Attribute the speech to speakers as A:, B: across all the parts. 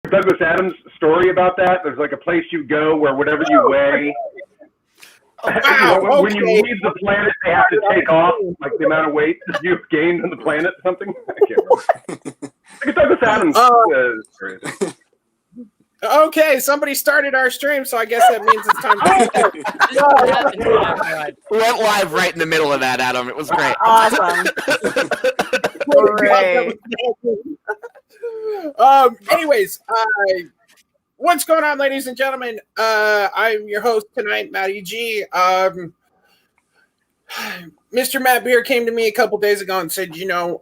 A: Douglas Adams story about that? There's like a place you go where whatever you weigh, when you leave the planet, they have to take off like the amount of weight that you've gained on the planet. Something I can't remember. Like a Douglas Adams story.
B: Okay, somebody started our stream, so I guess that means it's time to
C: We went live right in the middle of that, Adam. It was great.
D: Awesome.
B: Great. Anyways, what's going on, ladies and gentlemen? I'm your host tonight, Matty G. Mr. Matt Beer came to me a couple days ago and said,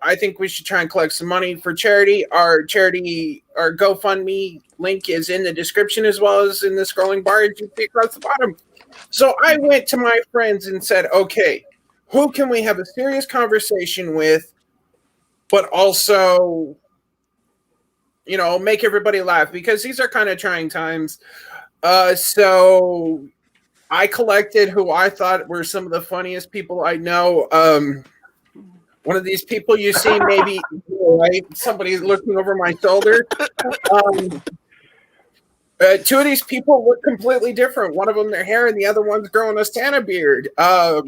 B: I think we should try and collect some money for charity. Our GoFundMe link is in the description as well as in the scrolling bar as you see across the bottom. So I went to my friends and said, okay, who can we have a serious conversation with, but also, make everybody laugh, because these are kind of trying times. So I collected who I thought were some of the funniest people I know. One of these people you see, maybe right? Somebody's looking over my shoulder. Two of these people look completely different. One of them their hair, and the other one's growing a Santa beard.
D: The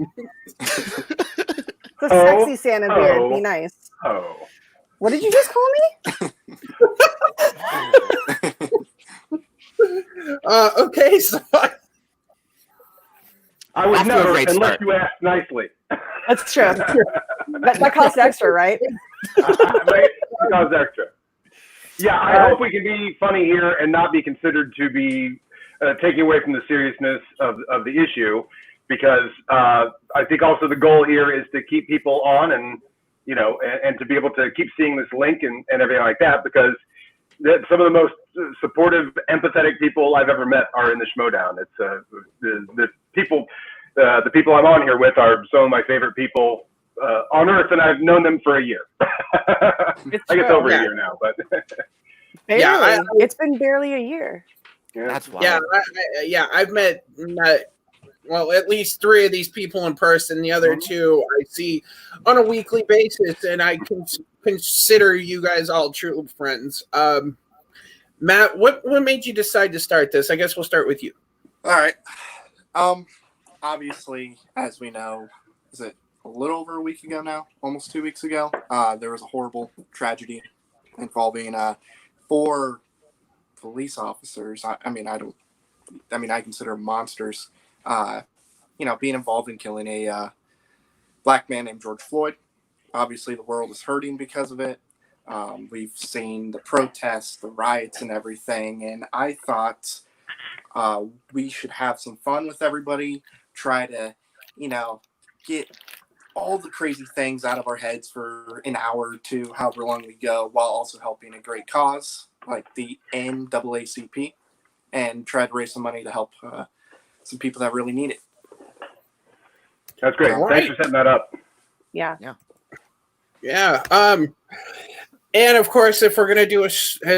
D: sexy Santa beard. Be nice.
A: Oh.
D: What did you just call me?
B: Okay, so
A: I would never, unless you ask nicely.
D: That's true. That costs extra, right?
A: Right? It costs extra. Yeah, I hope we can be funny here and not be considered to be taking away from the seriousness of the issue, because I think also the goal here is to keep people on and to be able to keep seeing this link and everything like that, because some of the most supportive, empathetic people I've ever met are in the Schmodown. It's the people I'm on here with are some of my favorite people on Earth, and I've known them for a year. I guess over a year now, but
D: barely. It's been barely a year.
A: Yeah,
C: that's wild.
B: I've met at least 3 of these people in person. The other 2 I see on a weekly basis, and I consider you guys all true friends. Matt, what made you decide to start this? I guess we'll start with you.
E: All right. Obviously, as we know, is it a little over a week ago now? Almost 2 weeks ago, there was a horrible tragedy involving 4 police officers. I consider them monsters. Being involved in killing a black man named George Floyd. Obviously, the world is hurting because of it. We've seen the protests, the riots, and everything. And I thought we should have some fun with everybody, try to, get all the crazy things out of our heads for an hour or two, however long we go, while also helping a great cause like the NAACP, and try to raise some money to help some people that really need it.
A: That's great. Thanks for setting that up.
D: Yeah.
B: And of course, if we're going to do a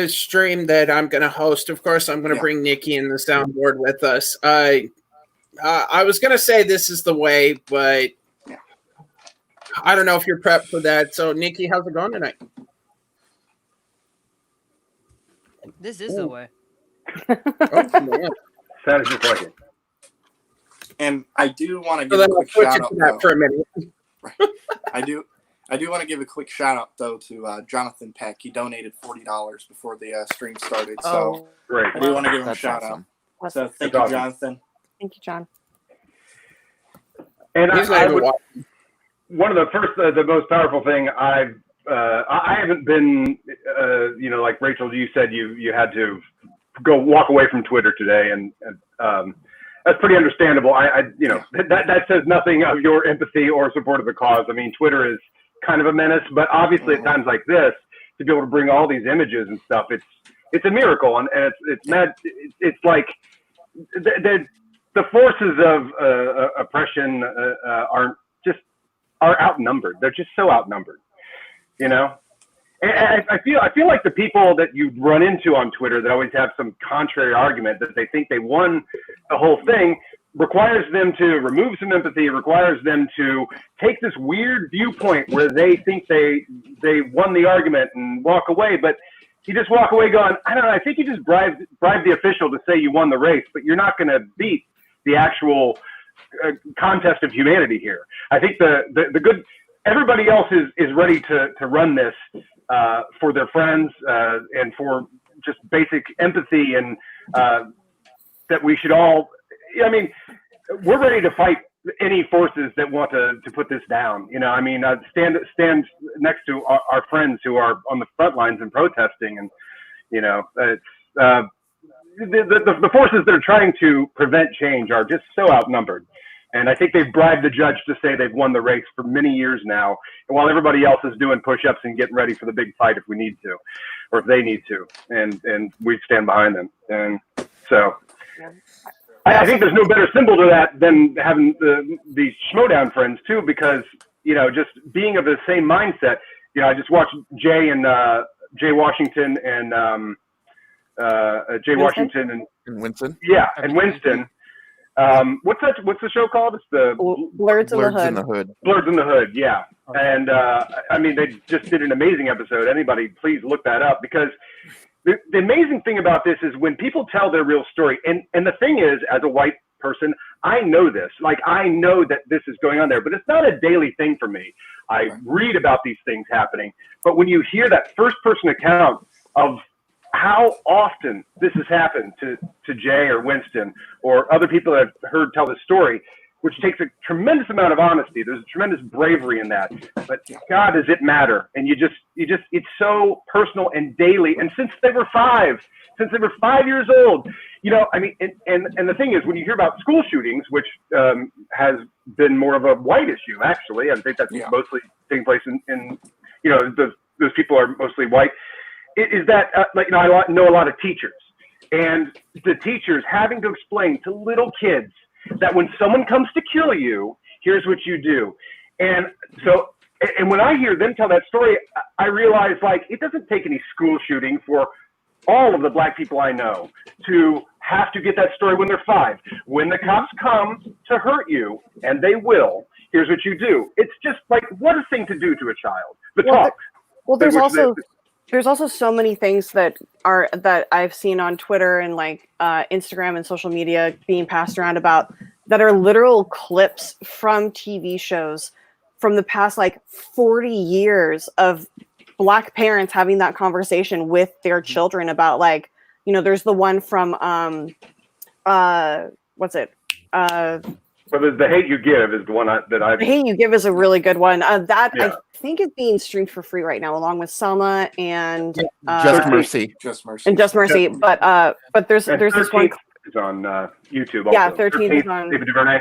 B: stream that I'm going to host, of course, I'm going to bring Nikki and the soundboard with us. I was going to say this is the way, but I don't know if you're prepped for that. So, Nikki, how's it going tonight?
F: This is the way.
A: Sounds just like it.
E: And I do want to give a quick shout out
B: for a minute.
E: I do want to give a quick shout out though to Jonathan Peck. He donated $40 before the stream started. So
A: great.
E: I do want to give him a shout out. So thank you, Jonathan.
D: Thank you, John.
A: And one of the most powerful thing I haven't been, like Rachel, you said you had to walk away from Twitter today, and that's pretty understandable. That says nothing of your empathy or support of the cause. I mean, Twitter is kind of a menace, but obviously at times like this, to be able to bring all these images and stuff, it's a miracle, and it's mad. It's like the forces of oppression are outnumbered. They're just so outnumbered, And I feel like the people that you run into on Twitter that always have some contrary argument that they think they won the whole thing requires them to remove some empathy, requires them to take this weird viewpoint where they think they won the argument and walk away. But you just walk away going, I don't know, I think you just bribed the official to say you won the race, but you're not going to beat the actual contest of humanity here. I think the good, everybody else is ready to run this for their friends and for just basic empathy, and that we should all, I mean, we're ready to fight any forces that want to put this down. You know, I mean, stand next to our friends who are on the front lines and protesting, and you know, it's the forces that are trying to prevent change are just so outnumbered. And I think they've bribed the judge to say they've won the race for many years now, and while everybody else is doing push-ups and getting ready for the big fight if we need to, or if they need to, and we stand behind them. And so I think there's no better symbol to that than having the Schmodown friends too, because, you know, just being of the same mindset. You know, I just watched Jay Washington and
C: Winston.
A: Yeah, and Winston. What's the show called? It's the
D: Blurs in the Hood.
A: Blurs in the Hood, yeah. And I mean, they just did an amazing episode. Anybody, please look that up, because the amazing thing about this is when people tell their real story, and the thing is, as a white person, I know this. Like, I know that this is going on there, but it's not a daily thing for me. I read about these things happening, but when you hear that first-person account of how often this has happened to Jay or Winston or other people that I've heard tell this story, which takes a tremendous amount of honesty. There's a tremendous bravery in that, but God, does it matter? And you just, it's so personal and daily. And since they were 5 years old, you know, I mean, and the thing is, when you hear about school shootings, which has been more of a white issue, actually, I think that's mostly taking place in you know, those people are mostly white. Is that, like, you know, I know a lot of teachers, and the teachers having to explain to little kids that when someone comes to kill you, here's what you do. And so, and when I hear them tell that story, I realize, like, it doesn't take any school shooting for all of the black people I know to have to get that story when they're 5. When the cops come to hurt you, and they will, here's what you do. It's just like, what a thing to do to a child. But talk.
D: Well, there's also so many things that I've seen on Twitter and like Instagram and social media being passed around about that are literal clips from TV shows from the past like 40 years of Black parents having that conversation with their children about, like, you know, there's the one from what's it?
A: Well, The Hate You Give is the one The
D: Hate You Give is a really good one. I think is being streamed for free right now, along with Selma and
C: Just Mercy.
D: And Just Mercy. But there's this one.
A: It's on YouTube. Also.
D: Yeah, 13 is on.
A: David DuVernay.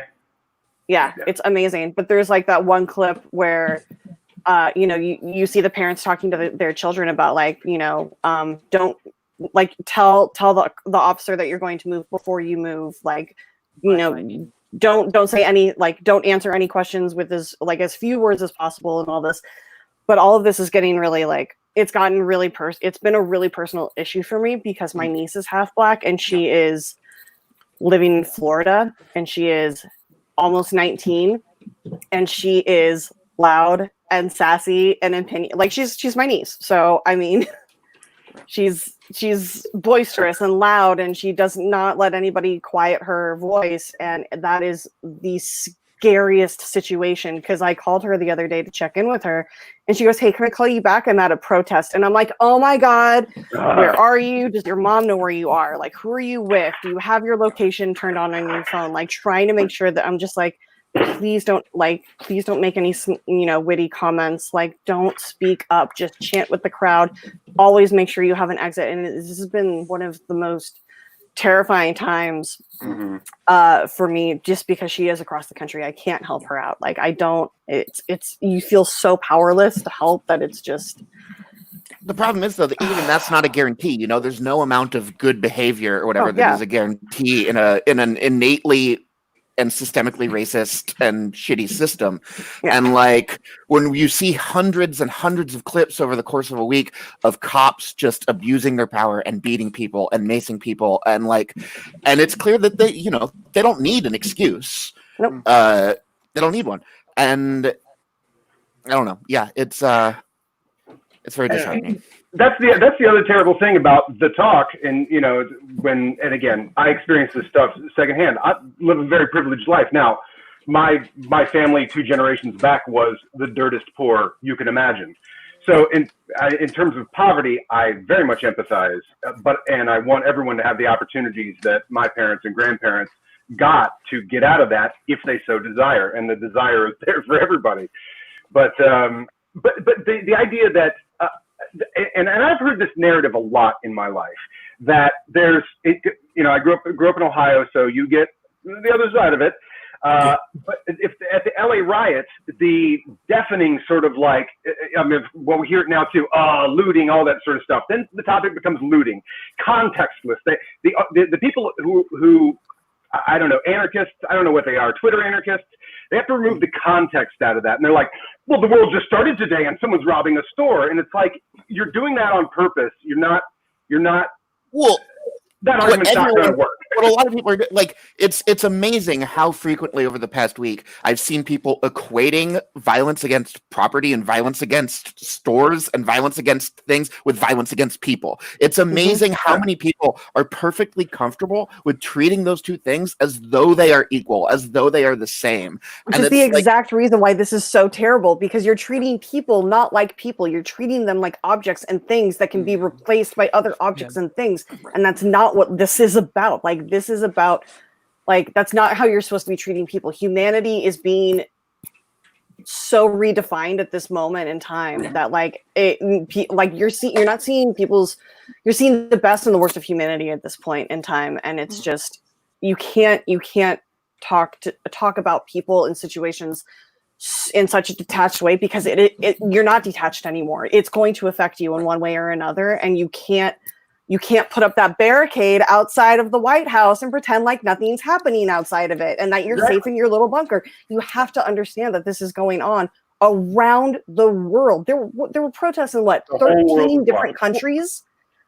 D: Yeah, it's amazing. But there's like that one clip where, you know, you see the parents talking to their children about, like, you know, don't, like, tell the officer that you're going to move before you move, like, you know. Don't say any, like, don't answer any questions with as few words as possible and all this. But all of this is getting really, like, it's gotten really it's been a really personal issue for me, because my niece is half Black and she is living in Florida, and she is almost 19, and she is loud and sassy and opinion. Like, she's my niece. So, I mean, she's boisterous and loud, and she does not let anybody quiet her voice, and that is the scariest situation, because I called her the other day to check in with her, and she goes, "Hey, can I call you back? I'm at a protest." And I'm like, "Oh my God, where are you? Does your mom know where you are? Like, who are you with? Do you have your location turned on your phone?" Like, trying to make sure that I'm just like, please don't make any, you know, witty comments. Like, don't speak up, just chant with the crowd. Always make sure you have an exit. And this has been one of the most terrifying times for me, just because she is across the country. I can't help her out. Like, it's you feel so powerless to help that it's just.
C: The problem is, though, that even that's not a guarantee. You know, there's no amount of good behavior or whatever that is a guarantee in an innately and systemically racist and shitty system. Yeah. And, like, when you see hundreds and hundreds of clips over the course of a week of cops just abusing their power and beating people and macing people, and, like, and it's clear that they, you know, they don't need an excuse.
D: Nope.
C: They don't need one. And I don't know. Yeah, it's very disheartening.
A: that's the other terrible thing about the talk. And and again, I experienced this stuff secondhand. I live a very privileged life now. My family 2 generations back was the dirtest poor you can imagine. So in terms of poverty, I very much empathize, and I want everyone to have the opportunities that my parents and grandparents got to get out of that if they so desire, and the desire is there for everybody. But the idea that and I've heard this narrative a lot in my life that I grew up in Ohio, so you get the other side of it. But if at the LA riots, the deafening sort of what we hear it now too, looting, all that sort of stuff. Then the topic becomes looting, contextless. The people who I don't know, anarchists, I don't know what they are, Twitter anarchists, they have to remove the context out of that. And they're like, well, the world just started today and someone's robbing a store. And it's like, you're doing that on purpose. You're not,
C: well,
A: that argument's not going to work.
C: What a lot of people are like, it's amazing how frequently over the past week I've seen people equating violence against property and violence against stores and violence against things with violence against people. It's amazing how many people are perfectly comfortable with treating those two things as though they are equal, as though they are the same.
D: Which is the exact reason why this is so terrible, because you're treating people not like people. You're treating them like objects and things that can be replaced by other objects and things. And that's not what this is about. Like, this is about, like, that's not how you're supposed to be treating people. Humanity is being so redefined at this moment in time that you're not seeing you're seeing the best and the worst of humanity at this point in time. And it's just, you can't talk about people in situations in such a detached way, because you're not detached anymore. It's going to affect you in one way or another. And you can't put up that barricade outside of the White House and pretend like nothing's happening outside of it and that you're safe in your little bunker. You have to understand that this is going on around the world. There were protests in 13 different countries.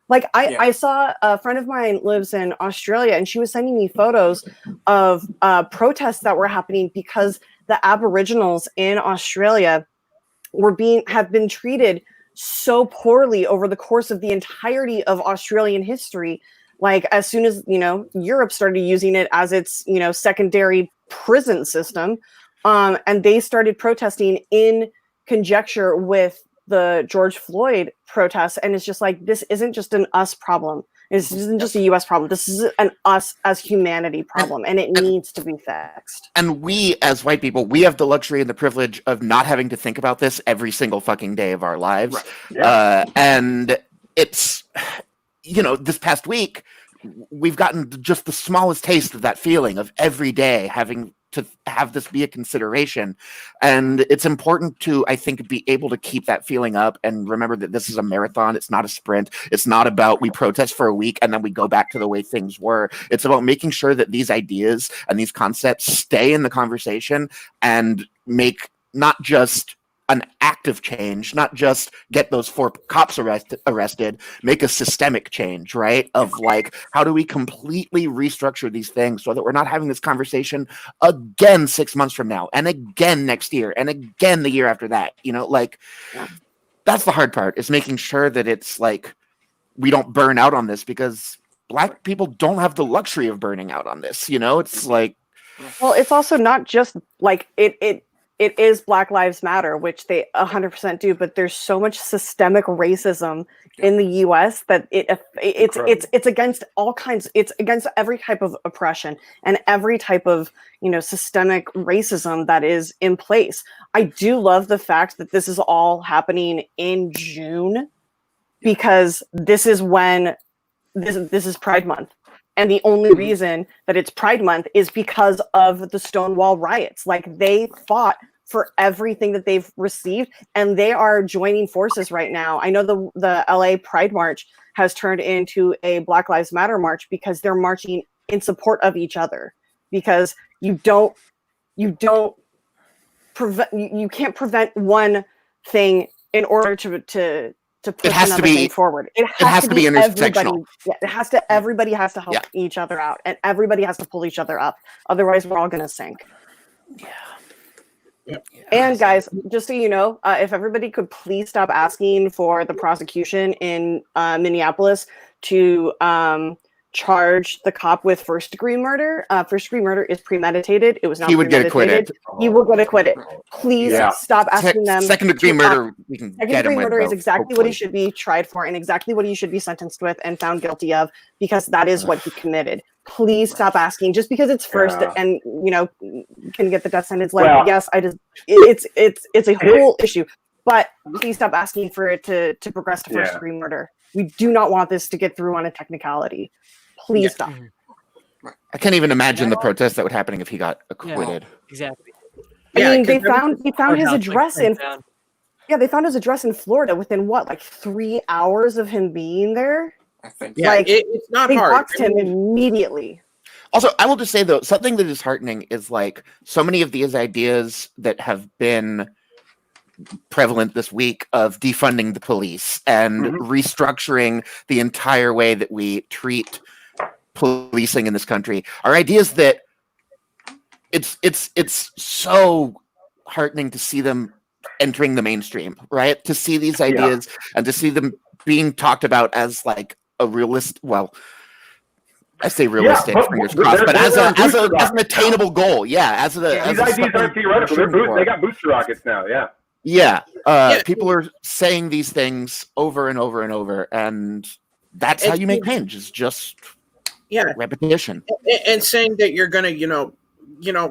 D: Like I saw a friend of mine lives in Australia, and she was sending me photos of protests that were happening because the Aboriginals in Australia have been treated so poorly over the course of the entirety of Australian history. Like, as soon as Europe started using it as its secondary prison system, and they started protesting in conjecture with the George Floyd protests. And it's just like, this isn't just an us problem. This isn't just a US problem. This is an us as humanity problem, and it needs to be fixed. And
C: we, as white people, we have the luxury and the privilege of not having to think about this every single fucking day of our lives.
A: Right. Yeah.
C: And it's, this past week, we've gotten just the smallest taste of that feeling of every day having to have this be a consideration. And it's important to, I think, be able to keep that feeling up and remember that this is a marathon. It's not a sprint. It's not about we protest for a week and then we go back to the way things were. It's about making sure that these ideas and these concepts stay in the conversation and make not just an active change, not just get those 4 cops arrested, make a systemic change, right? Of like, how do we completely restructure these things so that we're not having this conversation again 6 months from now, and again next year, and again the year after that? That's the hard part, is making sure that it's like, we don't burn out on this, because Black people don't have the luxury of burning out on this. It's like, well, it's also not just like it is Black Lives Matter, which they 100% do, but there's so much systemic racism in the US that it's against all kinds. It's against every type of oppression and every type of systemic racism that is in place. I do love the fact that this is all happening in June, because this is when this is Pride Month. And the only reason that it's Pride Month is because of the Stonewall riots. Like, they fought for everything that they've received, and they are joining forces right now. I know the LA Pride March has turned into a Black Lives Matter march, because they're marching in support of each other. Because you can't prevent one thing in order to push another thing forward. It has to be intersectional. Everybody has to help each other out, and everybody has to pull each other up. Otherwise, we're all going to sink.
D: And guys, just so you know, if everybody could please stop asking for the prosecution in Minneapolis to charge the cop with first-degree murder. First-degree murder is premeditated. It was not
C: He would get
D: premeditated.
C: acquitted.
D: He will get acquitted. Please
A: Yeah.
D: stop asking them.
C: Second-degree murder, we can get him
D: Second-degree
C: with,
D: murder is
C: though,
D: exactly what he
C: hopefully.
D: should be tried for and exactly what he should be sentenced with and found guilty of, because that is what he committed. Please stop asking just because it's first and can get the death sentence. Like,
A: Well-
D: yes, it's a whole issue, but please stop asking for it to progress to first degree murder. We do not want this to get through on a technicality. Please stop.
C: I can't even imagine the protests that would happen if he got
F: Yeah,
C: acquitted.
F: exactly.
D: I mean, they
B: 'cause
D: found his
F: Courthouse, like,
D: address in.
F: burnt down.
D: Yeah, they found his address in Florida within what, like 3 hours of him being there.
E: I think.
B: Yeah,
D: Like,
B: it's not
D: They
B: hard.
D: boxed him immediately.
C: Also, I will just say, though, something that is heartening is like so many of these ideas that have been prevalent this week of defunding the police and restructuring the entire way that we treat policing in this country are ideas that it's so heartening to see them entering the mainstream, right? To see these ideas and to see them being talked about as like a realist. Well, I say realistic,
A: but
C: fingers
A: they're-
C: crossed, but
A: they're
C: as
A: on
C: an attainable goal. Yeah, as
A: These ideas
C: something
A: aren't theoretical.
C: we're shooting for.
A: They got booster rockets now. Yeah.
C: Yeah, people are saying these things over and over and over, and that's how you make change. Is just repetition.
B: And saying that you're gonna,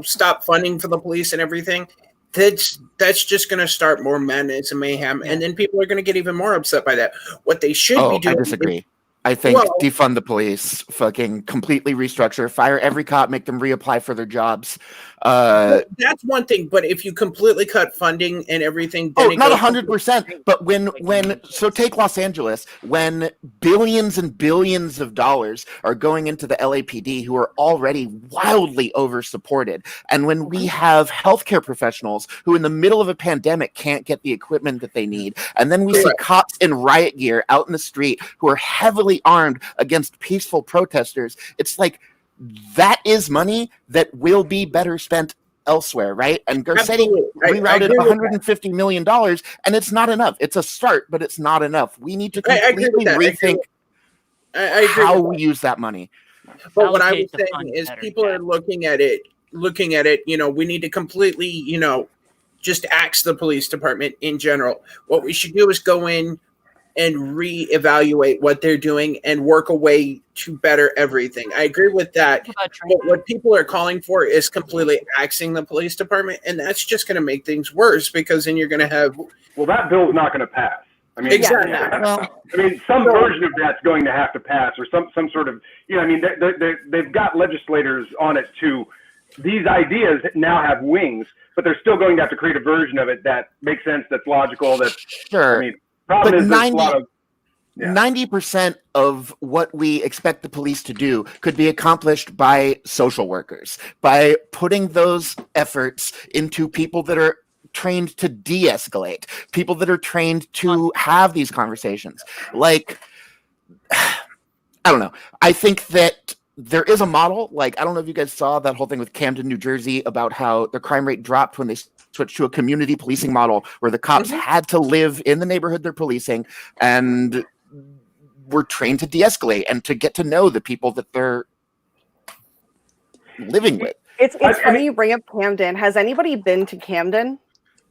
B: stop funding for the police and everything. That's just gonna start more madness and mayhem, and then people are gonna get even more upset by that. What they should be doing.
C: I disagree. I think defund the police, fucking completely restructure, fire every cop, make them reapply for their jobs.
B: That's one thing, but if you completely cut funding and everything, then
C: not 100%, but so take Los Angeles, when billions and billions of dollars are going into the LAPD, who are already wildly over-supported, and when we have healthcare professionals who in the middle of a pandemic can't get the equipment that they need, and then we see cops in riot gear out in the street who are heavily armed against peaceful protesters, it's like, that is money that will be better spent elsewhere, right? And Garcetti rerouted $150 million, and it's not enough. It's a start, but it's not enough. We need to completely rethink how we use that money.
B: But what I was saying is people are looking at it, we need to completely, just axe the police department in general. What we should do is go in and reevaluate what they're doing and work a way to better everything. I agree with that. But what people are calling for is completely axing the police department, and that's just going to make things worse, because then you're going to have...
A: Well, that bill's not going to pass. I mean,
B: exactly.
A: Some version of that's going to have to pass, or some sort of, they've got legislators on it too. These ideas now have wings, but they're still going to have to create a version of it that makes sense, that's logical, that's...
C: Sure.
A: I mean, problem is there's a lot of...
C: 90% of what we expect the police to do could be accomplished by social workers, by putting those efforts into people that are trained to de-escalate, people that are trained to have these conversations. Like, I don't know. I think that there is a model, like, I don't know if you guys saw that whole thing with Camden, New Jersey, about how the crime rate dropped when they switched to a community policing model where the cops had to live in the neighborhood they're policing and were trained to de-escalate and to get to know the people that they're living with.
D: It's funny you bring up Camden. Has anybody been to Camden?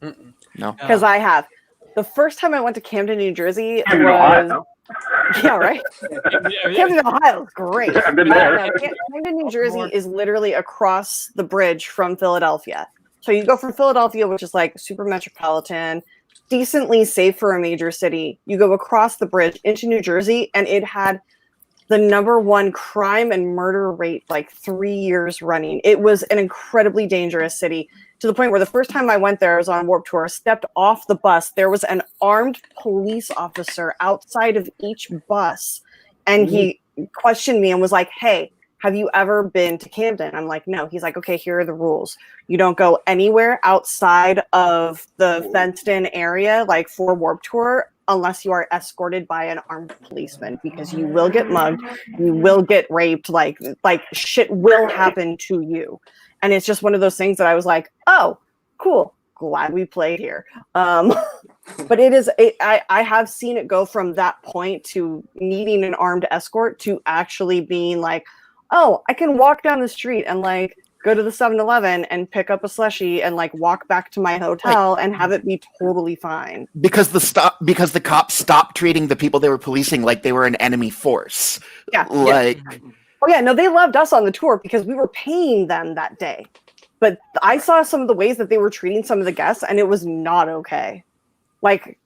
C: No.
D: Because I have. The first time I went to Camden, New Jersey
A: Camden,
D: was...
A: Ohio.
D: Yeah, right? Camden, Ohio is great.
A: I've been there.
D: Camden, New Jersey is literally across the bridge from Philadelphia. So you go from Philadelphia, which is like super metropolitan, decently safe for a major city. You go across the bridge into New Jersey, and it had the #1 crime and murder rate like 3 years running. It was an incredibly dangerous city, to the point where the first time I went there, I was on Warped Tour, stepped off the bus. There was an armed police officer outside of each bus, and he questioned me and was like, "Hey, have you ever been to Camden?" I'm like, "No." He's like, "Okay, here are the rules. You don't go anywhere outside of the fenced-in area, like for Warped Tour, unless you are escorted by an armed policeman, because you will get mugged, you will get raped, like shit will happen to you." And it's just one of those things that I was like, "Oh, cool. glad we played here. But I have seen it go from that point to needing an armed escort to actually being like, oh, I can walk down the street and like go to the 7-Eleven and pick up a slushie and like walk back to my hotel and have it be totally fine.
C: Because the cops stopped treating the people they were policing like they were an enemy force.
D: Yeah.
C: Like,
D: oh yeah, no, they loved us on the tour because we were paying them that day. But I saw some of the ways that they were treating some of the guests, and it was not okay, like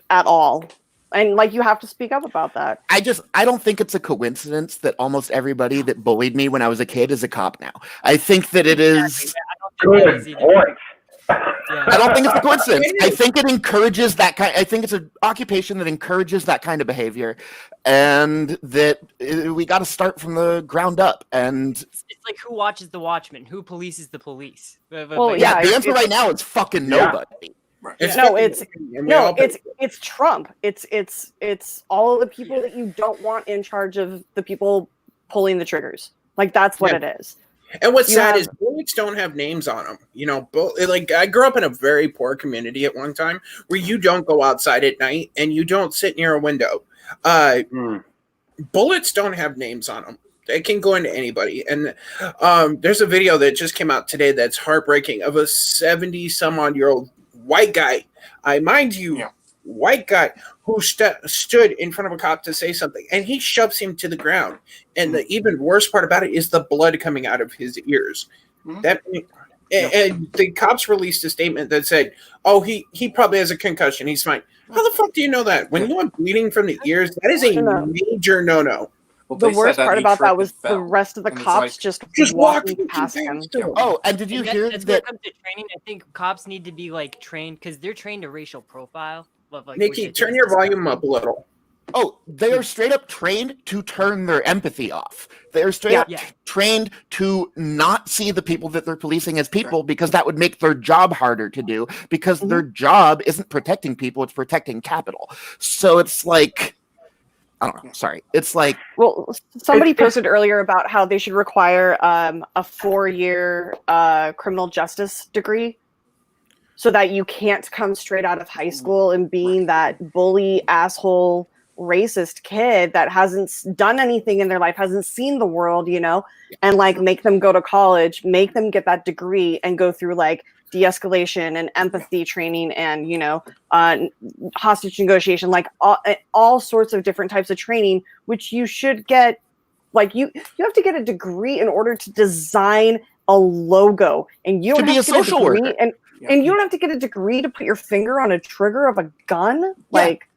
D: at all. And like you have to speak up about that.
C: I don't think it's a coincidence that almost everybody that bullied me when I was a kid is a cop now. I think that it is.
A: Good point.
C: I don't think it's a coincidence. I think it encourages that kind. I think it's an occupation that encourages that kind of behavior, and that we got to start from the ground up. And
F: It's like who watches the Watchmen? Who polices the police?
D: Well,
C: yeah, the answer right now is fucking nobody.
E: Right.
B: It's
D: It's Trump. It's all of the people that you don't want in charge of the people pulling the triggers. Like that's what it is.
B: And what's sad is bullets don't have names on them. You know, like I grew up in a very poor community at one time where you don't go outside at night and you don't sit near a window. Bullets don't have names on them. They can go into anybody. And there's a video that just came out today that's heartbreaking of a 70-some-odd-year-old white guy. White guy who stood in front of a cop to say something, and he shoves him to the ground. And the even worse part about it is the blood coming out of his ears. And the cops released a statement that said, "Oh, he probably has a concussion. He's fine." How the fuck do you know that? When you have bleeding from the ears, that is a major no-no.
E: Well,
D: The
E: they
D: worst
E: said that
D: part
E: he
D: about that
E: tripped
D: was
E: and fell.
D: the rest of the
E: And it's
D: cops
E: like-
B: Just
D: walking
B: walking
D: past him.
C: Oh, and did you hear
F: that's
C: that?
F: when it comes to training, I think cops need to be like trained because they're trained to racial profile. Of, like, which I
B: Nikki,
F: think
B: turn
F: is
B: your
F: disgusting.
B: volume up a little.
C: Oh, they are straight up trained to turn their empathy off. They are straight up
F: Yeah.
C: trained to not see the people that they're policing as people because that would make their job harder to do because their job isn't protecting people, it's protecting capital. So it's like, I don't know, sorry. It's like,
D: Well, somebody posted earlier about how they should require a 4-year criminal justice degree so that you can't come straight out of high school and being that bully, asshole, racist kid that hasn't done anything in their life, hasn't seen the world, you know, and like make them go to college, make them get that degree and go through like de-escalation and empathy training and, you know, hostage negotiation, like all sorts of different types of training, which you should get. Like you have to get a degree in order to design a logo, and you don't
C: To be
D: have
C: a
D: to get
C: social
D: degree,
C: worker.
D: and you don't have to get a degree to put your finger on a trigger of a gun. Like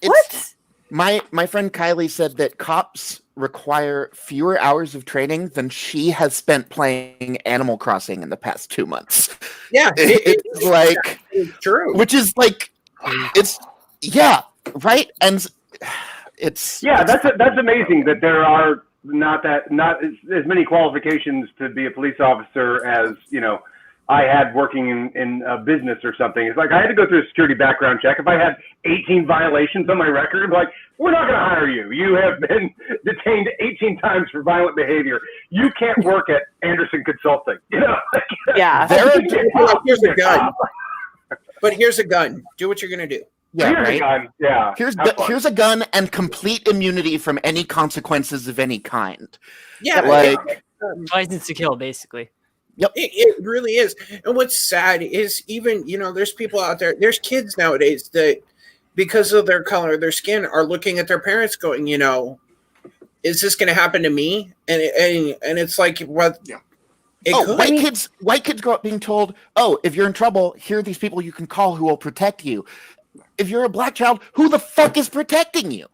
C: it's,
D: what?
C: my friend Kylie said that cops require fewer hours of training than she has spent playing Animal Crossing in the past 2 months.
B: Yeah,
C: It's like,
B: it's true.
C: which is like, it's, yeah, right? And it's,
A: That's amazing that there are not as many qualifications to be a police officer as, you know, I had working in a business or something. It's like I had to go through a security background check. If I had 18 violations on my record, like, we're not going to hire you. You have been detained 18 times for violent behavior. You can't work at Anderson Consulting. You know?
D: Yeah.
B: Here's a gun. But here's a gun. Do what you're going to do.
C: yeah,
A: Here's a
C: right?
A: gun. Yeah.
C: Here's a gun and complete immunity from any consequences of any kind.
B: Yeah,
C: Like,
F: License to kill, basically.
B: it really is. And what's sad is even, you know, there's people out there, there's kids nowadays that because of their color, their skin are looking at their parents going, you know, is this going to happen to me? And it's like, what?
E: Yeah.
C: White kids grow up being told, oh, if you're in trouble, here are these people you can call who will protect you. If you're a black child, who the fuck is protecting you?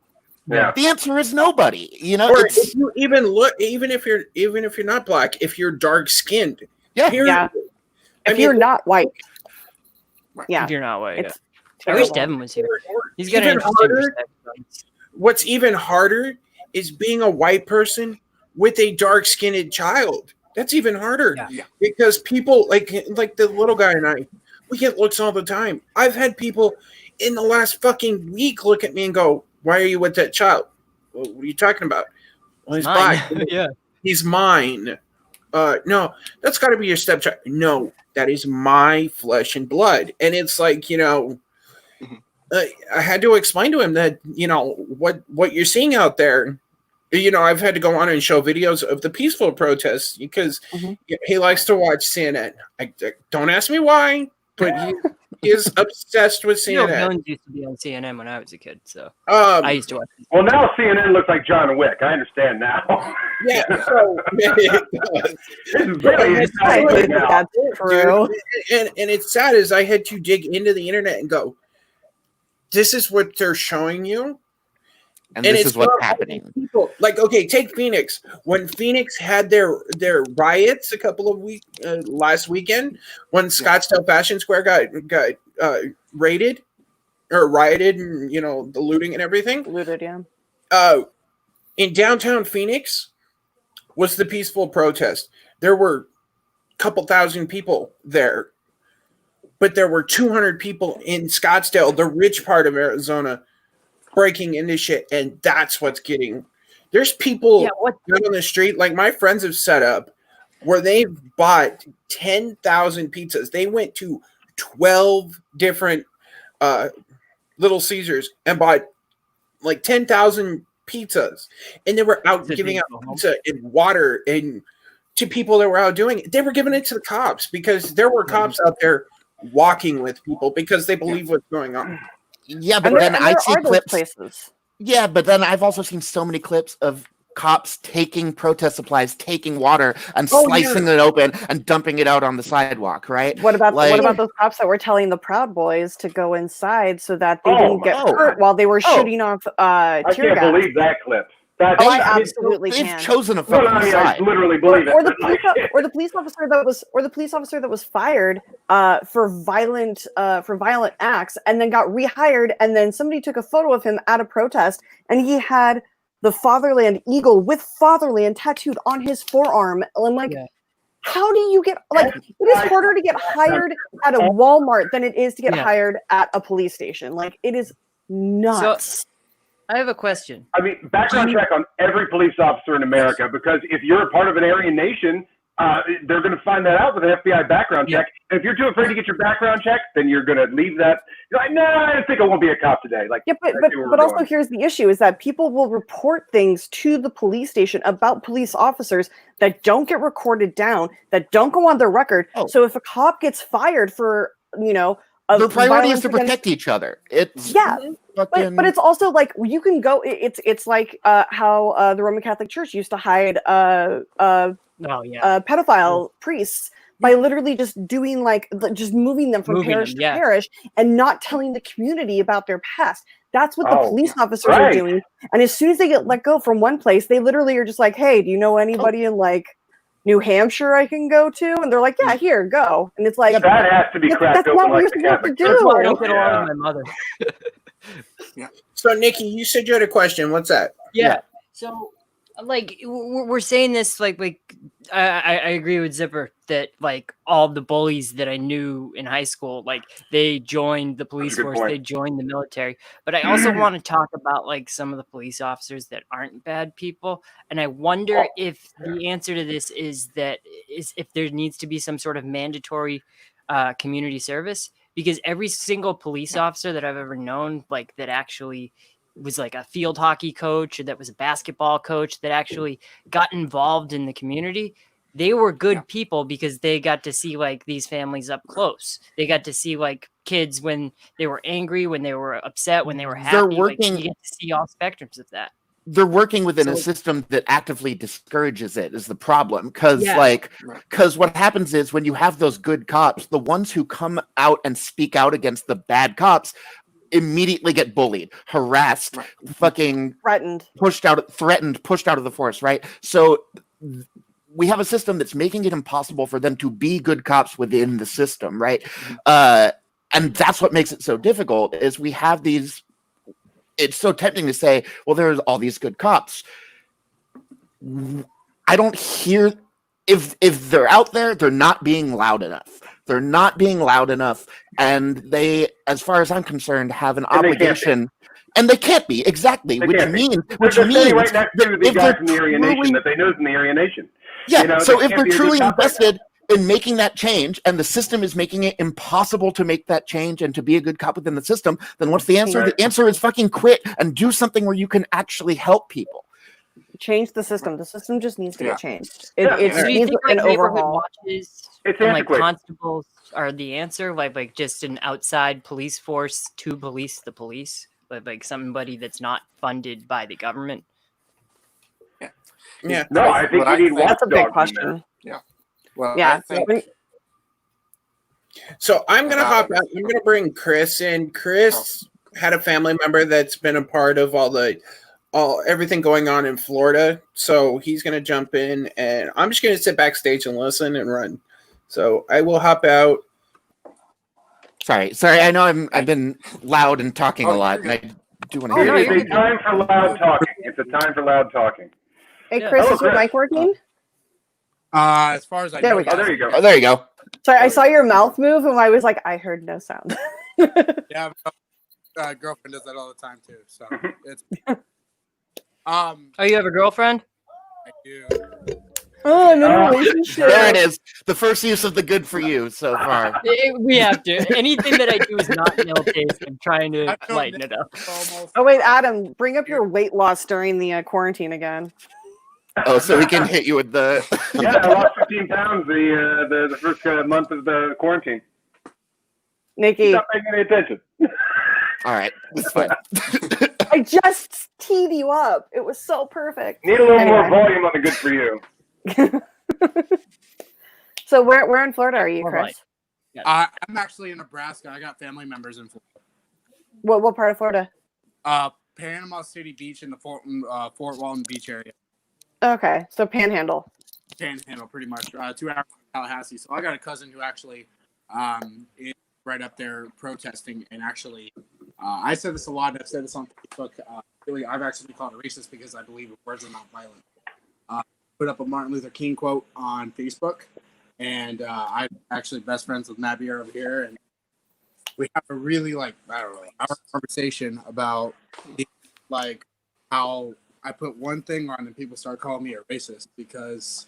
A: Yeah.
C: The answer is nobody. You know,
B: Or
C: it's,
B: if you even look, even if you're not black, if you're dark skinned,
C: yeah.
D: Yeah. If you're not white, yeah,
F: If you're not white.
D: it's
F: I wish
D: terrible.
F: Devin was here. He's got an
B: Even
F: interesting
B: harder-
F: perspective.
B: what's even harder is being a white person with a dark skinned child. That's even harder
E: Yeah.
B: because people like the little guy and I, we get looks all the time. I've had people in the last fucking week look at me and go, "Why are you with that child? Well, what are you talking about?" Well, he's
F: Mine.
B: black.
F: Yeah.
B: He's mine. no, that's got to be your stepchild. No, that is my flesh and blood. And it's like, I had to explain to him that, what you're seeing out there, I've had to go on and show videos of the peaceful protests because he likes to watch CNN. Don't ask me why, but he is obsessed with CNN.
F: Jones used to be on CNN when I was a kid, so I used to watch it.
A: Well, now CNN looks like John Wick. I understand now.
B: Yeah, so
A: It's really exciting now.
D: That's true.
B: And it's sad is I had to dig into the internet and go, this is what they're showing you.
C: And this is what's happening.
B: People, like, okay, take Phoenix. When Phoenix had their riots a couple of last weekend, when Scottsdale Fashion Square got raided or rioted, and the looting and everything.
D: Looted, yeah.
B: In downtown Phoenix was the peaceful protest. There were a couple thousand people there, but there were 200 people in Scottsdale, the rich part of Arizona, breaking into shit, and that's what's getting. There's people out on the street, like my friends have set up, where they've bought 10,000 pizzas. They went to 12 different Little Caesars and bought like 10,000 pizzas, and they were out giving out pizza and water and to people that were out doing it. They were giving it to the cops because there were cops out there walking with people because they believe what's going on.
C: Yeah, but then I see clips.
D: Places.
C: Yeah, but then I've also seen so many clips of cops taking protest supplies, taking water, and slicing it open and dumping it out on the sidewalk. Right?
D: What about those cops that were telling the Proud Boys to go inside so that they didn't get hurt while they were shooting off tear gas?
A: I can't believe that clip.
D: I absolutely
C: they've
D: can.
C: chosen a fucking side.
A: I literally believe it.
D: Or the police officer that was fired for violent acts and then got rehired, and then somebody took a photo of him at a protest, and he had the Fatherland eagle with Fatherland tattooed on his forearm. I'm like, how do you get it is harder to get hired at a Walmart than it is to get hired at a police station. Like, it is nuts.
F: So, I have a question.
A: I mean, background check on every police officer in America, because if you're a part of an Aryan nation, they're going to find that out with an FBI background check. And if you're too afraid to get your background check, then you're going to leave that. You're like, no, I think I won't be a cop today. Like,
D: but also here's the issue: is that people will report things to the police station about police officers that don't get recorded down, that don't go on their record. So if a cop gets fired for,
C: their priority is to protect each other. It's
D: but it's also like you can go. It's like how the Roman Catholic Church used to hide pedophile priests by literally just doing just moving them from parish to parish and not telling the community about their past. That's what the police officers are doing. And as soon as they get let go from one place, they literally are just like, "Hey, do you know anybody in New Hampshire I can go to?" And they're like, "Yeah, here, go." And it's like,
A: that has to be cracked
D: that's not what you're supposed to do.
F: I don't get along with my mother.
B: So, Nikki, you said you had a question. What's that?
F: Yeah. So, we're saying this I agree with Zipper that all the bullies that I knew in high school, they joined the police force, they joined the military. But I also want to talk about some of the police officers that aren't bad people. And I wonder if the answer to this is if there needs to be some sort of mandatory community service, because every single police officer that I've ever known, that actually was a field hockey coach, or that was a basketball coach, that actually got involved in the community, they were good people because they got to see these families up close. They got to see kids when they were angry, when they were upset, when they were happy.
C: They're working.
F: You get to see all spectrums of that.
C: They're working within a system that actively discourages it is the problem. Because what happens is when you have those good cops, the ones who come out and speak out against the bad cops immediately get bullied, harassed, fucking threatened, pushed out of the force, right? So we have a system that's making it impossible for them to be good cops within the system, right? And that's what makes it so difficult, is we have these. It's so tempting to say, well, there's all these good cops. I don't hear, if they're out there, they're not being loud enough. They're not being loud enough, and they, as far as I'm concerned, have an obligation And they can't be, exactly, which means
A: they're standing right next to the
C: if
A: guy
C: they're
A: from the Aryan
C: truly-
A: Nation that they know is in the Aryan Nation.
C: Yeah,
A: You know,
C: so
A: they
C: if
A: can't
C: they're
A: be a good
C: truly
A: cop right
C: invested in making that change, and the system is making it impossible to make that change and to be a good cop within the system, then what's the answer?
A: Right.
C: The answer is fucking quit and do something where you can actually help people.
D: Change the system. The system just needs to get changed.
A: Yeah.
D: It
F: So do you
D: needs
F: think
D: an
F: like neighborhood
D: overhaul.
F: watches
A: It's
F: and like
A: antiquated.
F: constables are the answer? Like just an outside police force to police the police? Like somebody that's not funded by the government?
B: Yeah.
A: No, I think
E: What
A: we need
D: That's a big
A: watchdogs in there.
D: question.
E: Well,
D: Yeah.
E: I think
B: So I'm gonna hop out. I'm gonna bring Chris in. Chris had a family member that's been a part of everything going on in Florida. So he's gonna jump in, and I'm just gonna sit backstage and listen and run. So I will hop out.
C: Sorry. I know I've been loud and talking a lot, and I do want to
F: Oh,
C: hear
F: no,
A: It
C: you.
A: is a time for loud talking. It's a time for loud talking.
D: Hey,
F: Yeah.
D: Chris,
A: Hello,
D: is your
A: Chris.
D: mic working?
G: As far as I
D: There
G: know,
D: we go.
A: Oh, there you go.
C: Oh, there you go.
D: Sorry, I saw your mouth move, and I was like, I heard no sound.
G: yeah, my girlfriend does that all the time too. So it's
F: Oh, you have a girlfriend?
G: I do.
D: Oh, I'm in a relationship.
C: There it is. The first use of the good for you so far.
F: We have to. Anything that I do is not nail taste. I'm trying to lighten it up.
G: Almost.
D: Oh wait, Adam, bring up your weight loss during the quarantine again.
C: Oh, so we can hit you with the.
A: Yeah, I lost 15 pounds the first month of the quarantine.
D: Nikki,
A: Stop paying any attention.
C: All right, it's fine.
D: I just teed you up. It was so perfect.
A: Need a little more
D: Anyway.
A: volume on the good for you.
D: So where in Florida are you,
F: All
D: Chris?
F: right.
G: I'm actually in Nebraska. I got family members in Florida.
D: What part of Florida?
G: Panama City Beach in the Fort Walton Beach area.
D: Okay, so Panhandle.
G: Panhandle, pretty much. 2 hours from Tallahassee. So I got a cousin who actually is right up there protesting. And actually, I said this a lot. I've said this on Facebook. Really, I've actually been called a racist because I believe words are not violent. Put up a Martin Luther King quote on Facebook. And I'm actually best friends with Matt Beer over here. And we have a really, hour conversation about, how I put one thing on and people start calling me a racist because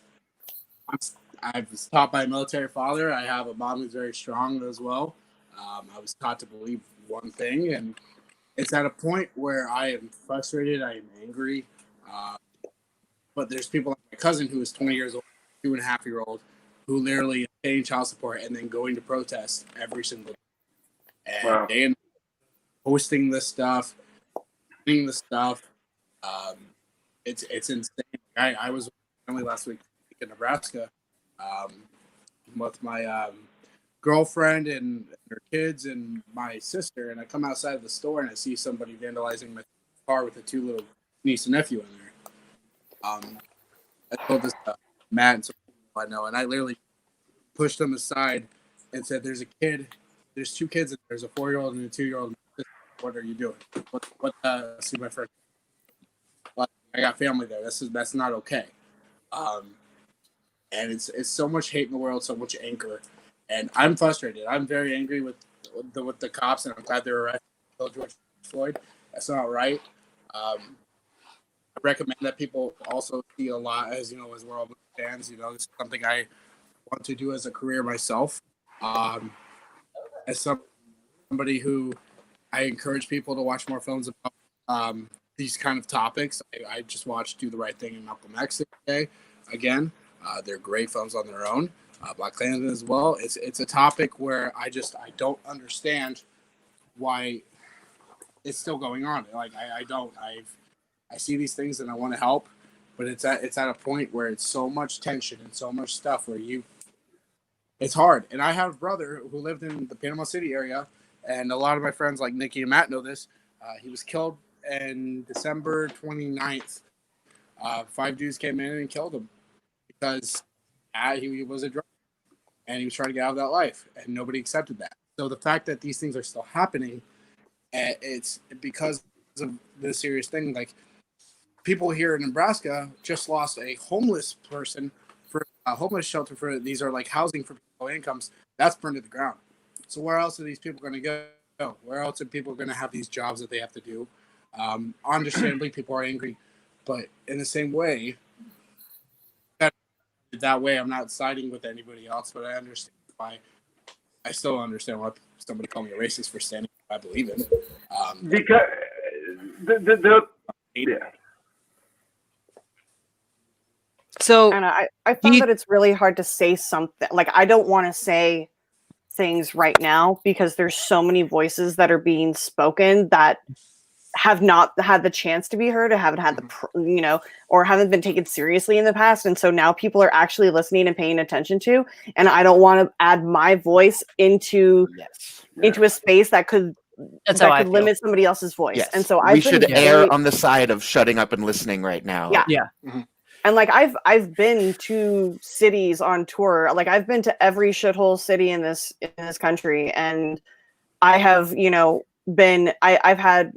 G: I was taught by a military father. I have a mom who's very strong as well. I was taught to believe one thing, and it's at a point where I am frustrated. I am angry. But there's people like my cousin who is 20 years old, 2.5-year-old, who literally is paying child support and then going to protest every single day. And
A: Wow.
G: they end up posting this stuff, doing the stuff. It's insane. I was with my family last week in Nebraska with my girlfriend and her kids and my sister, and I come outside of the store and I see somebody vandalizing my car with the 2 little niece and nephew in there. I told this Matt and some people I know, and I literally pushed them aside and said, "There's 2 kids, and there's a 4-year-old and a 2-year-old. What are you doing? See my friend. I got family there. That's not okay." And it's so much hate in the world, so much anger, and I'm frustrated. I'm very angry with the cops, and I'm glad they were arrested to kill George Floyd. That's not right. I recommend that people also see a lot, as as we're all fans. This is something I want to do as a career myself. As somebody who I encourage people to watch more films about these kind of topics. I just watched Do the Right Thing and Malcolm X today. Again, they're great films on their own. Black Klansman as well. It's a topic where I don't understand why it's still going on. I see these things and I want to help, but it's at a point where it's so much tension and so much stuff where it's hard. And I have a brother who lived in the Panama City area, and a lot of my friends like Nikki and Matt know this. He was killed in December 29th. 5 dudes came in and killed him because he was a drug and he was trying to get out of that life, and nobody accepted that. So the fact that these things are still happening, it's because of the serious thing. Like, people here in Nebraska just lost a homeless person for a homeless shelter for these are like housing for low incomes. That's burned to the ground. So where else are these people going to go? Where else are people going to have these jobs that they have to do? Understandably, people are angry, but in the same way, that way I'm not siding with anybody else, but I understand why. I still understand why somebody called me a racist for standing for what I believe in.
A: Because yeah.
F: So
D: And I found that it's really hard to say something. Like, I don't want to say things right now because there's so many voices that are being spoken that have not had the chance to be heard, or haven't had the, or haven't been taken seriously in the past. And so now people are actually listening and paying attention to, and I don't want to add my voice into a space that could limit somebody else's voice.
C: Yes.
D: And so
C: we should err on the side of shutting up and listening right now.
D: Yeah.
E: Mhm.
D: And like I've been to cities on tour. Like, I've been to every shithole city in this country, and I have, I've had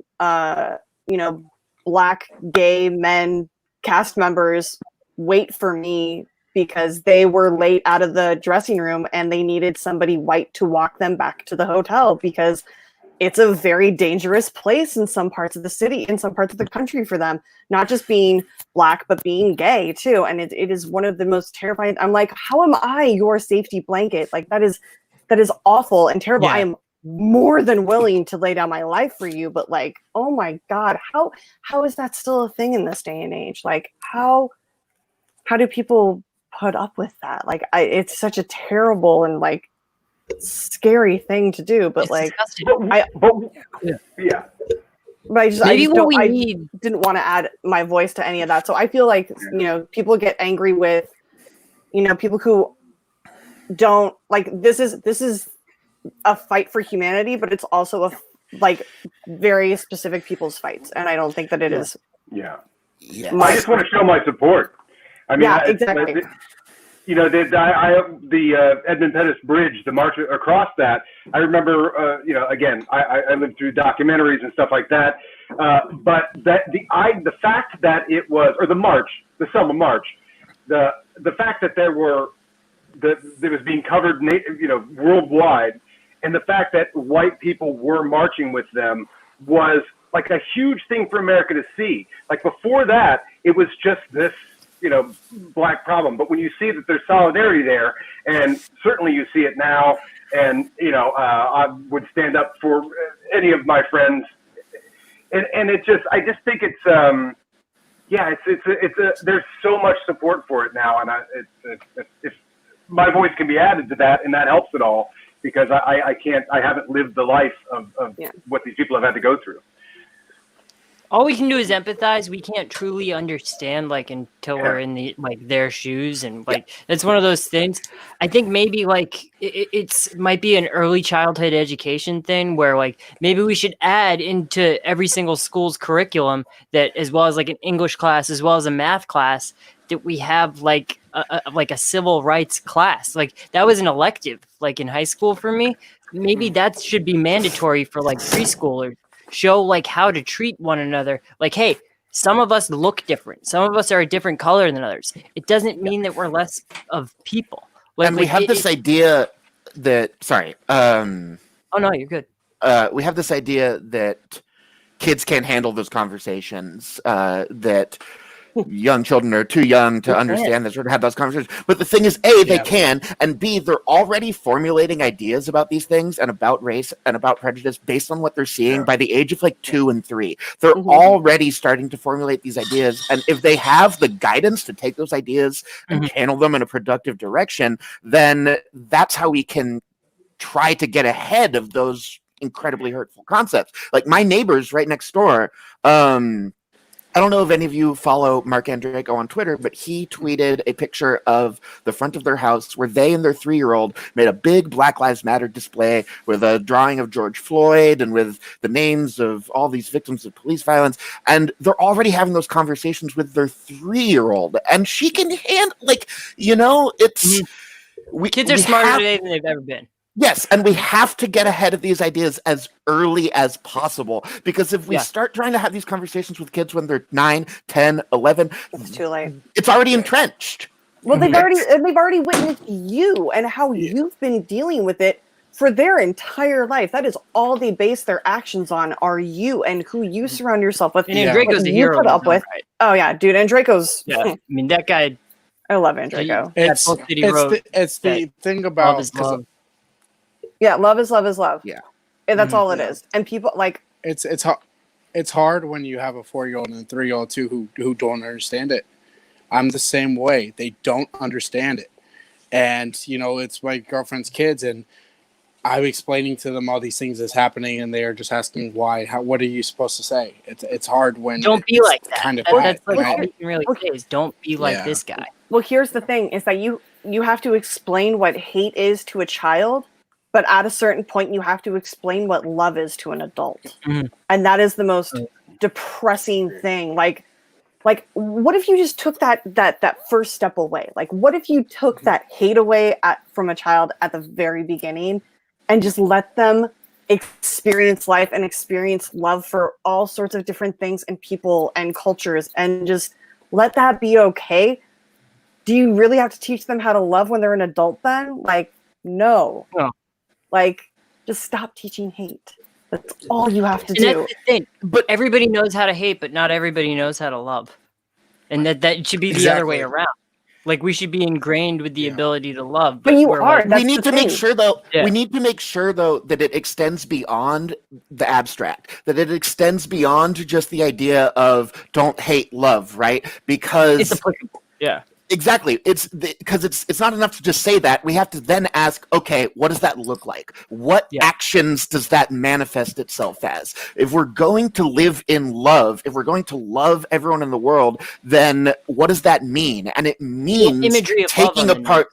D: Black gay men cast members wait for me because they were late out of the dressing room and they needed somebody white to walk them back to the hotel, because it's a very dangerous place in some parts of the city, in some parts of the country, for them, not just being Black, but being gay too. And it is one of the most terrifying. I'm like, how am I your safety blanket? Like, that is awful and terrible.
F: Yeah.
D: I am more than willing to lay down my life for you, but like, oh my God, how is that still a thing in this day and age? Like, how do people put up with that? Like, it's such a terrible and like scary thing to do, but
F: it's
D: like,
F: disgusting.
A: Yeah.
D: but I just didn't want to add my voice to any of that. So I feel like, people get angry with, people who don't like, this is a fight for humanity, but it's also like very specific people's fights. And I don't think that it is.
A: Yeah.
C: Yes.
A: I just want to show my support. I mean,
D: exactly.
A: The Edmund Pettus Bridge, the march across that. I remember, again, I lived through documentaries and stuff like that. But the fact that it was, or the march, the Selma March, the fact that that was being covered, worldwide, and the fact that white people were marching with them was like a huge thing for America to see. Like, before that, it was just this, Black problem. But when you see that there's solidarity there, and certainly you see it now, and, I would stand up for any of my friends. And I just think it's, there's so much support for it now. And if my voice can be added to that, and that helps at all, because I haven't lived the life of what these people have had to go through.
F: All we can do is empathize. We can't truly understand, like, until we're in their shoes, and it's one of those things. I think maybe it's might be an early childhood education thing where maybe we should add into every single school's curriculum that, as well as an English class, as well as a math class, that we have a civil rights class. Like, that was an elective, in high school for me. Maybe that should be mandatory for preschoolers. Show how to treat one another. Like, hey, some of us look different. Some of us are a different color than others. It doesn't mean that we're less of people.
C: And we have this idea that,
F: oh no, you're good.
C: We have this idea that kids can't handle those conversations, that young children are too young to understand this or to have those conversations. But the thing is, A, they can, and B, they're already formulating ideas about these things and about race and about prejudice based on what they're seeing by the age of 2 and 3. They're already starting to formulate these ideas. And if they have the guidance to take those ideas and channel them in a productive direction, then that's how we can try to get ahead of those incredibly hurtful concepts. Like, my neighbors right next door, I don't know if any of you follow Mark Andreyko on Twitter, but he tweeted a picture of the front of their house where they and their 3-year-old made a big Black Lives Matter display with a drawing of George Floyd and with the names of all these victims of police violence. And they're already having those conversations with their 3-year-old. And she can handle, it's...
F: Kids are smarter today than they've ever been.
C: Yes, and we have to get ahead of these ideas as early as possible, because if we start trying to have these conversations with kids when they're 9, 10, 11,
D: it's too late.
C: It's already entrenched.
D: Well, they've already witnessed you and how you've been dealing with it for their entire life. That is all they base their actions on, are you and who you surround yourself with.
F: And Draco's
D: what
F: a
D: you
F: hero.
D: put up with.
F: Right.
D: Oh yeah, dude, and Draco's.
F: Yeah, I mean that guy.
D: I love Andreyko.
G: It's the thing about
D: love is love.
C: Yeah,
D: and that's all it is. And people like
G: it's hard when you have a 4-year-old and a 3-year-old too who don't understand it. I'm the same way. They don't understand it, and it's my girlfriend's kids, and I'm explaining to them all these things that's happening, and they are just asking why. What are you supposed to say? It's hard when
F: don't be like that.
G: Kind of
F: that's like all you can really say is don't be like this guy.
D: Well, here's the thing: is that you have to explain what hate is to a child, but at a certain point, you have to explain what love is to an adult, and that is the most depressing thing. Like, what if you just took that first step away? Like, what if you took that hate away from a child at the very beginning? And just let them experience life and experience love for all sorts of different things and people and cultures, and just let that be okay. Do you really have to teach them how to love when they're an adult then? Like, no. Like, just stop teaching hate. That's all you have to do.
F: That's the thing. But everybody knows how to hate, but not everybody knows how to love. And that should be the other way around. Like, we should be ingrained with the ability to love.
D: But you are.
F: Like,
C: we need to make sure, though. We need to make sure, though, that it extends beyond the abstract. That it extends beyond just the idea of don't hate, love, right? Because
F: it's applicable. Yeah.
C: Exactly. Because it's not enough to just say that. We have to then ask, okay, what does that look like? What actions does that manifest itself as? If we're going to live in love, if we're going to love everyone in the world, then what does that mean? And it means taking apart.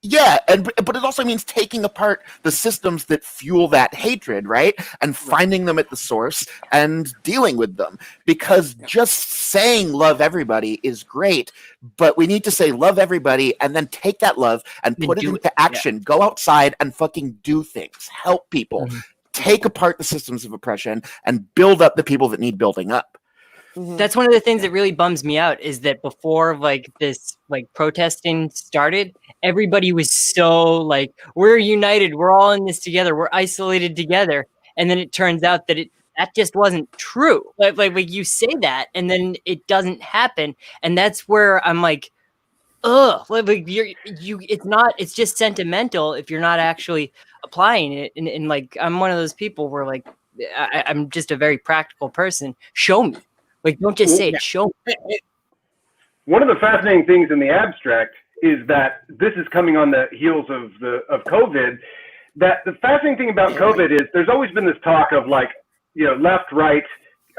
C: Yeah, but it also means taking apart the systems that fuel that hatred, right? And finding them at the source and dealing with them. Because just saying love everybody is great, but we need to say love everybody and then take that love and put it into action. Go outside and fucking do things. Help people. Take apart the systems of oppression and build up the people that need building up.
F: That's one of the things that really bums me out, is that before this protesting started, everybody was so like, we're united, we're all in this together, we're isolated together, and then it turns out that that just wasn't true. Like you say that and then it doesn't happen, and that's where I'm like, ugh, it's just sentimental if you're not actually applying it. And like, I'm one of those people where like I'm just a very practical person. Show me. Like, don't just say it, show me.
A: One of the fascinating things in the abstract is that this is coming on the heels of COVID. That the fascinating thing about COVID is there's always been this talk of like, left, right,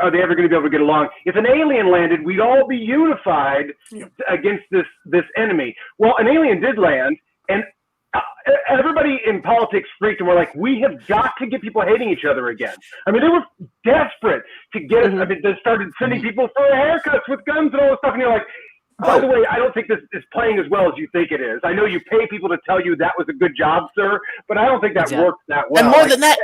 A: are they ever going to be able to get along? If an alien landed, we'd all be unified against this enemy. Well, an alien did land, and everybody in politics freaked and were like, we have got to get people hating each other again. I mean, they were desperate to get I mean, they started sending people for haircuts with guns and all this stuff. And you're like, by the way, I don't think this is playing as well as you think it is. I know you pay people to tell you that was a good job, sir, but I don't think that worked that well.
C: And more than that,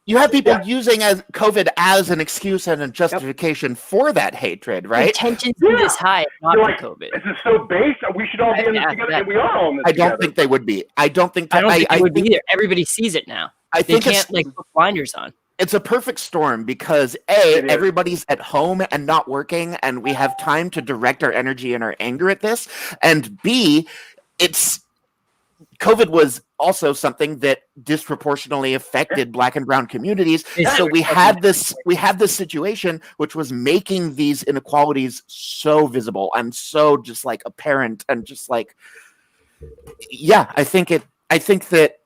C: you have people using COVID as an excuse and a justification for that hatred, right?
F: The tension's this high, not
A: like,
F: COVID.
A: This is so base. We should all be in this together, and we are all in this together.
C: I don't think they would be. I don't think
F: they would be either. Everybody sees it now. They can't put blinders on.
C: It's a perfect storm because everybody's at home and not working, and we have time to direct our energy and our anger at this. And B, COVID was also something that disproportionately affected Black and brown communities. So we had this situation which was making these inequalities so visible and so just like apparent and just like, I think that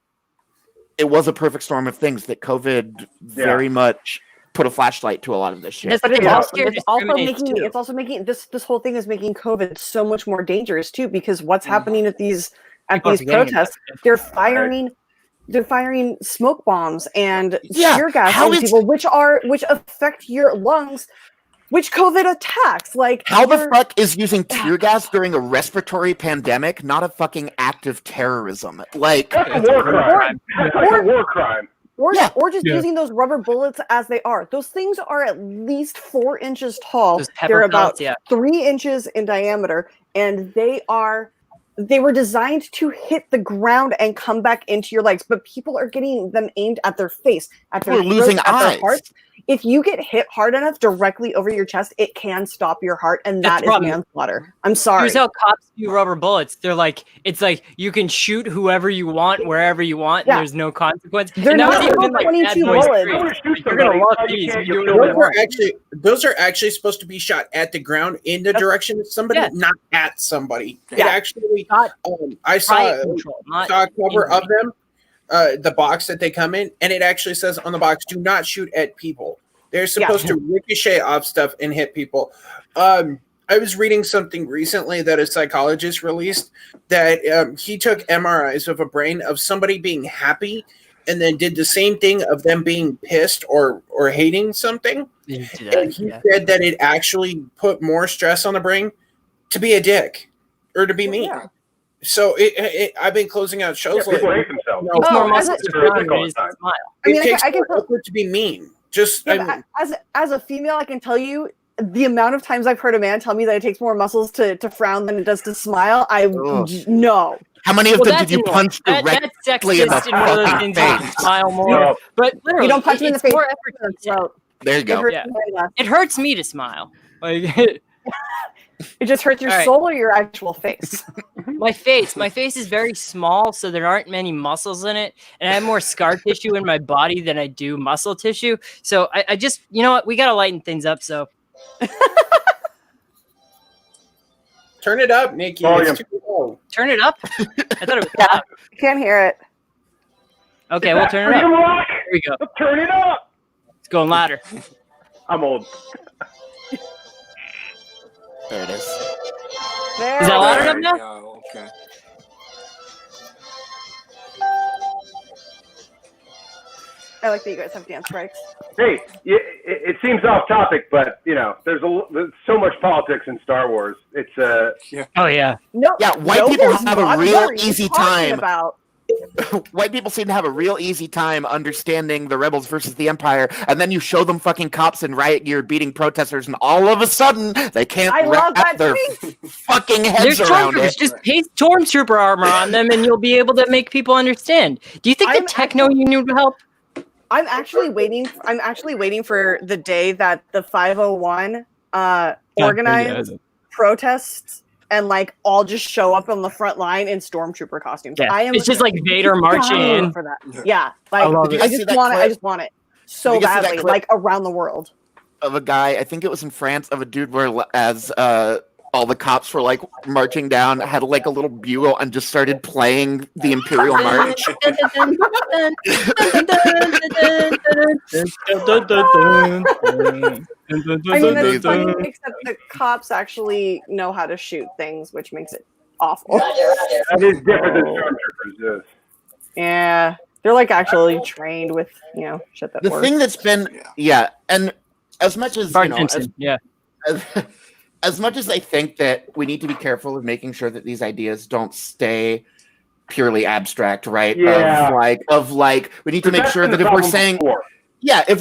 C: it was a perfect storm of things that COVID very much put a flashlight to a lot of this shit.
D: But it's also making this whole thing is making COVID so much more dangerous too, because what's happening at these protests, they're firing smoke bombs and tear gas on people, which affect your lungs, which COVID attacks. Like,
C: how the fuck is using tear gas during a respiratory pandemic not a fucking act of terrorism? Like,
A: that's a war crime. That's like a war crime.
D: Or just using those rubber bullets as they are. Those things are at least 4 inches tall. They're about 3 inches in diameter, and they are they were designed to hit the ground and come back into your legs, but people are getting them aimed at their face, at their
C: We're losing
D: throat, at
C: eyes.
D: their hearts. If you get hit hard enough directly over your chest, it can stop your heart, and that is manslaughter. I'm sorry.
F: Here's how cops do rubber bullets. They're like, it's like you can shoot whoever you want, wherever you want, and there's no consequence.
D: They're
F: and
D: not
F: even
D: like 22 bullets.
F: You're gonna love these.
B: Those are actually supposed to be shot at the ground in the direction of somebody, not at somebody. It actually, I saw a cover of them. The box that they come in, and it actually says on the box, "Do not shoot at people." They're supposed to ricochet off stuff and hit people. I was reading something recently that a psychologist released that he took MRIs of a brain of somebody being happy, and then did the same thing of them being pissed or hating something. And he said that it actually put more stress on the brain to be a dick or to be mean.
D: Yeah.
B: So I've been closing out shows like
A: people hate themselves.
F: It's more muscle
B: it takes
D: I can
B: more effort to be mean. Just
D: as a female, I can tell you the amount of times I've heard a man tell me that it takes more muscles to frown than it does to smile. No.
C: How many of them did you punch directly in the fucking face?
F: Smile more, but literally,
D: you don't punch him in the face.
F: More effort
C: there you go.
F: It hurts me to smile. Like
D: it just hurts your soul or your actual face.
F: My face is very small, so there aren't many muscles in it, and I have more scar tissue in my body than I do muscle tissue. So I just, you know what, we gotta lighten things up. So
B: turn it up, Nikki. It's too low.
F: Turn it up. I thought it was loud.
D: I can't hear it.
F: Okay, we'll turn it up.
A: Rock.
F: Here we go.
A: Turn it up.
F: It's going louder.
A: I'm old.
C: There it is.
F: Is that loud enough now?
E: Okay.
D: I like that you guys have dance breaks.
A: Hey, it seems off topic, but you know, there's so much politics in Star Wars. It's
F: Oh yeah.
D: No.
C: Yeah, white people have a real easy time.
D: About?
C: White people seem to have a real easy time understanding the rebels versus the Empire, and then you show them fucking cops in riot gear beating protesters, and all of a sudden they can't wrap their fucking heads around it.
F: Just paste stormtrooper armor on them, and you'll be able to make people understand. Do you think the techno union would help?
D: I'm actually waiting for the day that the 501 organize protests and like all just show up on the front line in stormtrooper costumes.
F: Yeah.
D: I am.
F: It's just like Vader marching in
D: for that. Yeah, like I just want it so badly, like around the world.
C: Of a guy, I think it was in France, of a dude where as all the cops were like marching down, had like a little bugle and just started playing the Imperial March.
D: I mean, that's funny, except the cops actually know how to shoot things, which makes it awful.
A: That is different than stormtroopers.
D: Yeah, they're like actually trained with shit that
C: the
D: works.
C: thing that's been and as much as as much as I think that we need to be careful of making sure that these ideas don't stay purely abstract, right?
A: Yeah.
C: Of like we need to make sure that if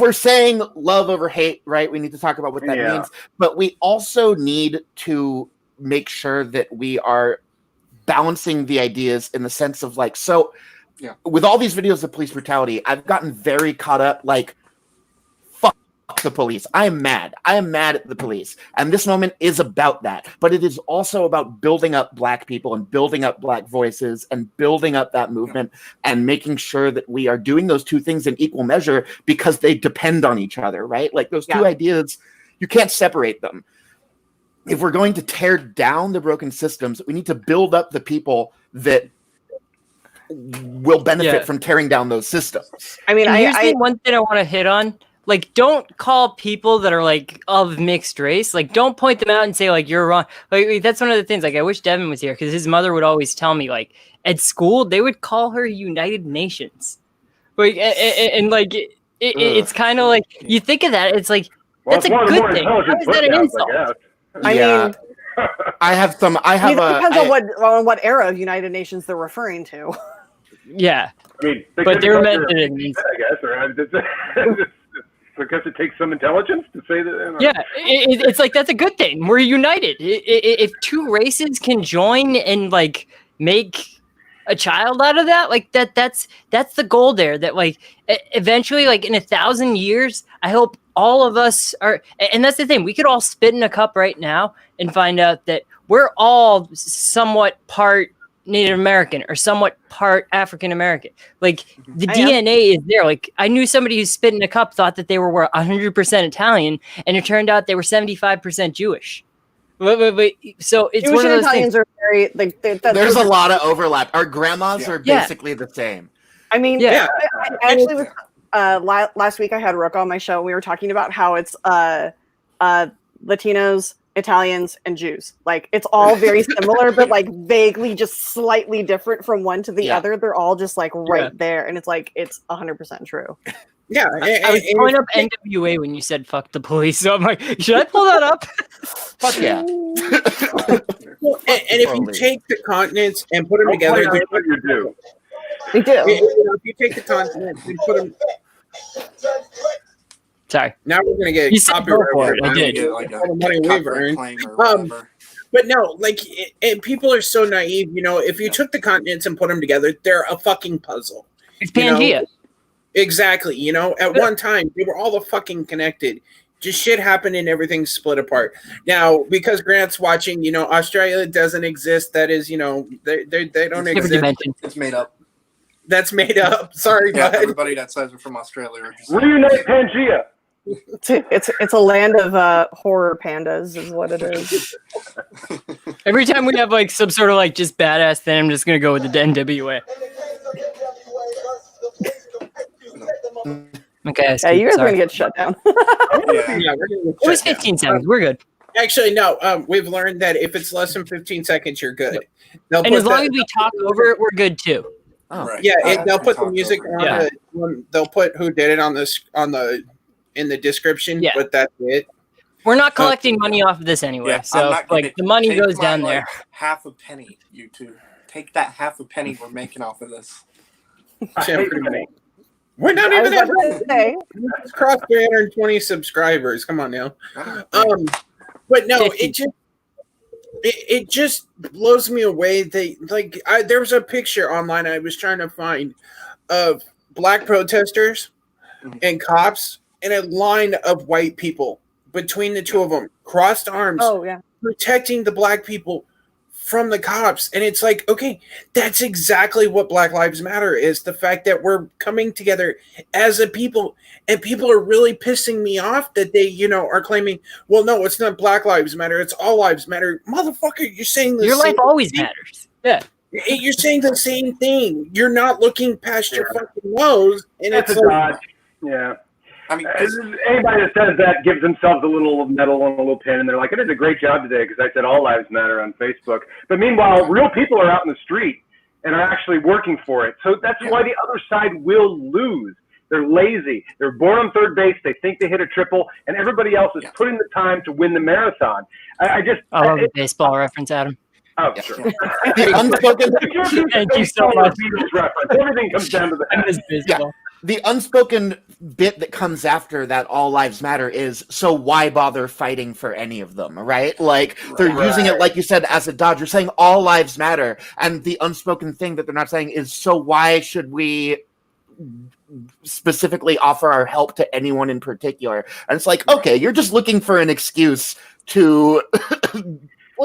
C: we're saying love over hate, right, we need to talk about what that means. But we also need to make sure that we are balancing the ideas in the sense of like, with all these videos of police brutality, I've gotten very caught up like, fuck the police. I am mad at the police. And this moment is about that. But it is also about building up Black people and building up Black voices and building up that movement and making sure that we are doing those two things in equal measure because they depend on each other, right? Like those two ideas, you can't separate them. If we're going to tear down the broken systems, we need to build up the people that will benefit from tearing down those systems.
F: I mean, here's the one thing I want to hit on. Like, don't call people that are like of mixed race. Like, don't point them out and say like you're wrong. Like, that's one of the things. Like, I wish Devin was here because his mother would always tell me like at school they would call her United Nations. Like, and like it's kind of like you think of that. It's like that's a good thing. How is that an insult?
D: I mean,
C: I have
D: it depends on what era of United Nations they're referring to.
F: Yeah,
A: I mean,
F: but they're meant to.
A: I guess, because it takes some intelligence to say that.
F: Yeah, it's like that's a good thing. We're united. If two races can join and like make a child out of that. Like that's the goal there. That like eventually, like in 1,000 years, I hope all of us are. And that's the thing. We could all spit in a cup right now and find out that we're all somewhat part Native American or somewhat part African American. Like the DNA is there. Like I knew somebody who spit in a cup thought that they were 100% Italian, and it turned out they were 75% Jewish. But so it's
D: Jewish
F: one of
D: and
F: those
D: Italians
F: things.
D: are very like
C: There's a lot of overlap. Our grandmas are basically the same.
D: I mean,
F: Yeah.
D: I actually was last week I had Rook on my show. We were talking about how it's Latinos, Italians, and Jews. Like it's all very similar, but like vaguely just slightly different from one to the other. They're all just like right there, and it's like it's 100% true.
B: Yeah,
F: I was pulling up NWA when you said "fuck the police," so I'm like, should I pull that up?
C: Fuck yeah.
B: and if you take the continents and put them together,
A: That's what you do.
D: We do.
B: if you take the continents and put them.
F: Sorry.
B: Now we're gonna get
F: You said go
B: copyright.
F: for it. I
B: We're
F: did.
B: gonna get,
E: Like
B: all the money we've earned.
E: claim or whatever.
B: But no, like, and people are so naive. You know, if you took the continents and put them together, they're a fucking puzzle.
F: It's
B: You know?
F: Pangea.
B: Exactly. You know, at one time they were all the fucking connected. Just shit happened and everything's split apart. Now, because Grant's watching, you know, Australia doesn't exist. That is, you know, they don't
F: Different
B: exist.
F: dimension.
E: It's made up.
B: That's made up. Sorry,
E: Yeah,
B: bud.
E: everybody that says they're from Australia are just
A: Reunite Pangea.
D: It's a land of horror pandas, is what it is.
F: Every time we have like some sort of like just badass thing, I'm just gonna go with the NWA. Okay.
D: Yeah, you guys are
F: sorry.
D: gonna get shut down.
B: Yeah, we're gonna get
F: It was
B: shut down.
F: 15 seconds. We're good.
B: Actually, no. We've learned that if it's less than 15 seconds, you're good. They'll
F: And
B: put
F: as long
B: the-
F: as we talk over it, we're good too.
C: Oh.
E: Right.
B: yeah,
E: Yeah,
B: they'll
E: we
B: put the
E: talked
B: music
E: over
B: on
E: it.
B: the. They'll put who did it on this in the description.
F: Yeah.
B: But that's it.
F: We're not collecting money off of this anyway.
E: Yeah,
F: so
E: I'm not gonna
F: like the money
E: take
F: goes
E: my,
F: down
E: like,
F: there.
E: half a penny, you two. Take that half a penny we're making off of this.
B: We're not
D: I
B: even
D: was
B: at
D: about to say,
B: let's cross 320 subscribers. Come on now. But no, it just blows me away. There was a picture online I was trying to find of black protesters and cops and a line of white people between the two of them, crossed arms,
D: oh yeah.
B: protecting the black people from the cops. And it's like, okay, that's exactly what Black Lives Matter is. The fact that we're coming together as a people, and people are really pissing me off that they, you know, are claiming, well, no, it's not Black Lives Matter, it's all lives matter. Motherfucker, you're saying the
F: Your
B: same
F: life always
B: thing.
F: matters. Yeah.
B: You're saying the same thing. You're not looking past your fucking nose. And
A: That's
B: it's
A: a
B: like,
A: dodge. Yeah.
E: I mean,
A: Anybody that says that gives themselves a little medal and a little pin, and they're like, I did a great job today because I said all lives matter on Facebook. But meanwhile, real people are out in the street and are actually working for it. So that's why the other side will lose. They're lazy. They're born on third base. They think they hit a triple, and everybody else is putting the time to win the marathon. I
F: love the baseball reference, Adam.
A: Oh, sure.
C: The unspoken,
F: Thank you so much.
A: Beatles reference. Everything comes down to
F: I
A: that.
F: miss baseball.
C: the unspoken bit that comes after that all lives matter is, so why bother fighting for any of them, right? Like, they're using it, like you said, as a dodge. You're saying all lives matter, and the unspoken thing that they're not saying is, so why should we specifically offer our help to anyone in particular? And it's like, okay, you're just looking for an excuse to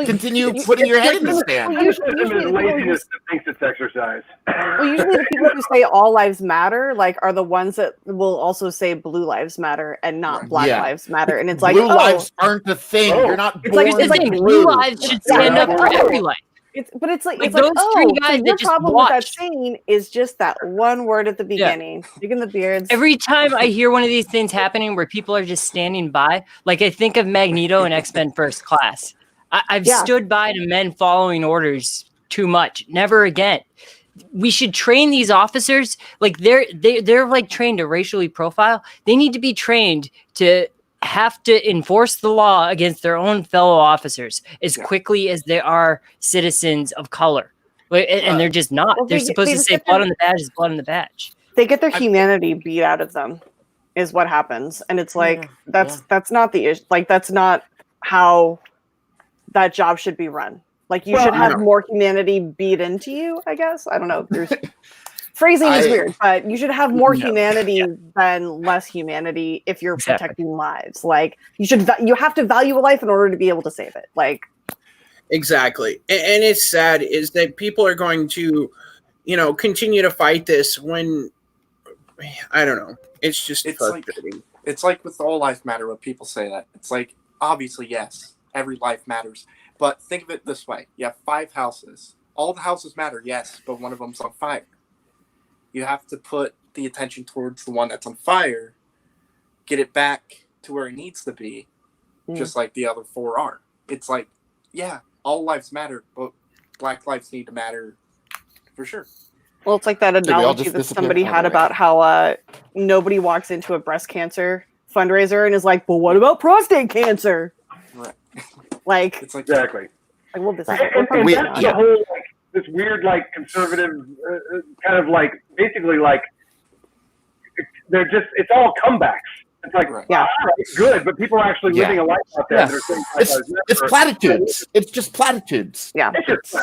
C: continue putting your head in the sand.
A: It's laziness that thinks it's exercise.
D: Well, usually the people who say all lives matter, like, are the ones that will also say blue lives matter and not black lives matter. And it's like,
C: blue lives aren't a thing. You're not
D: it's like,
C: born
D: it's like
C: blue.
F: Blue lives should stand up for every life.
D: It's it's like
F: those three guys
D: so
F: that
D: your
F: just
D: problem with that
F: watched.
D: saying is just that one word at the beginning. Digging the beards.
F: Every time I hear one of these things happening where people are just standing by, like I think of Magneto in X-Men First Class. I've stood by to men following orders too much. Never again. We should train these officers like they're like trained to racially profile. They need to be trained to have to enforce the law against their own fellow officers as quickly as they are citizens of color. And they're just not.
D: Well,
F: they're supposed to say blood on the badge is blood on the badge.
D: They get their humanity beat out of them, is what happens. And it's like that's not the issue. Like, that's not how that job should be run. Like you should have more humanity beat into you, I guess. I don't know. There's phrasing is weird, but you should have more humanity than less humanity if you're protecting lives. Like you have to value a life in order to be able to save it. Like
B: exactly. And it's sad is that people are going to, continue to fight this when I don't know. It's just frustrating.
E: It's like with all life matter when people say that. It's like, obviously, yes, every life matters. But think of it this way. You have 5 houses. All the houses matter, yes, but one of them's on fire. You have to put the attention towards the one that's on fire, get it back to where it needs to be, just like the other 4 are. It's like, yeah, all lives matter, but Black lives need to matter for sure.
D: Well, it's like that analogy that somebody had about how nobody walks into a breast cancer fundraiser and is like, well, what about prostate cancer?
E: Right.
D: Like,
E: it's like
A: exactly.
D: Like, well, this
A: and that's the whole this weird conservative kind of basically they're just it's all comebacks. It's like all right, good, but people are actually living a life out there. That are saying
C: it's platitudes. It's just platitudes.
D: Yeah.
A: It's just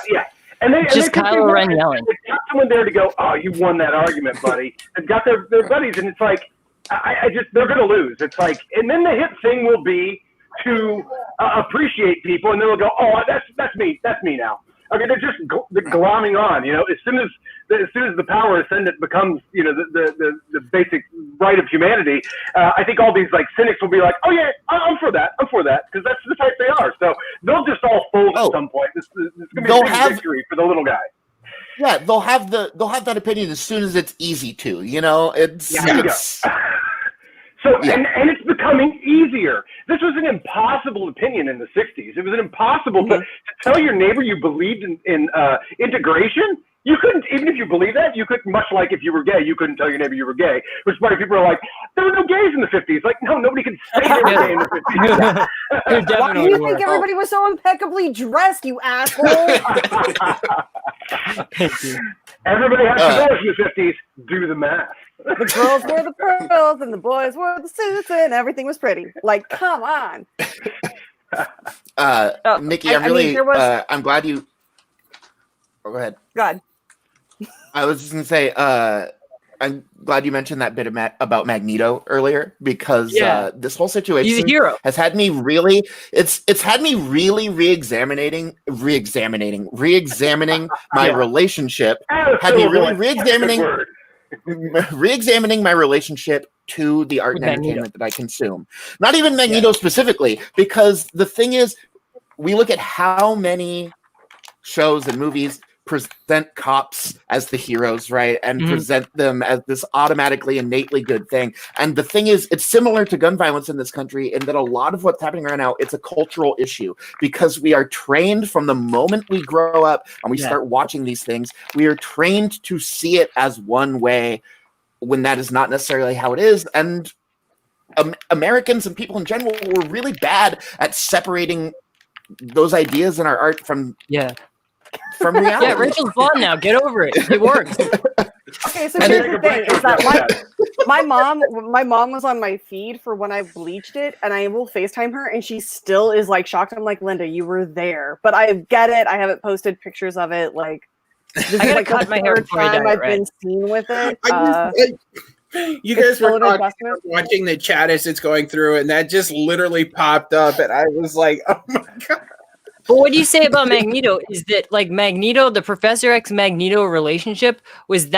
A: And they
F: just Kylo Ren yelling.
A: They've got someone there to go, oh, you won that argument, buddy. They've got their buddies, and it's like, they're going to lose. It's like, and then the hit thing will be to appreciate people, and then they'll go, oh, that's me now. I mean, they're just glomming on, As soon as the power ascendant becomes, the basic right of humanity, I think all these cynics will be like, oh yeah, I'm for that, because that's the type they are. So they'll just all fold at some point. This is going to be a big victory for the little guy.
C: Yeah, they'll have that opinion as soon as it's easy to, It's
A: So and it's becoming easier. This was an impossible opinion in the 60s. It was an impossible to tell your neighbor you believed in integration. You couldn't, even if you believe that, you couldn't, much like if you were gay, you couldn't tell your neighbor you were gay, which is why people are like, there were no gays in the 50s. Like, no, nobody could say they were gay in the 50s.
D: Why do you think everybody was so impeccably dressed, you asshole?
A: Everybody had to go in the 50s. Do the math.
D: The girls wore the pearls and the boys wore the suits and everything was pretty. Like, come on.
C: Nikki, I'm glad you... Oh, go ahead.
D: Go ahead.
C: I was just going to say, I'm glad you mentioned that bit about Magneto earlier, because this whole situation
F: he's a hero.
C: Has had me really, it's had me really re-examining my relationship, had me really re-examining my relationship to the art and entertainment that I consume. Not even Magneto specifically, because the thing is, we look at how many shows and movies present cops as the heroes, right? And present them as this automatically innately good thing. And the thing is, it's similar to gun violence in this country in that a lot of what's happening right now, it's a cultural issue, because we are trained from the moment we grow up and we start watching these things, we are trained to see it as one way when that is not necessarily how it is. And Americans and people in general were really bad at separating those ideas in our art from reality.
F: Yeah, Rachel's blonde now. Get over it. It works.
D: Okay, so here's the thing: is that my mom was on my feed for when I bleached it, and I will FaceTime her, and she still is shocked. I'm like, Linda, you were there, but I get it. I haven't posted pictures of it. This
F: I gotta cut my hair before I
D: time I've been seen with it.
B: You guys were watching the chat as it's going through, and that just literally popped up, and I was like, oh my god.
F: But what do you say about Magneto is that Magneto, the Professor X Magneto relationship was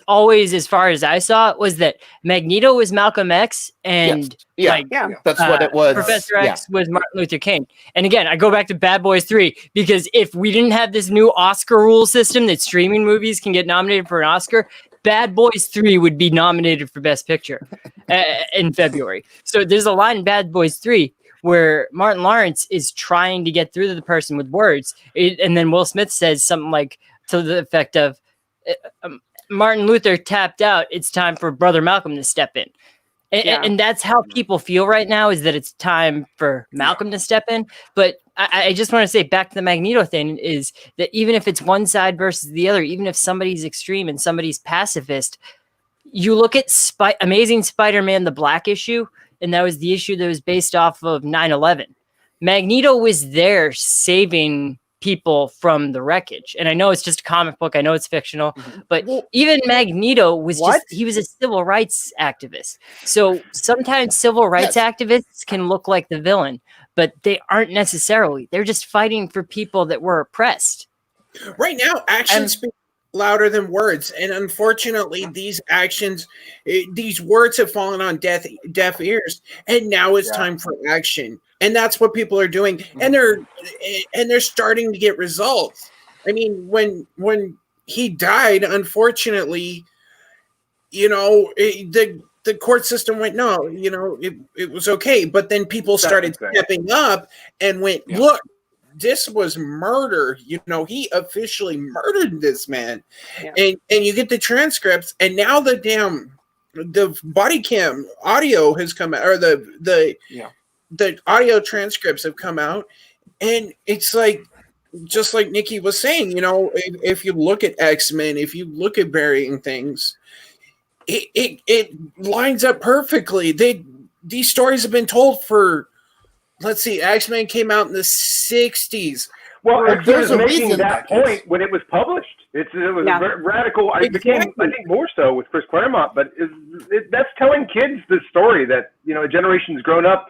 F: always, as far as I saw it, was that Magneto was Malcolm X and
C: that's what it was.
F: Professor X was Martin Luther King. And again, I go back to Bad Boys 3, because if we didn't have this new Oscar rule system that streaming movies can get nominated for an Oscar, Bad Boys 3 would be nominated for Best Picture in February. So there's a line in Bad Boys 3 where Martin Lawrence is trying to get through to the person with words. And then Will Smith says something to the effect of, Martin Luther tapped out, it's time for Brother Malcolm to step in. And that's how people feel right now, is that it's time for Malcolm to step in. But I just want to say, back to the Magneto thing, is that even if it's one side versus the other, even if somebody's extreme and somebody's pacifist, you look at Amazing Spider-Man, the Black issue, and that was the issue that was based off of 9/11. Magneto was there saving people from the wreckage. And I know it's just a comic book. I know it's fictional, but even Magneto was he was a civil rights activist. So sometimes civil rights activists can look like the villain, but they aren't necessarily. They're just fighting for people that were oppressed.
B: Right now, actions speak louder than words, and unfortunately, these words have fallen on deaf ears, and now it's time for action, and that's what people are doing, and they're starting to get results. I mean, when he died, unfortunately, the court system went, no, it was okay, but then people started stepping up and went, look. This was murder. He officially murdered this man. Yeah. And you get the transcripts, and now the body cam audio has come out, or the audio transcripts have come out, and it's like, just like Nikki was saying, if you look at X-Men, if you look at burying things, it lines up perfectly. These stories have been told for. Let's see, X-Men came out in the 60s.
A: Well, X-Men was making that point when it was published. It was radical. It became, I think, more so with Chris Claremont. But that's telling kids the story that, a generation's grown up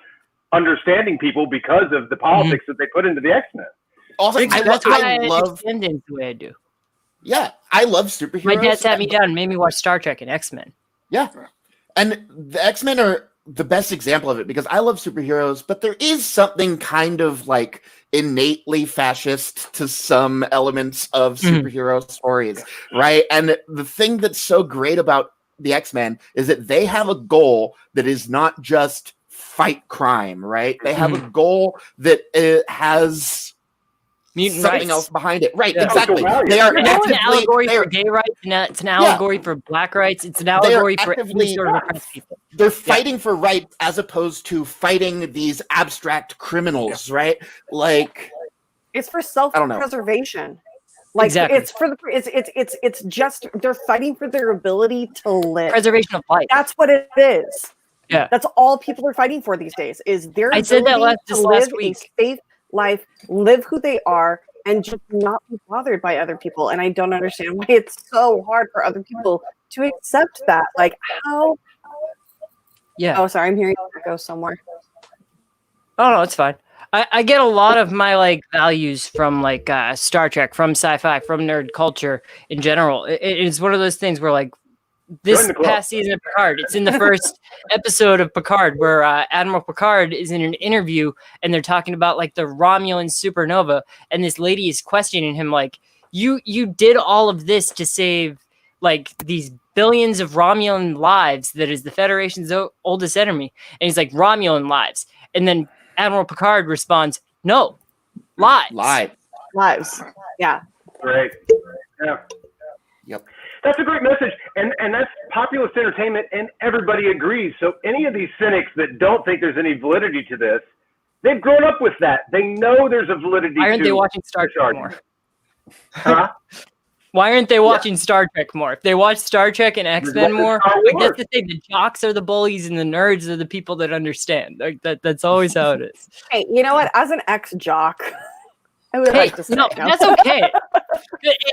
A: understanding people because of the politics that they put into the X-Men.
C: Also, I love
F: extending the way I do.
C: Yeah, I love superheroes.
F: My dad sat me down and made me watch Star Trek and X-Men.
C: Yeah, and the X-Men are the best example of it because I love superheroes, but there is something kind of like innately fascist to some elements of superhero stories, right? And the thing that's so great about the X-Men is that they have a goal that is not just fight crime, right? They have a goal that has
F: mutant
C: something
F: rights.
C: else behind it. Right, exactly. They are
F: an allegory for gay rights, it's an allegory for black rights, it's an allegory for every sort of oppressed people.
C: They're fighting for rights as opposed to fighting these abstract criminals, right? Like,
D: it's for self-preservation. Like,
F: exactly.
D: It's just they're fighting for their ability to live.
F: Preservation of life.
D: That's what it is.
F: Yeah.
D: That's all people are fighting for these days is their ability
F: said that
D: to
F: last
D: live
F: week.
D: a safe life, live who they are, and just not be bothered by other people. And I don't understand why it's so hard for other people to accept that. Like, how?
F: Yeah.
D: Oh, sorry, I'm hearing it go somewhere.
F: Oh no, it's fine. I get a lot of my values from Star Trek, from sci-fi, from nerd culture in general. It's one of those things where this past season of Picard, it's in the first episode of Picard where Admiral Picard is in an interview and they're talking about the Romulan supernova, and this lady is questioning him you did all of this to save these billions of Romulan lives that is the Federation's oldest enemy, and he's like, Romulan lives, and then Admiral Picard responds, no, lives.
D: Yeah.
A: Great. Yeah.
C: Yep.
A: That's a great message, and that's populist entertainment, and everybody agrees. So any of these cynics that don't think there's any validity to this, they've grown up with that. They know there's a validity.
F: Why aren't they watching Star Trek more?
A: Huh?
F: Why aren't they watching Star Trek more? If they watch Star Trek and X-Men more, that's the thing. The jocks are the bullies, and the nerds are the people that understand. That's always how it is.
D: Hey, you know what? As an ex-jock, I would like to say
F: that's okay.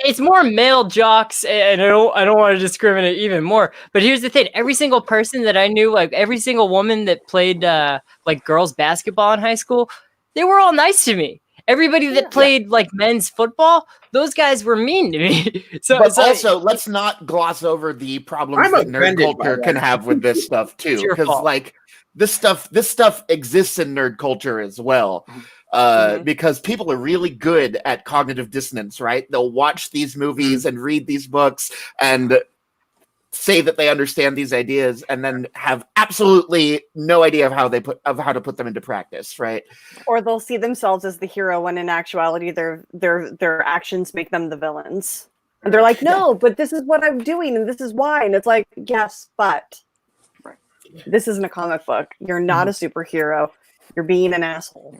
F: It's more male jocks, and I don't want to discriminate even more. But here's the thing: every single person that I knew, every single woman that played girls basketball in high school, they were all nice to me. Everybody that played men's football, those guys were mean to me.
C: But also, let's not gloss over the problems that nerd culture can have with this stuff too, because this stuff exists in nerd culture as well. Because people are really good at cognitive dissonance, right? They'll watch these movies and read these books and say that they understand these ideas and then have absolutely no idea of how to put them into practice, right?
D: Or they'll see themselves as the hero when in actuality their actions make them the villains. And they're like, no, but this is what I'm doing and this is why. And it's like, yes, but this isn't a comic book. You're not a superhero. You're being an asshole.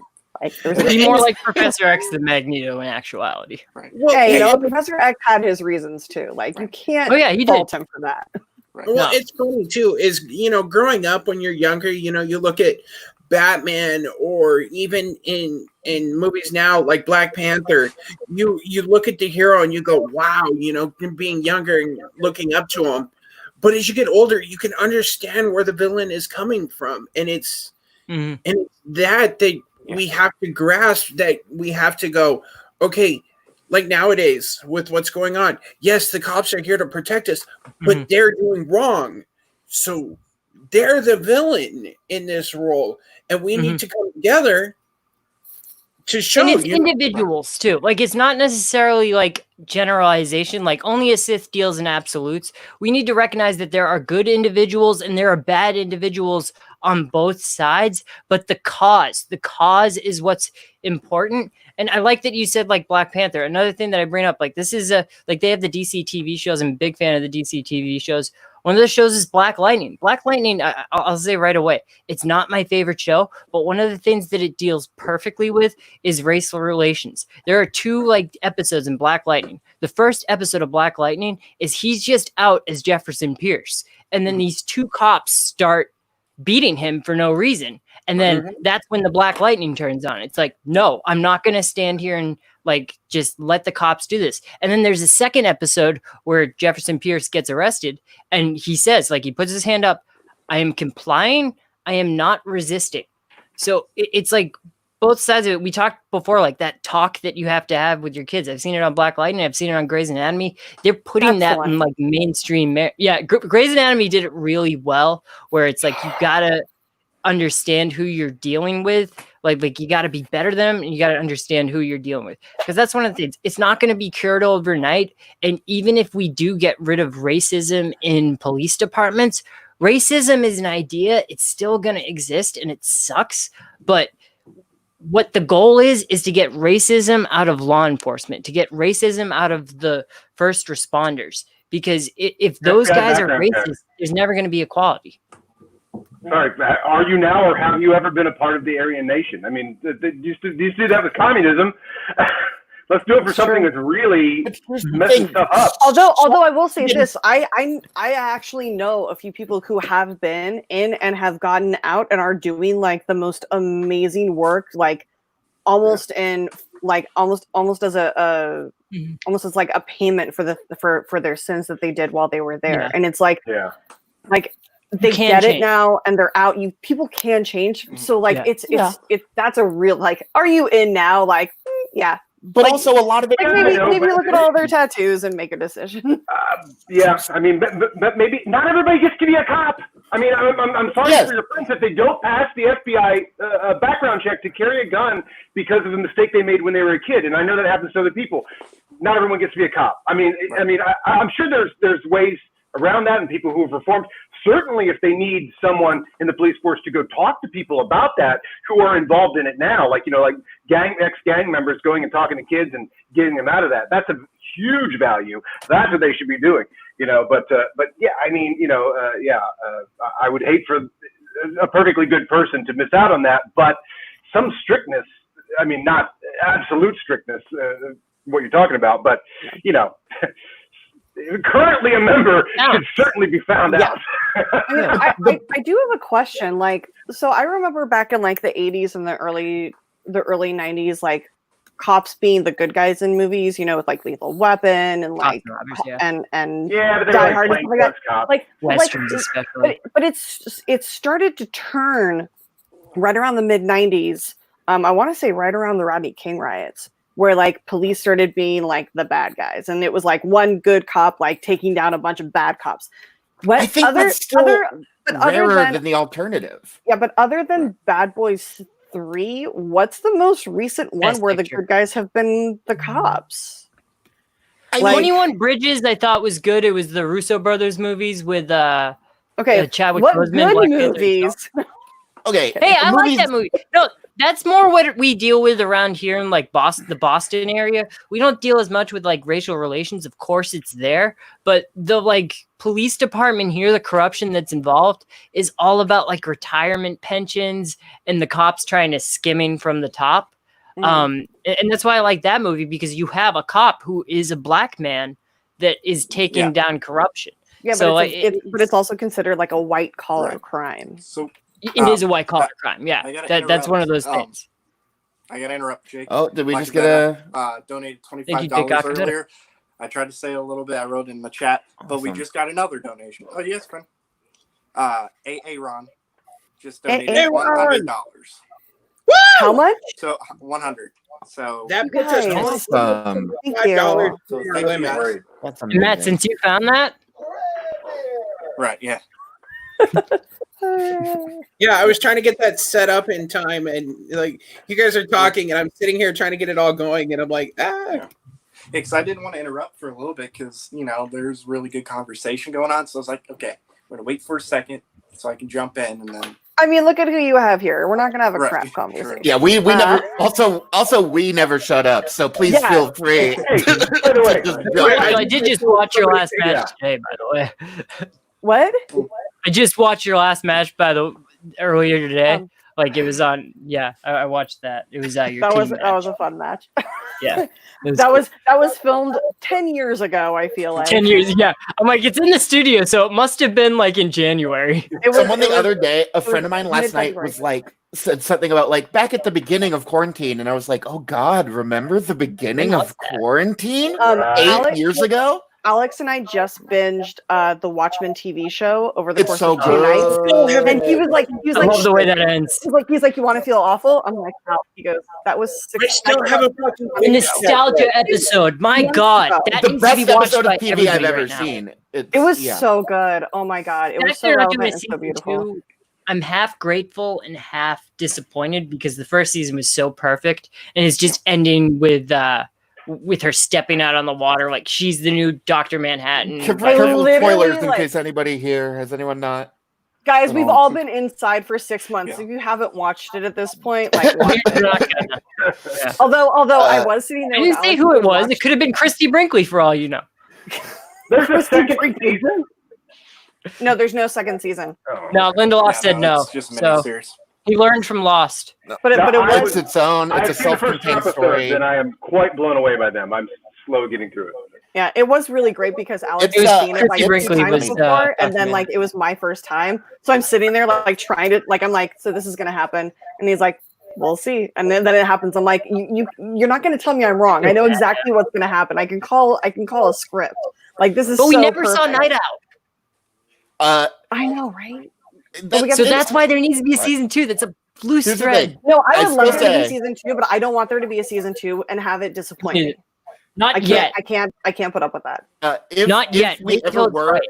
F: Be more like Professor X than Magneto in actuality.
E: Right.
D: Well, Professor X had his reasons too. You can't fault him for that.
B: Right. Well, it's funny too, is, growing up when you're younger, you look at Batman, or even in movies now like Black Panther, you look at the hero and you go, wow, being younger and looking up to him. But as you get older, you can understand where the villain is coming from, and it's that we have to grasp, that we have to go, okay, like nowadays with what's going on. Yes, the cops are here to protect us, but they're doing wrong. So they're the villain in this role, and we need to come together to show.
F: And it's individuals too. Like, it's not necessarily like generalization. Like, only a Sith deals in absolutes. We need to recognize that there are good individuals and there are bad individuals on both sides. But the cause is what's important. And I like that you said like Black Panther. Another thing that I bring up, like, this is like they have the DC TV shows. I'm a big fan of the DC TV shows. One of the shows is Black Lightning. Black Lightning, I'll say right away, it's not my favorite show, but one of the things that it deals perfectly with is racial relations. There are 2 like episodes in Black Lightning. The first episode of Black Lightning is he's just out as Jefferson Pierce, and then these 2 cops start beating him for no reason. And then that's when the Black Lightning turns on. It's like, no, I'm not going to stand here and like just let the cops do this. And then there's a second episode where Jefferson Pierce gets arrested, and he says, like, he puts his hand up, I am complying, I am not resisting. So it's like both sides of it. We talked before, like that talk that you have to have with your kids. I've seen it on Black Lightning. I've seen it on Grey's Anatomy. They're putting that in like mainstream. Yeah, Grey's Anatomy did it really well, where it's like you gotta understand who you're dealing with. Like you got to be better than them, and you got to understand who you're dealing with, because that's one of the things. It's not going to be cured overnight. And even if we do get rid of racism in police departments, racism is an idea. It's still going to exist, and it sucks. But what the goal is to get racism out of law enforcement, to get racism out of the first responders, because if those guys are racist, there's never going to be equality.
A: Sorry, are you now, or have you ever been a part of the Aryan Nation? I mean, these do that with communism. Let's do it for something that's really messing stuff up.
D: Although I will say this, I actually know a few people who have been in and have gotten out and are doing like the most amazing work, like almost as a almost as like a payment for their sins that they did while they were there. And it's like they get it now and they're out. People can change. So like it's that's a real, like, are you in now? Like, yeah.
C: But like, also a lot of it.
D: Like maybe look at all their tattoos and make a decision.
A: Yeah, I mean, but maybe not everybody gets to be a cop. I mean, I'm sorry for your friends if they don't pass the FBI background check to carry a gun because of the mistake they made when they were a kid. And I know that happens to other people. Not everyone gets to be a cop. I mean, I'm sure there's ways around that, and people who have reformed. Certainly, if they need someone in the police force to go talk to people about that who are involved in it now, like ex-gang members going and talking to kids and getting them out of that, that's a huge value. That's what they should be doing, But yeah, I mean, I would hate for a perfectly good person to miss out on that, but some strictness. I mean, not absolute strictness, what you're talking about, but currently a member should certainly be found out.
D: I do have a question. Like, so I remember back in like the 80s and the early 90s, like cops being the good guys in movies, with like Lethal Weapon and like and Die Hard and stuff like that. Like westerns especially. But it started to turn right around the mid 90s. I want to say right around the Rodney King riots, where like police started being like the bad guys, and it was like one good cop like taking down a bunch of bad cops.
C: I think that's still rarer than the alternative.
D: Yeah, but other than Bad Boys 3, what's the most recent one where the good guys have been the cops?
F: 21 Bridges I thought was good. It was the Russo brothers movies with Chadwick Boseman.
D: What good movies?
C: Okay.
F: Hey, I like that movie. No, that's more what we deal with around here in like the Boston area. We don't deal as much with like racial relations. Of course, it's there, but the like police department here, the corruption that's involved is all about like retirement pensions and the cops trying to skimming from the top. And that's why I like that movie, because you have a cop who is a black man that is taking down corruption.
D: Yeah, but, so it's also considered like a white collar crime.
E: So
F: It is a white collar crime. Yeah,
E: I gotta
F: that's one of
E: interrupt.
F: those things.
E: I gotta interrupt, Jake.
C: Oh, did we
E: Like
C: just get a?
E: donated
F: Thank you,
E: $25
F: Dick Cockpit.
E: earlier. I tried to say a little bit. I wrote in the chat, but we
C: Awesome.
E: just got another donation. Oh yes, friend. Ron just donated
B: Ron.
E: $100.
D: How much?
E: So 100. So
B: That puts us
D: Nice.
C: Awesome.
D: Thank
B: $5
D: you.
E: So
B: to our
E: thank you,
B: limit.
E: guys.
C: That's
F: And Matt,
C: amazing.
F: since you found that,
E: Right, yeah.
B: Yeah, I was trying to get that set up in time, and like you guys are talking, and I'm sitting here trying to get it all going, and I'm like,
E: Because I didn't want to interrupt for a little bit because, there's really good conversation going on. So I was like, okay, I'm going to wait for a second so I can jump in and then.
D: I mean, look at who you have here. We're not gonna have a
E: Right,
D: crap
E: sure.
D: conversation.
C: Yeah, we never. Also, we never shut up. So please
D: Yeah.
C: feel free.
A: Hey, by the way,
C: Just
F: I did just watch your last match today, by the way.
D: What?
F: I just watched your last match earlier today. Like it was on. Yeah, I watched that. It was your
D: That
F: team
D: was
F: match.
D: that was a fun match.
F: Yeah,
D: That was filmed 10 years ago. I feel like
F: 10 years. Yeah, I'm like it's in the studio, so it must have been like in January.
D: It was,
C: Someone
D: it
C: the
D: was-
C: other day, a friend of mine last night
D: mid-February.
C: was like, said something about like back at the beginning of quarantine, and I was like, oh God, remember the beginning
F: When
C: of
F: was that?
C: quarantine?
A: Right.
C: 8 years ago?
D: Alex and I just binged the Watchmen TV show over the
C: It's
D: course
C: so
D: of 2 nights.
C: good.
D: And he was like,
F: I love the way that ends.
D: he's like, you want to feel awful? I'm like, no. He goes, that was
B: I still haven't fucking
F: The nostalgia episode. My God, that
C: The
F: needs to be
C: best
F: watched
C: episode of
F: by
C: TV I've
F: everybody
C: ever
F: right now.
C: seen.
D: It was
C: yeah.
D: so good. Oh my god, it was
F: Back
D: so
F: there, doing
D: relevant
F: a
D: and so
F: season
D: beautiful.
F: 2, I'm half grateful and half disappointed because the first season was so perfect, and it's just ending with her stepping out on the water like she's the new Dr. Manhattan.
C: Careful with
D: literally,
C: spoilers in
D: like-
C: case anybody here has anyone not.
D: Guys, we've
C: Oh.
D: all been inside for 6 months.
E: Yeah.
D: If you haven't watched it at this point, like, watch
F: You're
D: it.
F: not gonna-
D: Although I was sitting
F: I
D: there.
F: didn't
D: with
F: say
D: Alex
F: who
D: and
F: it was.
D: watched-
F: It could have been Christy Brinkley for all you know.
A: There's a second season?
D: No, there's no second season.
A: Oh.
F: No, Lindelof
E: Yeah,
F: said no.
E: It's just a
F: So
E: miniseries.
F: he learned from Lost.
D: But it,
A: No,
D: but it
A: I
C: It's
D: was.
C: its own. It's
A: I've
C: a
A: seen the first two
C: self-contained
A: episodes,
C: story.
A: and I am quite blown away by them. I'm slow getting through it.
D: Yeah, it was really great because Alex
C: It's,
D: has
C: uh,
D: seen it like
F: Christy
D: 2
F: Brinkley
D: times
F: was,
D: before, and then
F: documented.
D: like it was my first time. So I'm sitting there like trying to like I'm like, so this is gonna happen, and he's like, we'll see, and then it happens. I'm like, you're not gonna tell me I'm wrong. I know exactly what's gonna happen. I can call a script. Like this is.
F: But we
D: so
F: never saw
D: perfect.
F: Night Owl.
D: I know, right?
C: That's,
F: So that's why there needs to be a season 2. That's a loose
C: Here's the
F: thread.
C: thing.
D: No, I
C: I
D: would love
C: still
D: there to be
C: say-
D: season 2, but I don't want there to be a season 2 and have it disappoint me.
F: Not
D: I can't.
F: yet.
D: I can't put up with that.
F: Not yet.
C: We
F: Wait till
C: ever
F: it's
C: were,
F: right.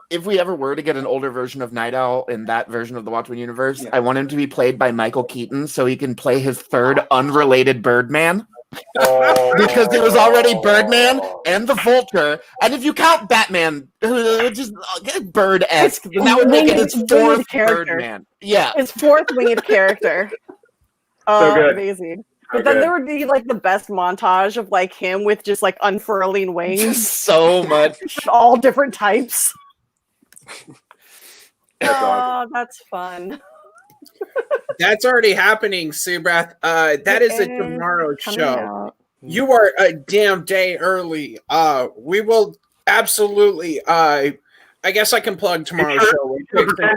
C: if we ever were to get an older version of Night Owl in that version of the Watchmen universe,
E: Yeah.
C: I want him to be played by Michael Keaton so he can play his third unrelated Birdman. Because there was already Birdman and the Vulture, and if you count Batman, just bird-esque, then that would make it his
D: Winged
C: fourth
D: character.
C: Birdman. Yeah.
D: His fourth winged character.
A: So good.
D: Amazing.
A: So
D: But then
A: good.
D: there would be like the best montage of like him with just like unfurling wings,
C: Just so much.
D: all different types.
A: That's awesome.
D: Oh, that's fun.
B: That's already happening, Subrath. That is a
D: It is
B: tomorrow
D: coming
B: show.
D: out.
B: You are a damn day early. We will absolutely. I guess I can plug tomorrow's show. real quick.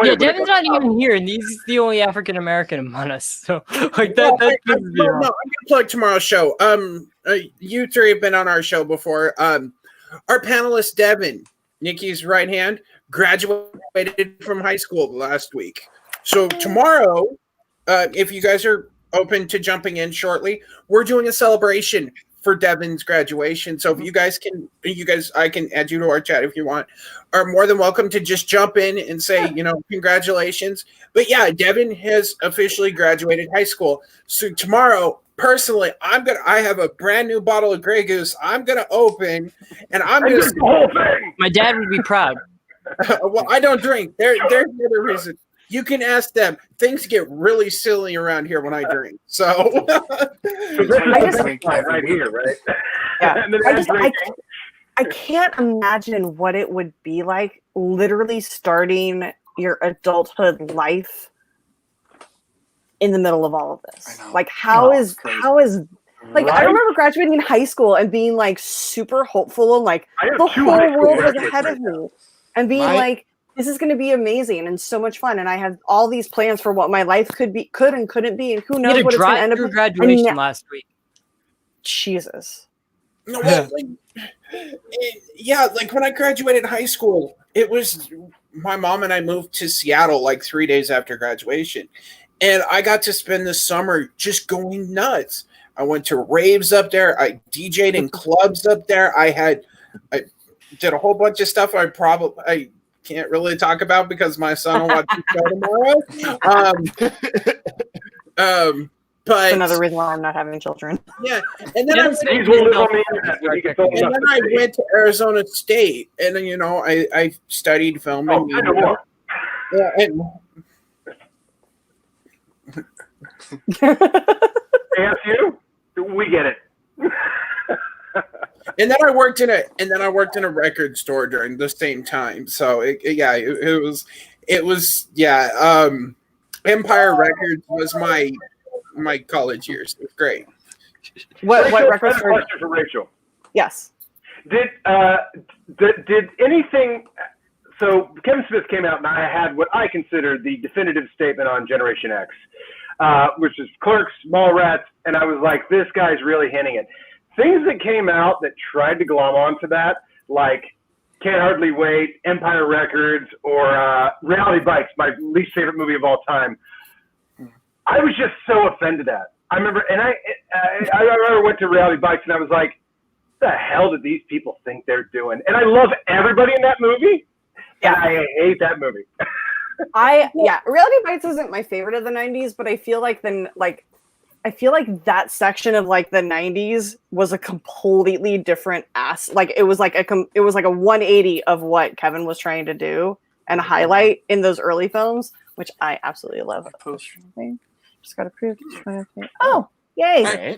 F: Yeah, Devin's not even here, and he's the only African American among us. So, like that.
B: No, I'm gonna plug tomorrow's show. You three have been on our show before. Our panelist Devin, Nikki's right hand, graduated from high school last week. So tomorrow, if you guys are open to jumping in shortly, we're doing a celebration for Devin's graduation. So if you guys, I can add you to our chat if you want, are more than welcome to just jump in and say, congratulations. But yeah, Devin has officially graduated high school. So tomorrow, personally, I have a brand new bottle of Grey Goose I'm gonna open, and I'm gonna.
A: the whole thing.
F: My dad would be proud.
B: Well, I don't drink. There's the other reason. You can ask them. Things get really silly around here when I drink. So
A: So this
D: I
A: is
D: just-
A: the point right here, right?
D: Yeah.
A: And then
D: I
A: I'm
D: just-
A: drinking.
D: I can't imagine what it would be like literally starting your adulthood life in the middle of all of this.
E: I know.
D: Like how is
E: it's crazy.
D: like I
A: Right?
D: remember graduating in high school and being like super hopeful and like
A: I have
D: the
A: two
D: whole
A: high school
D: world was
A: graduates
D: ahead
A: right
D: of
A: now.
D: me and being
C: My-
D: like this is going to be amazing and so much fun. And I have all these plans for what my life could and couldn't be. And who
F: You
D: knows
F: had a
D: what it's going to end up
F: drive-through
D: with.
F: graduation last week.
D: Jesus.
B: No, well, like when I graduated high school, it was my mom and I moved to Seattle like 3 days after graduation. And I got to spend the summer just going nuts. I went to raves up there. I DJ'd in clubs up there. I did a whole bunch of stuff I can't really talk about because my son will watch the show tomorrow. But
D: That's another reason why I'm not having children.
B: Yeah, and then I went to Arizona State, and then I studied film.
A: Oh, kind of more.
B: Yeah, and
A: ASU, we get it.
B: And then I worked in a record store during the same time. So it was Empire Records was my college years. It was great.
D: What record store?
A: Question for Rachel.
D: Yes.
A: Did anything? So Kevin Smith came out, and I had what I consider the definitive statement on Generation X, which is Clerks, Mallrats, and I was like, this guy's really hinting it. Things that came out that tried to glom onto that, like Can't Hardly Wait, Empire Records, or Reality Bites, my least favorite movie of all time. I was just so offended at. I remember, and I went to Reality Bites, and I was like, "What the hell did these people think they're doing?" And I love everybody in that movie. Yeah, I hate that movie.
D: Reality Bites isn't my favorite of the '90s, but I feel like that section of like the '90s was a completely different it was like a 180 of what Kevin was trying to do and highlight in those early films, which I absolutely love. Just got approved. Oh, yay!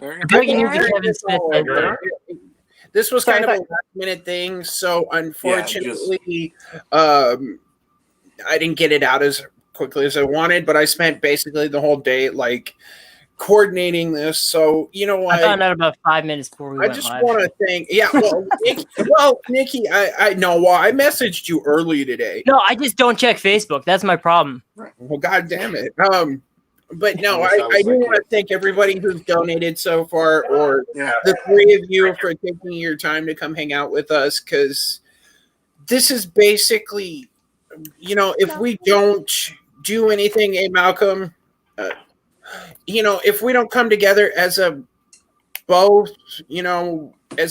B: This was kind of a last-minute thing, so unfortunately, I didn't get it out as quickly as I wanted. But I spent basically the whole day like coordinating this. So you know what?
F: I found out about 5 minutes before we went live.
B: I just want to thank. Yeah, Nikki, I know. Well, I messaged you early today.
F: No, I just don't check Facebook. That's my problem.
B: Well, God damn it. But no, I do want to thank everybody who's donated so far, or the three of you for taking your time to come hang out with us, because this is basically, if we don't do anything, Malcolm, if we don't come together as as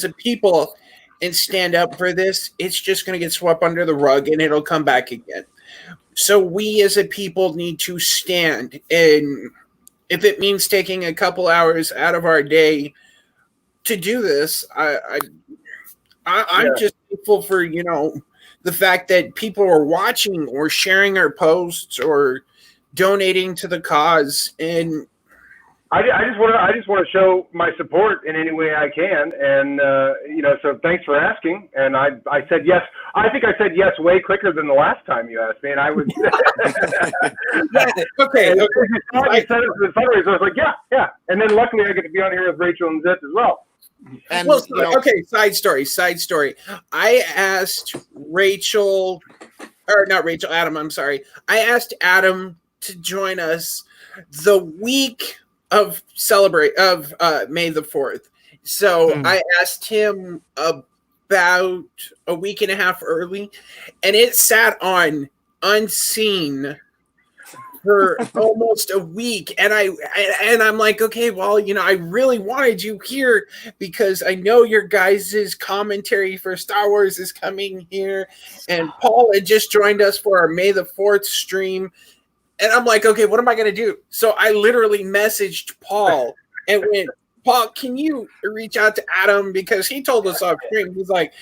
B: a people and stand up for this, it's just going to get swept under the rug and it'll come back again. So we as a people need to stand, and if it means taking a couple hours out of our day to do this, I'm just thankful for the fact that people are watching or sharing our posts or donating to the cause. And
A: I just want to show my support in any way I can, and so thanks for asking. And I said yes. I think I said yes way quicker than the last time you asked me, and I was
B: okay.
A: You said it for the fundraiser. I was like, yeah, and then luckily I get to be on here with Rachel and Zip as well.
C: And
B: side story. I asked Adam. I'm sorry. I asked Adam to join us the week of May the 4th. So I asked him about a week and a half early, and it sat on unseen for almost a week. And I'm like, okay, well, I really wanted you here because I know your guys' commentary for Star Wars is coming here, and Paul had just joined us for our May the 4th stream. And I'm like, okay, what am I going to do? So I literally messaged Paul and went, Paul, can you reach out to Adam? Because he told us off screen, he's like,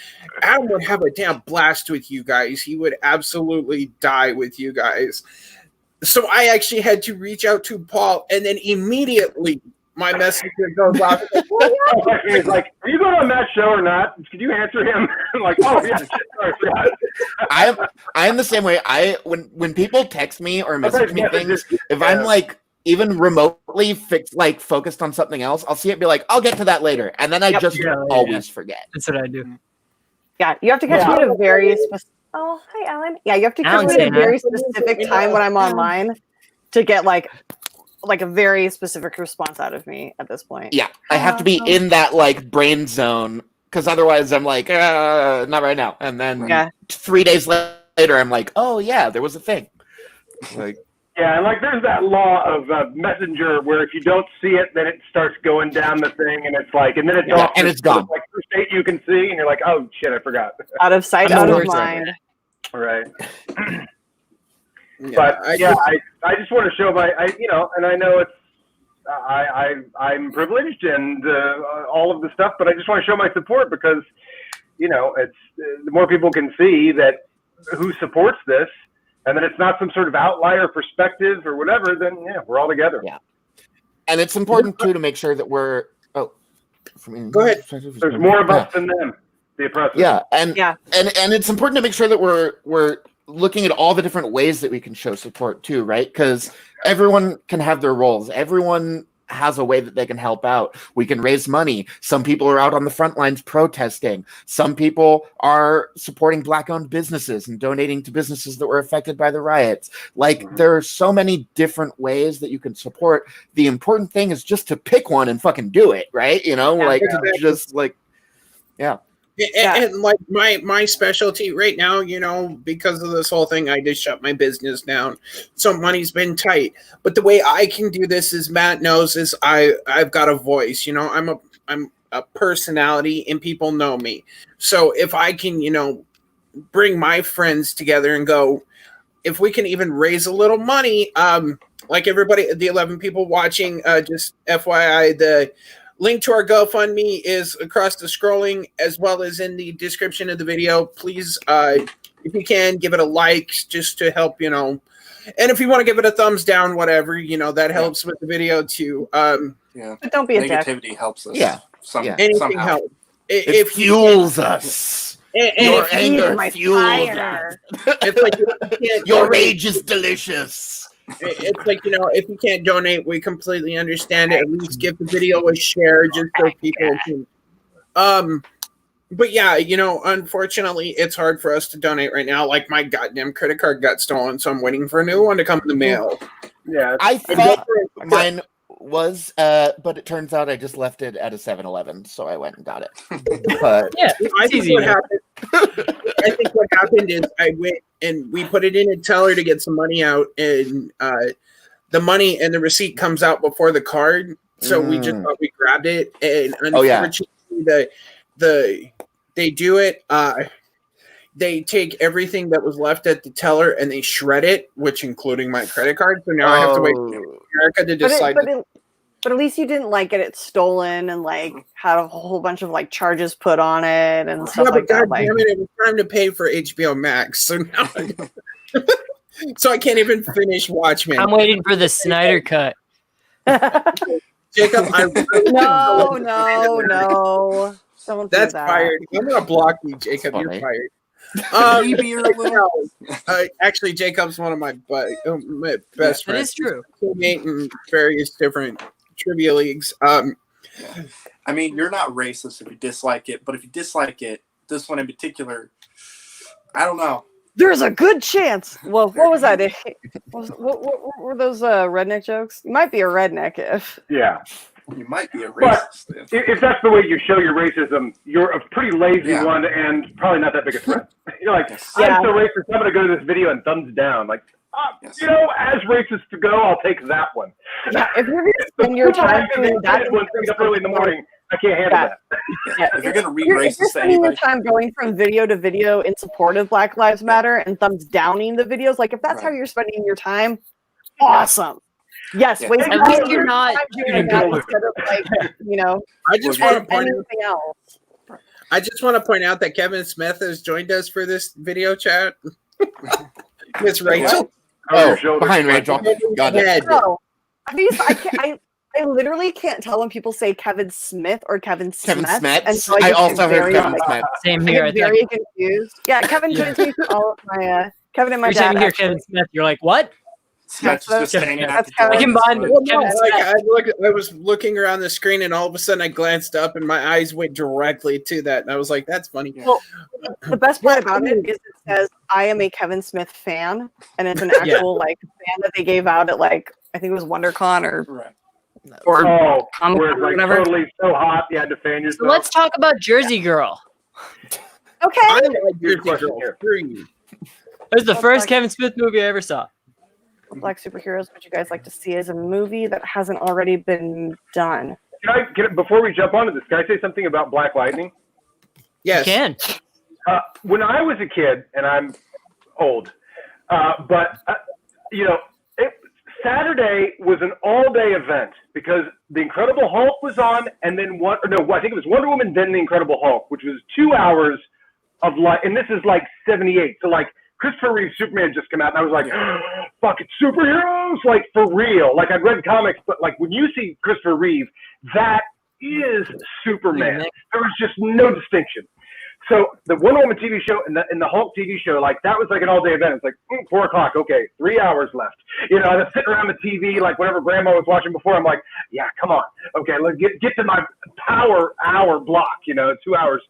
B: Adam would have a damn blast with you guys. He would absolutely die with you guys. So I actually had to reach out to Paul, and then immediately my messenger goes off.
A: He's like, are you going on that show or not? Could you answer him? I'm like, oh yeah, sorry,
C: I am the same way. When people text me or message me things, if I'm like even remotely focused on something else, I'll see it, be like, I'll get to that later, and then I always forget.
F: That's what I do.
D: Yeah, you have to catch me at a very specific. Oh, hi, Alan. Yeah, you have to
F: Alan's
D: give me a
F: saying
D: very
F: hi.
D: specific time when I'm online to get like a very specific response out of me at this point.
C: Yeah, I have to be in that like brain zone because otherwise I'm like, not right now. And then 3 days later, I'm like, oh yeah, there was a thing. Like,
A: yeah, and like there's that law of Messenger where if you don't see it, then it starts going down the thing, and it's like, and then it's off,
C: and it's gone.
A: Like the state you can see, and you're like, oh shit, I forgot.
D: Out of sight, out of mind.
A: All right. But I just want to show and I know it's I'm privileged and all of the stuff, but I just want to show my support because it's the more people can see that who supports this, and then it's not some sort of outlier perspective or whatever, then we're all together.
C: Yeah, and it's important too to make sure that we're go
A: ahead. There's more of us than them, the oppressors.
C: Yeah, and it's important to make sure that we're looking at all the different ways that we can show support too, right? Because everyone can have their roles. Everyone has a way that they can help out. We can raise money. Some people are out on the front lines protesting. Some people are supporting Black-owned businesses and donating to businesses that were affected by the riots. Like, there are so many different ways that you can support. The important thing is just to pick one and fucking do it, right? To just like,
B: And like my specialty right now, because of this whole thing, I just shut my business down. So money's been tight. But the way I can do this, as Matt knows, is I've got a voice. I'm a personality, and people know me. So if I can, bring my friends together and go, if we can even raise a little money, like everybody, the 11 people watching, just FYI, the link to our GoFundMe is across the scrolling as well as in the description of the video. Please, if you can, give it a like just to help, and if you want to give it a thumbs down, whatever, that helps with the video too.
D: But don't be a dick.
E: Negativity helps us.
C: Yeah.
B: Anything
E: somehow
B: helps.
C: It fuels us. Your anger fuels us.
B: It's like
C: your rage is delicious.
B: It's like, if you can't donate, we completely understand it. At least give the video a share just so people can. But yeah, unfortunately, it's hard for us to donate right now. Like, my goddamn credit card got stolen, so I'm waiting for a new one to come in the mail.
A: Yeah,
C: I thought mine was, but it turns out I just left it at a 7-Eleven, so I went and got it. But
B: I think what happened is I went and we put it in a teller to get some money out, and the money and the receipt comes out before the card, so we just thought we grabbed it, and unfortunately they do it. They take everything that was left at the teller and they shred it, which including my credit card. So now I have to wait for America to decide.
D: But at least you didn't get it stolen and had a whole bunch of charges put on it and stuff like that.
B: God damn it! It was time to pay for HBO Max, so now so I can't even finish Watchmen.
F: I'm waiting for the Snyder cut.
B: Jacob,
D: no. Don't
B: That's
D: do that.
B: fired. I'm gonna block you, Jacob. You're fired. Actually, Jacob's one of my best friends.
F: That is true.
B: Teammate in various different trivia leagues.
E: I mean, you're not racist if you dislike it, but if you dislike it, this one in particular, I don't know.
D: There's a good chance. Well, what was that? What were those redneck jokes? You might be a redneck if.
A: Yeah.
E: You might be a racist.
A: But if that's the way you show your racism, you're a pretty lazy one and probably not that big a threat. You're like, I'm so racist, I'm going to go to this video and thumbs down. Like, as racist to go, I'll take that one.
D: Yeah, if you're going to spend your time doing that,
A: up early in the morning, I can't handle that.
D: Yeah,
E: if you're going to read racist,
D: you're spending your time going from video to video in support of Black Lives Matter and thumbs downing the videos, if that's how you're spending your time, awesome. Yes,
F: at least you're not shooting people.
D: Instead of
B: I just want to point
D: anything else.
B: I just want to point out that Kevin Smith has joined us for this video chat. Miss Rachel.
C: Behind Rachel. Got it.
D: No, I literally can't tell when people say Kevin Smith or Kevin Smith.
C: And so I also heard Kevin Smith.
F: Same here.
D: I'm very confused. Yeah, Kevin joins me for all of my Kevin and my dad.
F: You hear Kevin Smith, you're like, what?
E: That's hanging out.
F: I combined with Kevin Smith.
B: I was looking around the screen and all of a sudden I glanced up and my eyes went directly to that and I was like, "That's funny."
D: Well, the best part about it is it says, "I am a Kevin Smith fan," and it's an actual like fan that they gave out at like I think it was WonderCon or
E: Right.
A: Oh,
D: Comic-Con
A: where
D: or
A: it's like
D: whatever.
A: totally so hot you had to fan
F: So
A: yourself.
F: let's talk about Jersey Girl.
D: Okay.
B: I like
A: Good
B: Jersey
A: question
B: Girl
A: here.
B: 3.
F: It was the
D: That's
F: first
D: like-
F: Kevin Smith movie I ever saw.
D: Black superheroes would you guys like to see as a movie that hasn't already been done?
A: Before we jump onto this, can I say something about Black Lightning?
B: Yes.
F: You can.
A: When I was a kid, and I'm old, Saturday was an all-day event because the Incredible Hulk was on, and then I think it was Wonder Woman, then the Incredible Hulk, which was 2 hours of light, and this is like 78. So like Christopher Reeve's Superman just came out, and I was like, fucking superheroes, like for real. Like I've read comics, but like when you see Christopher Reeve, that is Superman. There was just no distinction. So the Wonder Woman TV show and the Hulk TV show, like that was like an all-day event. It's like 4 o'clock, okay, 3 hours left. You know, I was sitting around the TV, like whatever Grandma was watching before. I'm like, yeah, come on, okay, let's get to my power hour block. You know, 2 hours.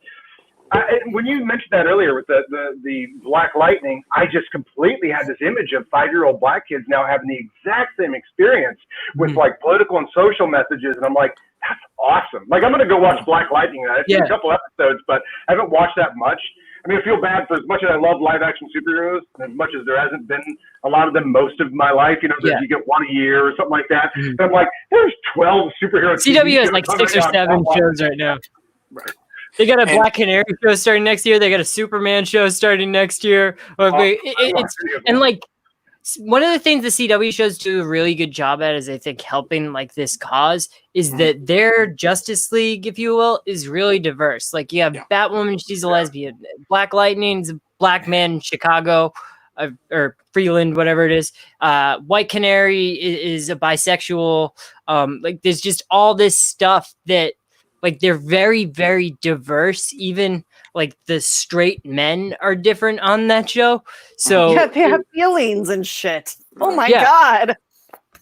A: And when you mentioned that earlier with the Black Lightning, I just completely had this image of 5-year-old black kids now having the exact same experience with like political and social messages, and I'm like, that's awesome. Like I'm gonna go watch Black Lightning. I've seen a couple episodes, but I haven't watched that much. I mean, I feel bad for as much as I love live action superheroes, as much as there hasn't been a lot of them most of my life. You know, you get one a year or something like that. And I'm like, there's 12 superheroes.
F: CW has like 6 or 7 shows right now.
E: Right.
F: They got a Black Canary show starting next year. They got a Superman show starting next year. And like one of the things the CW shows do a really good job at is I think helping like this cause is that their Justice League, if you will, is really diverse. Like you have Batwoman, she's a lesbian. Black Lightning's a black man in Chicago or Freeland, whatever it is. White Canary is a bisexual. Like there's just all this stuff that like they're very, very diverse. Even like the straight men are different on that show. So
D: yeah, they have feelings and shit. Oh my god.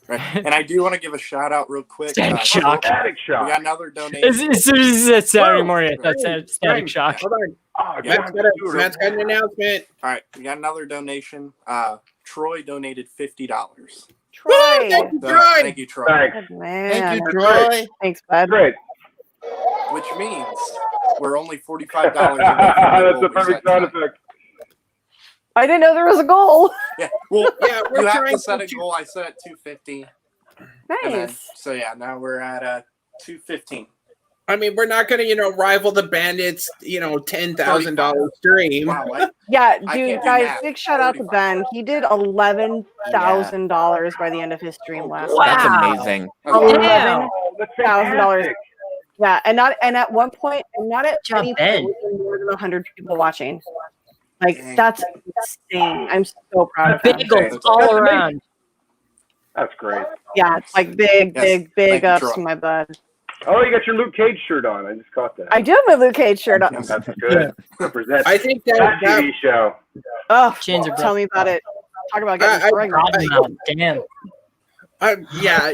E: Right. And I do want to give a shout out real quick.
F: Static Shock.
A: Static Shock.
E: We got another donation.
F: As soon as you said Saturday morning, I thought Static Shock.
B: Hold on.
A: Oh,
B: Matt's got an announcement.
E: All right, we got another donation. Troy donated $50.
D: Troy.
B: Thank you,
E: So,
B: Troy.
E: thank you, Troy.
A: Thanks.
D: Man.
C: Thank you, Troy.
D: Thanks, bud.
A: Great.
E: Which means we're only $45 away from
A: That's
E: the
A: the perfect sound effect.
D: I didn't know there was a goal.
E: Yeah, well,
B: Yeah, we're
E: you have
B: trying
E: to set a
B: to-
E: goal. I set at 250. And then,
D: Nice.
E: so yeah, now we're at 215.
B: I mean, we're not going to, rival the Bandits, $10,000 stream.
E: Wow,
D: Yeah,
E: I
D: dude,
E: can't do
D: guys,
E: math.
D: big shout out to Ben. He did $11,000 by the end of his stream last
F: Wow.
C: That's
D: night.
C: amazing.
F: Damn.
A: Oh, that's
D: $11,000.
A: fantastic.
D: Yeah, and at one point, and not at
F: Job,
D: any
F: Ben.
D: point, was there more than 100 people watching. Like
E: Dang.
D: that's insane. I'm so proud of him.
F: Bagels all
A: That's
F: around.
A: That's great.
D: Yeah, like big
E: Thank you,
D: ups
E: Troy.
D: to my bud.
A: Oh, you got your Luke Cage shirt on. I just caught that.
D: I do have my Luke Cage shirt on.
A: That's good. Represent
B: I think
A: that
B: that
A: TV show.
D: Oh,
F: Chains are
D: tell me about it. Talk about getting pregnant.
F: Damn.
B: yeah,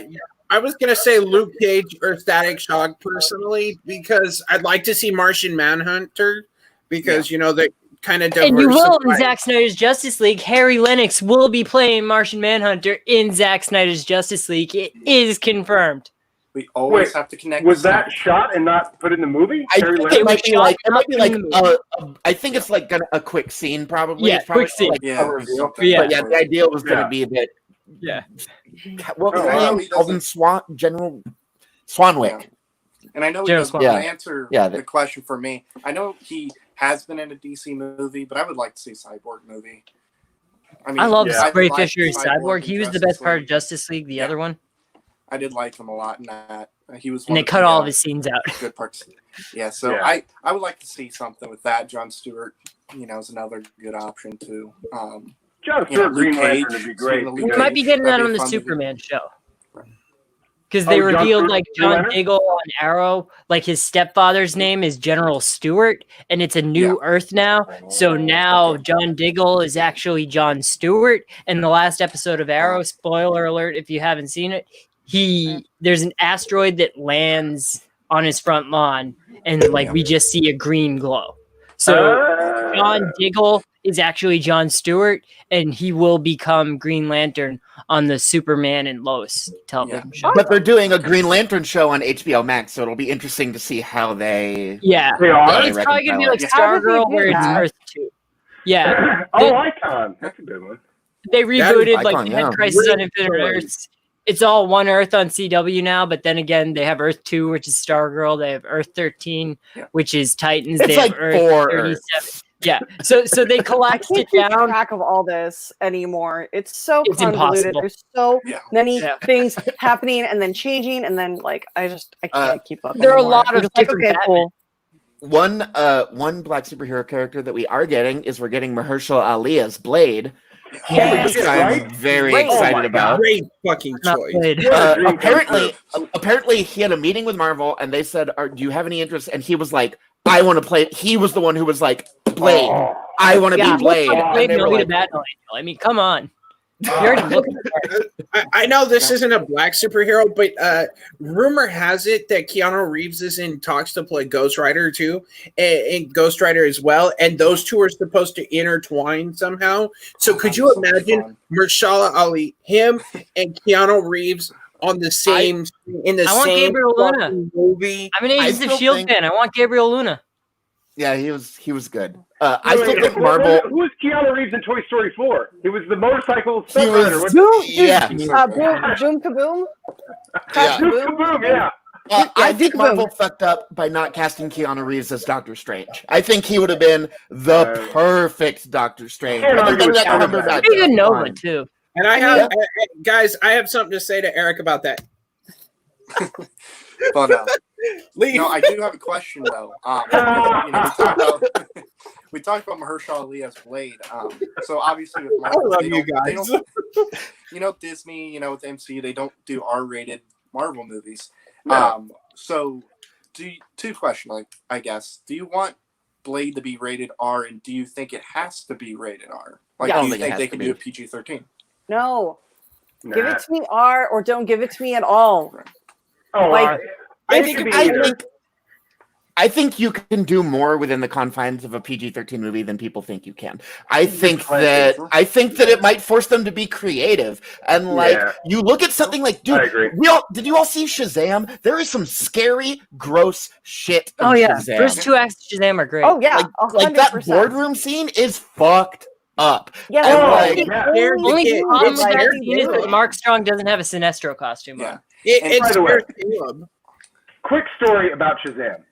B: I was gonna say Luke Cage or Static Shock personally because I'd like to see Martian Manhunter because they kind of
F: And you will in
B: diversify.
F: Zack Snyder's Justice League. Harry Lennox will be playing Martian Manhunter in Zack Snyder's Justice League. It is confirmed.
E: We always
A: Wait,
E: have to connect.
A: Was
E: the
A: that shot and not put in the movie?
C: I
A: Terry
C: think
A: Lane?
C: it might be like
F: shot
C: I think it's like a quick scene probably.
F: Yeah,
C: It's probably
F: quick scene.
C: like
E: Yeah,
C: a reveal.
E: something.
F: Yeah.
C: But yeah, the idea was going
A: Yeah.
C: to be that.
F: Yeah.
C: What was
A: Oh,
C: his
A: wow.
C: name? Alvin General Swanwick.
E: And I know he
F: General
E: doesn't
F: Swan.
C: Yeah.
E: answer
C: Yeah,
E: the question for me. I know he has been in a DC movie, but I would like to see a Cyborg movie. mean,
F: I love
A: Yeah.
F: Ray
E: like
F: Fisher's Cyborg.
E: in
F: He was the
E: Justice
F: best part of
E: League.
F: Justice League, the other one.
E: I did like him a lot in that. He was.
F: And
E: one
F: they
E: of
F: cut
E: the,
F: all of his scenes out.
E: good parts. Yeah, so
A: Yeah.
E: I would like to see something with that. John Stewart, is another good option too.
A: John
E: Yeah,
A: Stewart, Green
E: Luke
A: Lantern
E: Cage,
A: would be great.
E: Luke
F: We
E: Cage.
F: might be getting that
E: That'd
F: on
E: be
F: the
E: fun to do.
F: Superman show.
E: Right.
F: Because they
A: Oh, John
F: revealed
A: Stewart,
F: like
A: Green
F: John
A: Lantern?
F: Diggle on Arrow, like his stepfather's name is General Stewart, and it's a new Earth now. So now John Diggle is actually John Stewart. And the last episode of Arrow, spoiler alert if you haven't seen it, there's an asteroid that lands on his front lawn, and we just see a green glow. So John Diggle is actually Jon Stewart, and he will become Green Lantern on the Superman and Lois television show.
C: But they're doing a Green Lantern show on HBO Max, so it'll be interesting to see how they.
F: Yeah,
A: They are.
F: it's probably gonna be like
D: How did they
F: Stargirl,
D: do
F: where it's
D: that?
F: Earth 2. Yeah,
A: Icon. That's a good one.
F: they rebooted
C: Icon,
F: like they
C: yeah.
F: had Crisis on Infinite Earths. It's all one Earth on CW now, but then again, they have Earth 2, which is Stargirl. They have Earth 13, which is Titans.
C: It's
F: they
C: like
F: have Earth
C: 4
F: 37.
C: Earths.
F: Yeah, so they
D: I
F: collapsed
D: can't
F: it
D: keep
F: down.
D: track of all this anymore. It's so
F: It's
D: convoluted.
F: impossible.
D: There's so many
F: Yeah.
D: things happening and then changing, and then like I can't keep up.
F: There are a
D: anymore.
F: lot
D: I'm
F: of
D: just like,
F: different
D: okay,
F: Batman.
D: cool.
C: One black superhero character that we are getting is we're getting Mahershala Ali as Blade.
A: Holy shit,
C: I'm
A: right?
C: very
D: Great.
A: Oh
C: excited
A: my
C: about.
B: Great fucking
F: Not
B: choice.
F: played.
A: What a dream come true.
C: Apparently, he had a meeting with Marvel, and they said, "Do you have any interest?" And he was like, "I want to play." He was the one who was like, "Blade,
A: Oh.
C: I want to
D: Yeah.
C: be Blade."
A: Blade,
C: And they were like,
F: Batman. I mean, come on. You already look
B: I know this isn't a black superhero, but rumor has it that Keanu Reeves is in talks to play Ghost Rider too, and Ghost Rider as well, and those two are supposed to intertwine somehow. So could you imagine Mahershala Ali, him, and Keanu Reeves on the same
F: I want Gabriel Luna.
B: movie?
F: I'm an Agents of
C: still
F: S.H.I.E.L.D.
C: think-
F: fan. I want Gabriel Luna.
C: "Yeah, he was good." I still think Marvel.
A: Who was Keanu Reeves in Toy Story 4? He was the motorcycle
C: He
A: stunt rider.
C: was,
D: Boom,
C: yeah.
D: boom, boom, kaboom.
C: Yeah.
A: Boom, boom, yeah.
C: I think
D: Boom.
C: Marvel fucked up by not casting Keanu Reeves as Doctor Strange. I think he would have been the perfect Doctor Strange.
A: Can't
C: I think
A: argue with
C: Benedict
A: that.
C: Cumberbatch
F: Pretty good
C: is
F: Nova
C: fine.
F: too.
B: And I have guys, I have something to say to Eric about that.
E: But
B: Leave.
E: no, I do have a question though. We talked about Mahershala Ali as Blade. So obviously with Marvel,
B: love
E: they
B: you
E: don't- they
B: guys.
E: don't- Disney, with MCU, they don't do R-rated Marvel movies.
A: No.
E: So two questions, I guess. Do you want Blade to be rated R, and do you think it has to be rated R?
C: I
E: Do
C: don't
E: you
C: think it
E: think
C: has
E: they
C: to
E: can
C: be.
E: do a PG-13?
D: No,
A: Nah.
D: give it to me R or don't give it to me at all.
A: Oh,
D: like,
A: I
D: if
A: think
D: you-
A: it could be either.
C: I think you can do more within the confines of a PG-13 movie than people think you can. I think that it might force them to be creative. And you look at something like, dude,
A: I agree.
C: did you all see Shazam? There is some scary, gross shit in
F: Oh yeah,
C: Shazam.
F: first two acts of Shazam are great.
D: Oh yeah,
C: Like that
D: 100%.
C: boardroom scene is fucked up.
D: Yeah,
C: And,
A: Oh,
C: like,
A: yeah.
F: Only
B: It-
F: problem
B: it's
F: with that
B: very
F: scene is that
B: good.
F: Mark Strong doesn't have a Sinestro costume
E: Yeah.
F: on.
A: And by
B: It's
A: the way-
B: Eric Caleb.
A: Quick story about Shazam.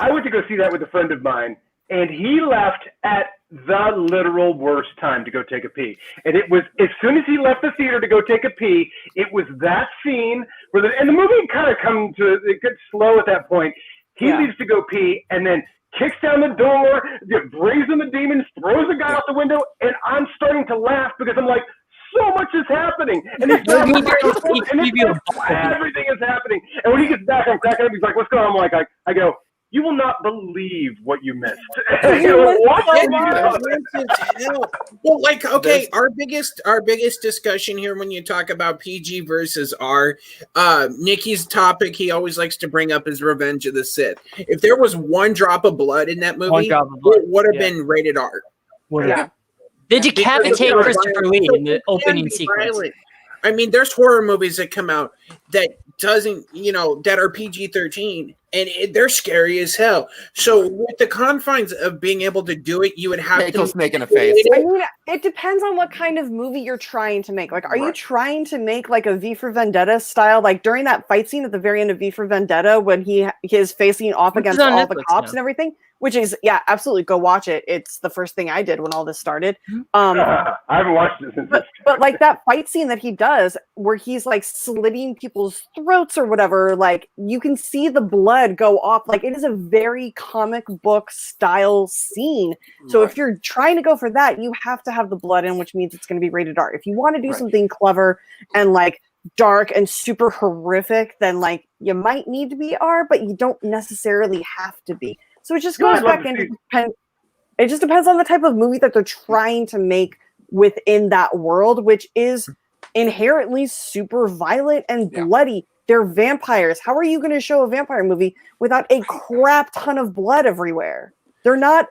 A: I went to go see that with a friend of mine, and he left at the literal worst time to go take a pee. And it was as soon as he left the theater to go take a pee, it was that scene where and the movie kind of it gets slow at that point. He leaves to go pee, and then kicks down the door, brings in the demons, throws the guy out the window, and I'm starting to laugh because I'm like, so much is happening, and he's
F: Well,
A: and
F: you-
A: everything is happening. And when he gets back, I'm cracking up. He's like, "What's going on?" I'm like, I go, "You will not believe what you missed." What?
B: Well, like, okay, our biggest discussion here when you talk about PG versus R, Nikki's topic he always likes to bring up is Revenge of the Sith. If there was one drop of blood in that movie,
F: drop of blood,
B: it would have
F: yeah.
B: been rated R.
E: Yeah.
F: They decapitate
B: Because
F: Christopher Lee in the
B: it can
F: opening
B: be
F: sequence.
B: violent. I mean, there's horror movies that come out that doesn't, that are PG-13, and they're scary as hell. So with the confines of being able to do it, you would have
C: Keiko's
B: to
C: making a face.
D: I mean, it depends on what kind of movie you're trying to make. Like, are you trying to make like a V for Vendetta style? Like during that fight scene at the very end of V for Vendetta, when he is facing off
F: Which is
D: against
F: on
D: all the
F: Netflix
D: cops
F: now.
D: and everything, which is absolutely go watch it. It's the first thing I did when all this started.
A: I haven't watched it since.
D: But like that fight scene that he does, where he's like slitting people's throats or whatever, like you can see the blood go off. Like it is a very comic book style scene. So if you're trying to go for that, you have to have the blood in, which means it's going to be rated R. If you want to do something clever and like dark and super horrific, then like you might need to be R, but you don't necessarily have to be. So it just goes back into it just depends on the type of movie that they're trying to make within that world, which is inherently super violent and bloody. They're vampires. How are you going to show a vampire movie without a crap ton of blood everywhere? They're not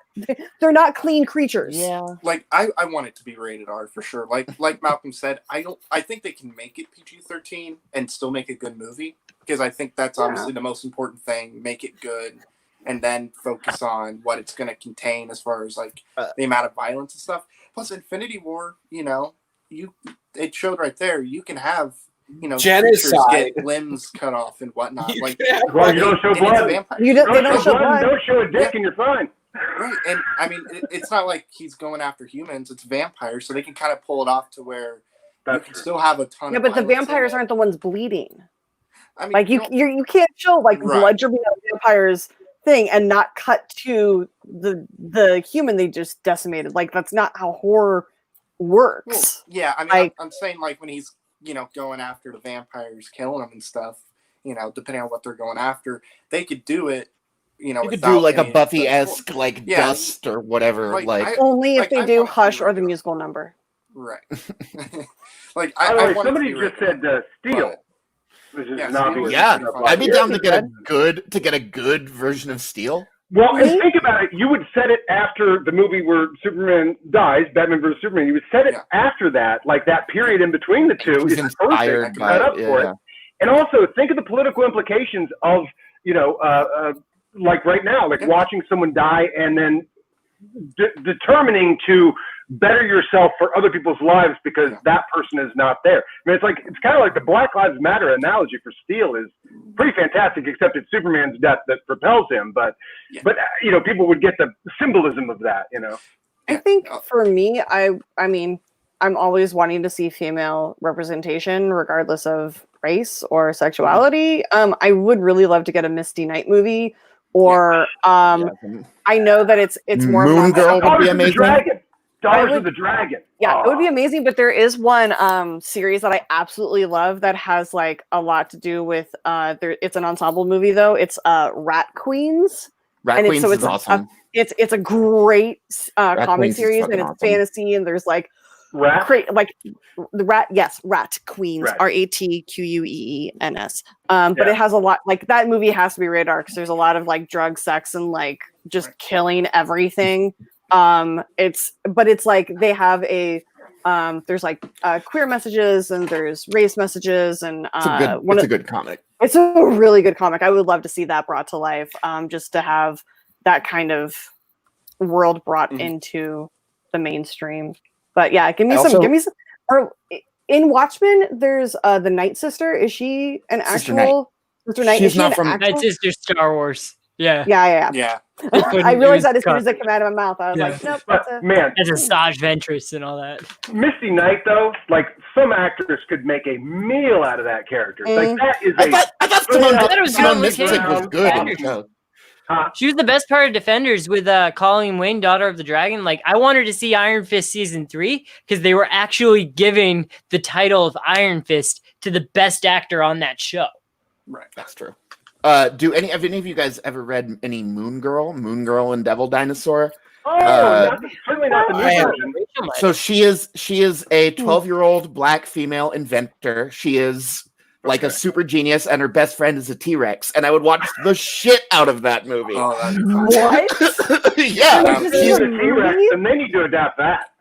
D: clean creatures.
C: Yeah.
E: Like I want it to be rated R for sure. Like Malcolm said, I think they can make it PG-13 and still make a good movie, because I think that's obviously the most important thing. Make it good, and then focus on what it's going to contain as far as like the amount of violence and stuff. Plus, Infinity War, it showed right there. You can have
B: genocide,
E: creatures get limbs cut off and whatnot.
A: Well, you don't show blood.
D: They don't show blood.
A: Don't show a dick, and you're fine.
E: Right, and I mean, it's not like he's going after humans; it's vampires, so they can kind of pull it off to where you can still have a ton.
D: Yeah, but the vampires aren't the ones bleeding.
E: I mean,
D: Like you can't show like blood dripping out of vampires thing and not cut to the human they just decimated. Like that's not how horror works.
E: Well, yeah, I mean, I'm saying like when he's going after the vampires, killing them and stuff. Depending on what they're going after, they could do it.
C: You could do like a Buffy-esque dust or whatever.
D: Only if they do Hush or the musical number.
E: Right.
A: Somebody just said Steel.
C: I'd be down to get a good version of Steel.
A: Well, and think about it. You would set it after the movie where Superman dies, Batman vs Superman. You would set it after that, like that period in between the two is perfect. Cut up for it. And also think of the political implications of like right now, like watching someone die and then determining to better yourself for other people's lives because that person is not there. I mean, it's kind of like the Black Lives Matter analogy for Steel is pretty fantastic, except it's Superman's death that propels him. But people would get the symbolism of that.
D: I think for me, I mean, I'm always wanting to see female representation, regardless of race or sexuality. I would really love to get a Misty Knight movie, or I know that it's more
C: Moon Girl would be amazing.
A: Daughters of the Dragon.
D: Yeah, it would be amazing. But there is one series that I absolutely love that has like a lot to do with it's an ensemble movie though. It's Rat Queens.
C: Rat Queens is awesome.
D: It's a great comic series, and it's fantasy, and there's like
A: Rat
D: Queens, RATQUEENS. But it has a lot, like that movie has to be rated R because there's a lot of like drug, sex, and like just killing everything. It's like they have there's like queer messages and there's race messages, and it's
C: a good comic.
D: It's a really good comic. I would love to see that brought to life, just to have that kind of world brought into the mainstream. But yeah, give me some. Or in Watchmen, there's the Night Sister. Is she an actual Sister Night?
C: She's not from
F: Night Sister Star Wars. Yeah.
D: I realized that as soon as it came out of my mouth. I was like, nope.
F: That's a Saj Ventress and all that.
A: Misty Knight, though, like some actors could make a meal out of that character. Like that is
C: I thought Simone Mistick was good on the show.
F: She was the best part of Defenders with Colleen Wing, Daughter of the Dragon. Like, I wanted to see Iron Fist season 3 because they were actually giving the title of Iron Fist to the best actor on that show.
C: Right, that's true. Have any of you guys ever read any Moon Girl and Devil Dinosaur?
A: Certainly not the new version.
C: So she is a 12-year-old black female inventor. She is like a super genius, and her best friend is a T-Rex. And I would watch the shit out of that movie.
E: Oh,
D: What?
C: Yeah,
A: she's a T-Rex, and they need to adapt that.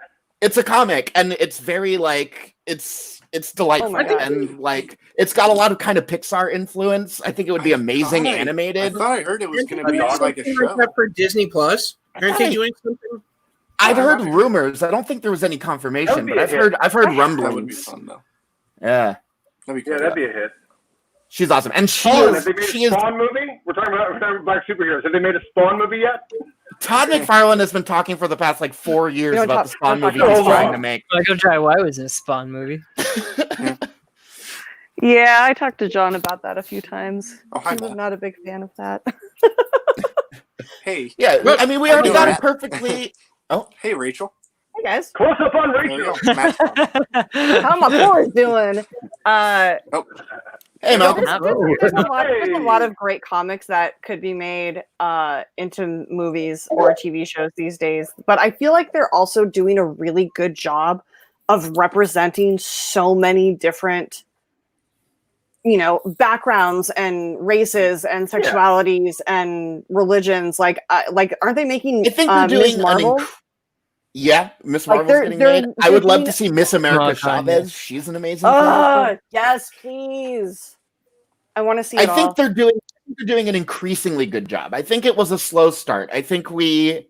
C: It's a comic, and it's very like it's delightful, and like it's got a lot of kind of Pixar influence. I think it would be amazing animated.
E: I thought I heard it was going to be like a show
B: for Disney Plus. Aren't they doing something?
C: I've heard rumors. I don't think there was any confirmation, but I've heard rumblings.
E: That would be fun though.
C: Yeah.
A: That'd be a hit.
C: She's awesome, and
A: have they made a Spawn movie? We're talking about black superheroes. Have they made a Spawn movie yet?
C: Todd McFarlane has been talking for the past 4 years about the Spawn movie he's trying to make.
F: Michael Jai White was in a Spawn movie.
D: Yeah, I talked to John about that a few times.
E: He
D: was not a big fan of that.
E: Hey.
C: Yeah, I mean, we already got it perfectly. Oh,
E: hey, Rachel.
D: Hey, guys.
A: Close up on Rachel.
D: How my boys doing?
C: Hey, Malcolm.
D: There's a lot of great comics that could be made into movies or TV shows these days. But I feel like they're also doing a really good job of representing so many different backgrounds and races and sexualities and religions. Like aren't they making?
C: I think they're doing
D: Ms. Marvel.
C: Miss Marvel's getting made. I would love to see Miss America Chavez. She's an amazing character.
D: Yes, please. I want to see.
C: I think they're doing an increasingly good job. I think it was a slow start. I think they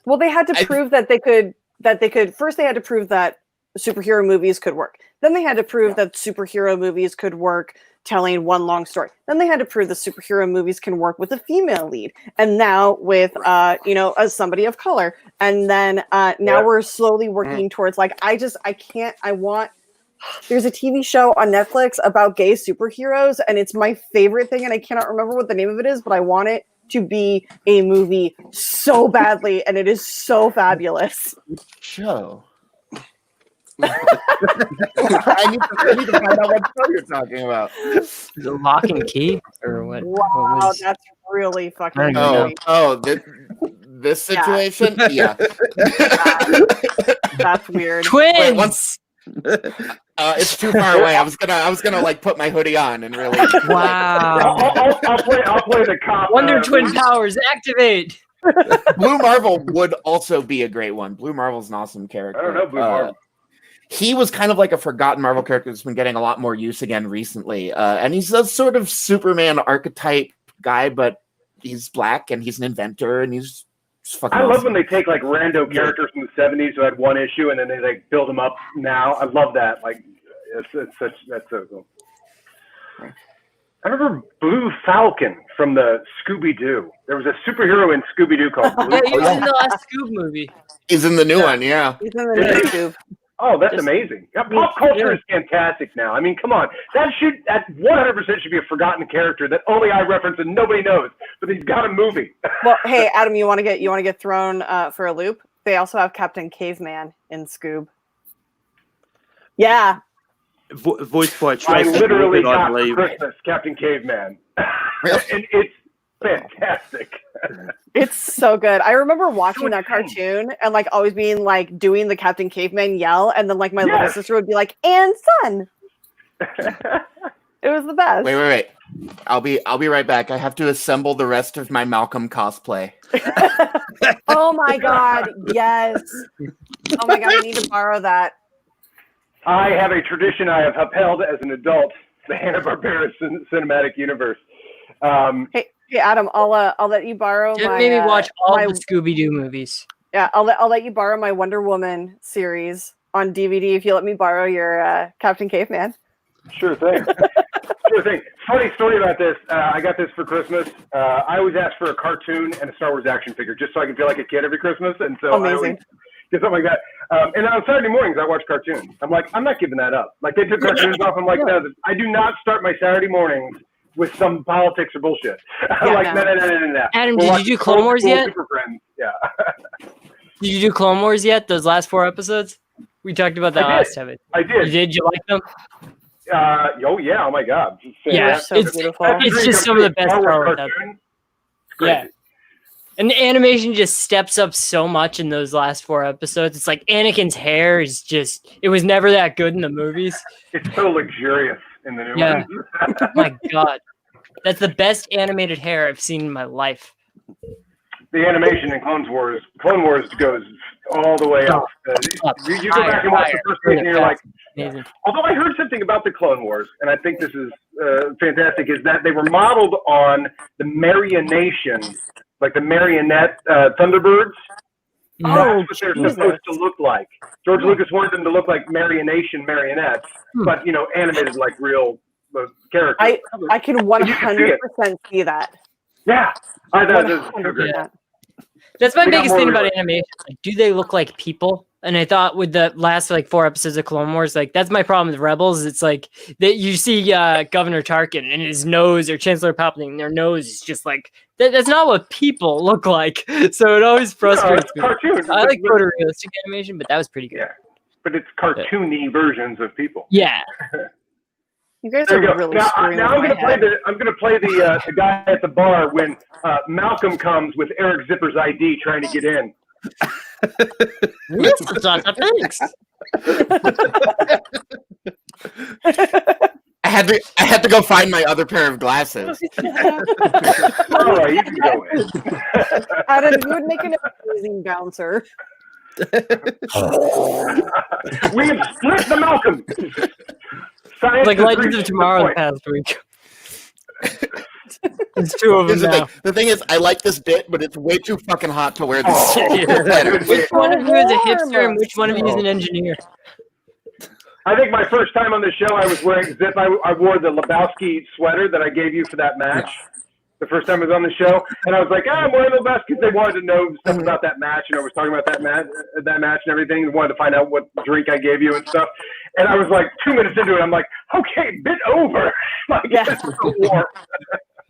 D: had to prove that they could. First, they had to prove that superhero movies could work. Then they had to prove that superhero movies could work telling one long story. Then they had to prove that superhero movies can work with a female lead. And now with, as somebody of color. And then now we're slowly working towards there's a TV show on Netflix about gay superheroes, and it's my favorite thing, and I cannot remember what the name of it is, but I want it to be a movie so badly, and it is so fabulous.
C: Show. I need to find out what show you're talking about.
F: Is it Lock and Key or what?
D: Wow, that's really fucking
C: this situation? Yeah.
D: That's weird.
F: Twins!
C: It's too far away. I was gonna like put my hoodie on and really.
F: Wow.
A: I'll play the cop.
F: Wonder Twin powers activate.
C: Blue Marvel would also be a great one. Blue Marvel's an awesome character.
A: I don't know Blue Marvel.
C: He was kind of like a forgotten Marvel character that's been getting a lot more use again recently. And he's a sort of Superman archetype guy, but he's black and he's an inventor and he's fucking
A: I love
C: awesome.
A: when they take like rando characters from the 70s who had one issue and then they like build them up now. I love that. Like that's so cool. I remember Blue Falcon from the Scooby-Doo. There was a superhero in Scooby-Doo called Blue
F: Yeah, he was in the last Scoob movie.
C: He's in the new one, yeah.
D: He's in the new YouTube.
A: Oh, that's amazing. Yeah, pop culture is fantastic now. I mean, come on. That 100% should be a forgotten character that only I reference and nobody knows, but he's got a movie.
D: Well, hey, Adam, you want to get thrown for a loop? They also have Captain Caveman in Scoob. Yeah.
H: Voiced by
A: I
H: Tracy
A: literally
H: Morgan, I
A: got for
H: believe.
A: Christmas Captain Caveman. And it's fantastic.
D: It's so good. I remember watching that cartoon and like always being like doing the Captain Caveman yell, and then like my little sister would be like, "And son." It was the best.
C: Wait. I'll be right back. I have to assemble the rest of my Malcolm cosplay.
D: Oh my god, yes. Oh my god, I need to borrow that.
A: I have a tradition I have upheld as an adult, the Hanna-Barbera cinematic universe.
D: Hey, Adam, I'll let you borrow
F: Just
D: my.
F: maybe watch all the Scooby-Doo movies.
D: Yeah, I'll let you borrow my Wonder Woman series on DVD if you let me borrow your Captain Caveman.
A: Sure thing. Sure thing. Funny story about this. I got this for Christmas. I always ask for a cartoon and a Star Wars action figure just so I can feel like a kid every Christmas. And so I always get something like that. And on Saturday mornings, I watch cartoons. I'm like, I'm not giving that up. Like, they took cartoons off. I'm like, no, I do not start my Saturday mornings with some politics or bullshit. I'm like, no.
F: Adam, did you do Clone Wars yet?
A: Super Friends. Yeah.
F: Did you do Clone Wars yet? Those last 4 episodes? We talked about that last time.
A: I did.
F: You did? You like them?
A: Oh yeah! Oh my God!
F: Yeah, it's just some of the best Star Wars. Yeah, and the animation just steps up so much in those last 4 episodes. It's like Anakin's hair is just—it was never that good in the movies.
A: It's so luxurious in the new one.
F: Oh my God, that's the best animated hair I've seen in my life.
A: The animation in Clone Wars goes all the way up. You go back and watch the first thing, and you're like.
F: Amazing.
A: Although I heard something about the Clone Wars, and I think this is fantastic, is that they were modeled on the marionation, like the marionette Thunderbirds. That's what they're supposed to look like. George Lucas wanted them to look like marionettes, but animated like real characters.
D: I can 100% see that.
A: Yeah, I thought it was so great.
F: That's my biggest thing about animation. Like, do they look like people? And I thought with the last 4 episodes of Clone Wars, that's my problem with Rebels. It's like that you see Governor Tarkin and his nose, or Chancellor Palpatine, their nose is just like that's not what people look like. So it always frustrates me.
A: Cartoon.
F: I like photorealistic animation, but that was pretty good.
A: Yeah, but it's cartoony versions of people.
F: Yeah.
D: You guys are really screwing
A: now I'm gonna play the guy at the bar when Malcolm comes with Eric Zipper's ID trying to get in.
C: I had to go find my other pair of glasses.
A: All right, you can go in.
D: Adam, you would make an amazing bouncer.
A: We have split the Malcolm. Science
F: Like
A: has
F: Legends
A: reached
F: of
A: the
F: Tomorrow
A: point.
F: past week. There's two of them
C: Here's the
F: now.
C: thing. The thing is, I like this bit, but it's way too fucking hot to wear this sweater.
F: Which one of you is a hipster
D: warm.
F: and which one of you is an engineer?
A: I think my first time on the show, I was wearing zip. I wore the Lebowski sweater that I gave you for that match. The first time I was on the show, and I was like, I'm wearing Lebowski because they wanted to know stuff about that match, and I was talking about that match and everything, and wanted to find out what drink I gave you and stuff. And I was like 2 minutes into it, I'm like, okay, bit over. Like,
D: Yeah.
A: it's so warm.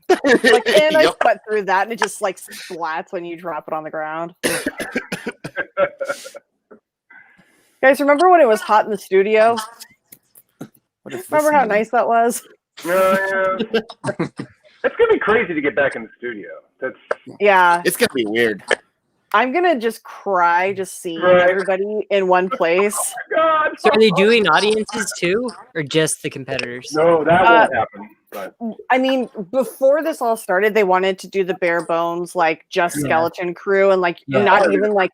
D: Like, and I
C: Yep.
D: sweat through that, and it just like splats when you drop it on the ground. Guys, remember when it was hot in the studio?
C: What is this
D: Remember how
C: mean?
D: nice that was?
A: Yeah. It's gonna be crazy to get back in the studio. That's
D: Yeah,
C: It's gonna be weird.
D: I'm gonna just cry just seeing
A: Right.
D: everybody in one place.
A: God.
F: So are they doing audiences too, or just the competitors?
A: No, that won't happen. But
D: I mean, before this all started, they wanted to do the bare bones, like just
F: Yeah.
D: skeleton crew, and like
F: Yeah.
D: not even like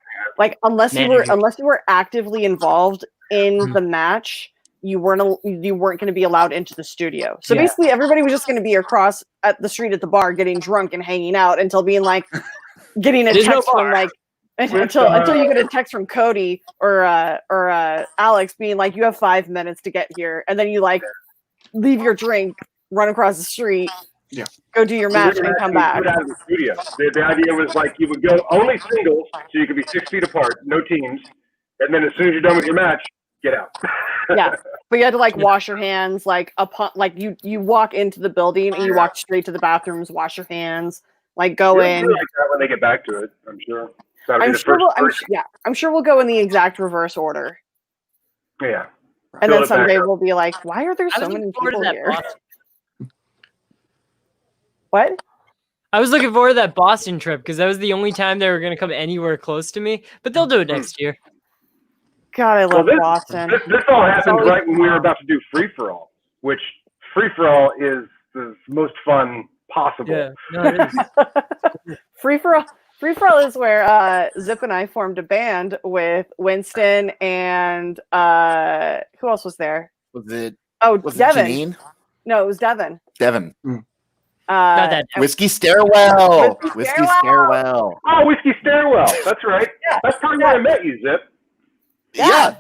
D: unless you were actively involved in
F: Mhm.
D: the match, you weren't going to be allowed into the studio. So
F: Yeah.
D: basically, everybody was just going to be across at the street at the bar, getting drunk and hanging out until being like getting a
F: There's no
D: text from
F: bar.
D: like until you get a text from Cody or Alex being like, you have 5 minutes to get here, and then you like leave your drink, run across the street,
E: Yeah.
D: go do your match, and come back.
A: Out of the studio. The idea was like you would go only singles, so you could be 6 feet apart, no teams, and then as soon as you're done with your match, get out.
D: Yeah, but you had to like wash your hands, like upon like you walk into the building and you walk straight to the bathrooms, wash your hands, like go
A: It'll be
D: in.
A: like that when they get back to it, I'm sure. That'll be
D: I'm
A: the
D: sure.
A: first
D: I'm sure we'll go in the exact reverse order,
A: Yeah.
D: and
A: Fill
D: then
A: it back
D: someday
A: up.
D: we'll be like, why are there
F: I
D: so
F: was
D: many
F: looking forward to
D: people
F: that
D: here?
F: Boston.
D: What?
F: I was looking forward to that Boston trip because that was the only time they were going to come anywhere close to me. But they'll do it next year.
D: God, I
A: Well,
D: love Boston.
A: This all happened
D: always
A: right when we were about to do free for all, which free for all is the most fun possible.
F: Yeah, no, it is.
D: Free for all is where Zip and I formed a band with Winston and who else was there?
C: Was it
D: Devin.
C: Janine?
D: No, it was Devin.
C: Devin.
F: Not that.
C: Whiskey Stairwell.
D: Whiskey
C: Whiskey
D: Stairwell.
C: Stairwell.
A: Oh, Whiskey Stairwell. That's right.
D: Yeah.
A: That's probably where I met you, Zip.
C: Yeah.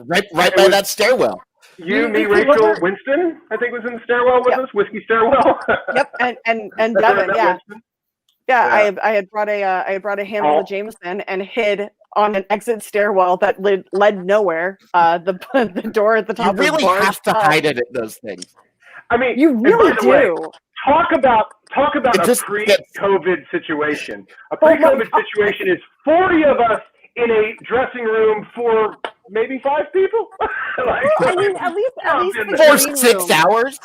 C: Right by that stairwell.
A: You, me,
D: You
A: Rachel,
D: were-
A: Winston, I think was in the stairwell with
D: Yep.
A: us. Whiskey Stairwell.
D: Yep, and
A: That's where I
D: Devin,
A: met
D: yeah.
A: Winston.
D: Yeah, I had brought a handle of Jameson and hid on an exit stairwell that led nowhere. The door at the top.
C: You
D: of the
C: really
D: bar
C: have to hide it at those things.
A: I mean,
D: You
A: and by
D: really
A: the way,
D: do.
A: talk about
C: It
A: a
C: just
A: pre-COVID situation. A
D: Oh my
A: pre-COVID
D: God.
A: situation is 40 of us in a dressing room for maybe 5 people. Like,
D: I mean, at least the
C: For
D: green
C: 6
D: room.
C: hours?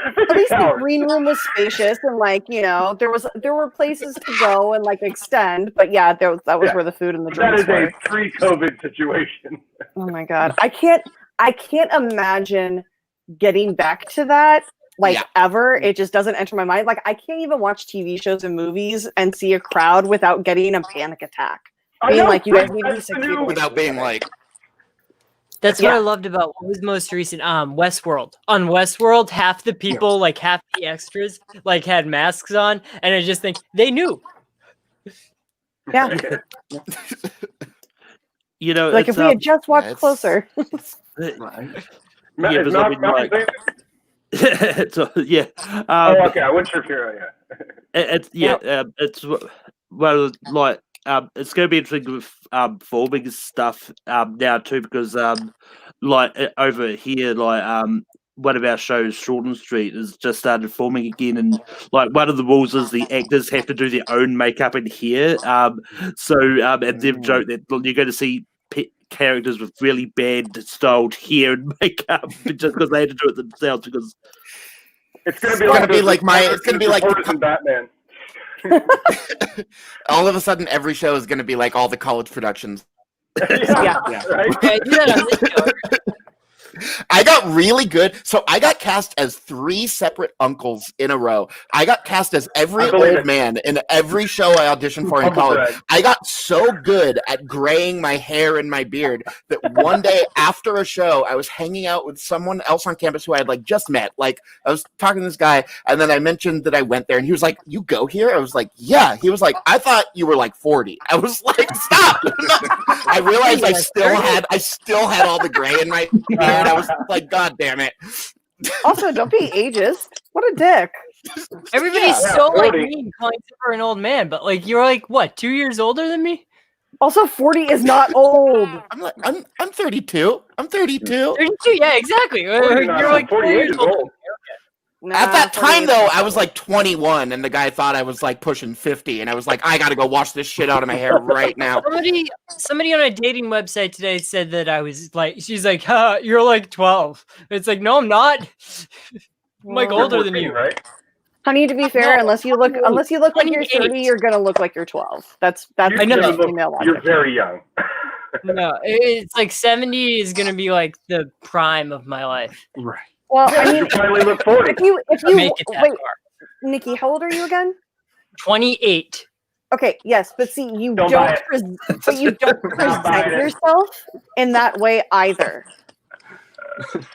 D: At least the
A: hours.
D: green room was spacious and like there were places to go and like extend. But yeah, that was
A: Yeah.
D: where the food and the
A: That
D: drinks
A: is
D: were.
A: a pre-COVID situation.
D: Oh my god, I can't imagine getting back to that
C: Yeah.
D: ever. It just doesn't enter my mind. Like I can't even watch TV shows and movies and see a crowd without getting a panic attack.
A: I
D: Being
A: know,
D: like, you guys
A: right?
D: need to be
A: That's
D: 6
A: the
D: feet
A: new-
D: away.
C: Without being like,
F: That's
D: Yeah.
F: what I loved about what was most recent. Westworld. On Westworld, half the people, like half the extras, like had masks on, and I just think they knew.
D: Yeah,
H: You know,
D: like
H: it's,
D: if we had just watched
C: it's-
D: closer.
E: Right.
A: Ma-
H: Yeah,
A: is
H: but
A: Mal-
H: I mean,
A: Malcolm
H: like-
A: saying it?
H: it's, yeah.
A: Oh, okay. I wasn't sure if you're. Yeah.
H: It's well, like it's going to be interesting with forming stuff now too, because over here, one of our shows, Shorten Street, has just started forming again, and like one of the rules is the actors have to do their own makeup in here. And they've joked that you're going to see characters with really bad styled hair and makeup just because they had to do it themselves. Because
A: It's going to be
C: It's
A: like
C: gonna be like it's gonna be like
A: reporters in Batman.
C: all of a sudden every show is gonna be like all the college productions.
D: Yeah.
A: Right.
F: Yeah, I do that on this show.
C: I got really good. So I got cast as 3 separate uncles in a row. I got cast as every old man in every show I auditioned for in college. I got so good at graying my hair and my beard that one day after a show, I was hanging out with someone else on campus who I had like just met. Like I was talking to this guy, and then I mentioned that I went there, and he was like, "You go here?" I was like, "Yeah." He was like, "I thought you were like 40." I was like, "Stop!" I realized I still had all the gray in my beard. I was like, "God damn it!"
D: Also, don't be ageist. What a dick.
F: Everybody's so like me calling Zipper an old man, but like you're like what, 2 years older than me?
D: Also, 40 is not old.
C: I'm 32. I'm 32.
F: 32, yeah, exactly. You're like
A: 48
F: years
A: is
F: old.
A: old.
C: At that time, though, I was like 21, and the guy thought I was like pushing 50, and I was like, I gotta go wash this shit out of my hair right now.
F: Somebody on a dating website today said that I was like, she's like, huh, you're like 12. It's like, no, I'm not. I'm like older than you,
A: right?
D: Honey, to be fair, unless you look like you're 30, you're gonna look like you're 12. That's
F: I know.
D: female logic.
A: You're very young.
F: No, it's like 70 is gonna be like the prime of my life.
E: Right.
D: Well, I mean,
A: You finally look 40.
D: if you
F: Make it that
D: wait,
F: far.
D: Nikki, how old are you again?
F: 28.
D: Okay, yes, but see, you
A: Don't
D: don't,
A: buy it.
D: but you don't present yourself in that way either.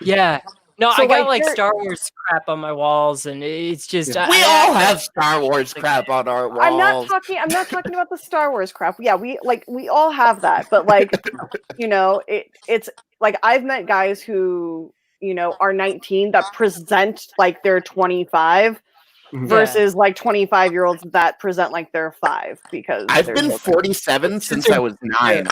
F: Yeah. No,
D: So,
F: I got
D: like,
F: like Star Wars crap on my walls, and it's just
C: We all have Star Wars crap on our walls.
D: I'm not talking about the Star Wars crap. Yeah, we all have that, but like, you know, it's like I've met guys who, you know, are 19 that present like they're 25 versus like 25-year-olds that present like they're 5 because
C: I've been 47 since I was 9.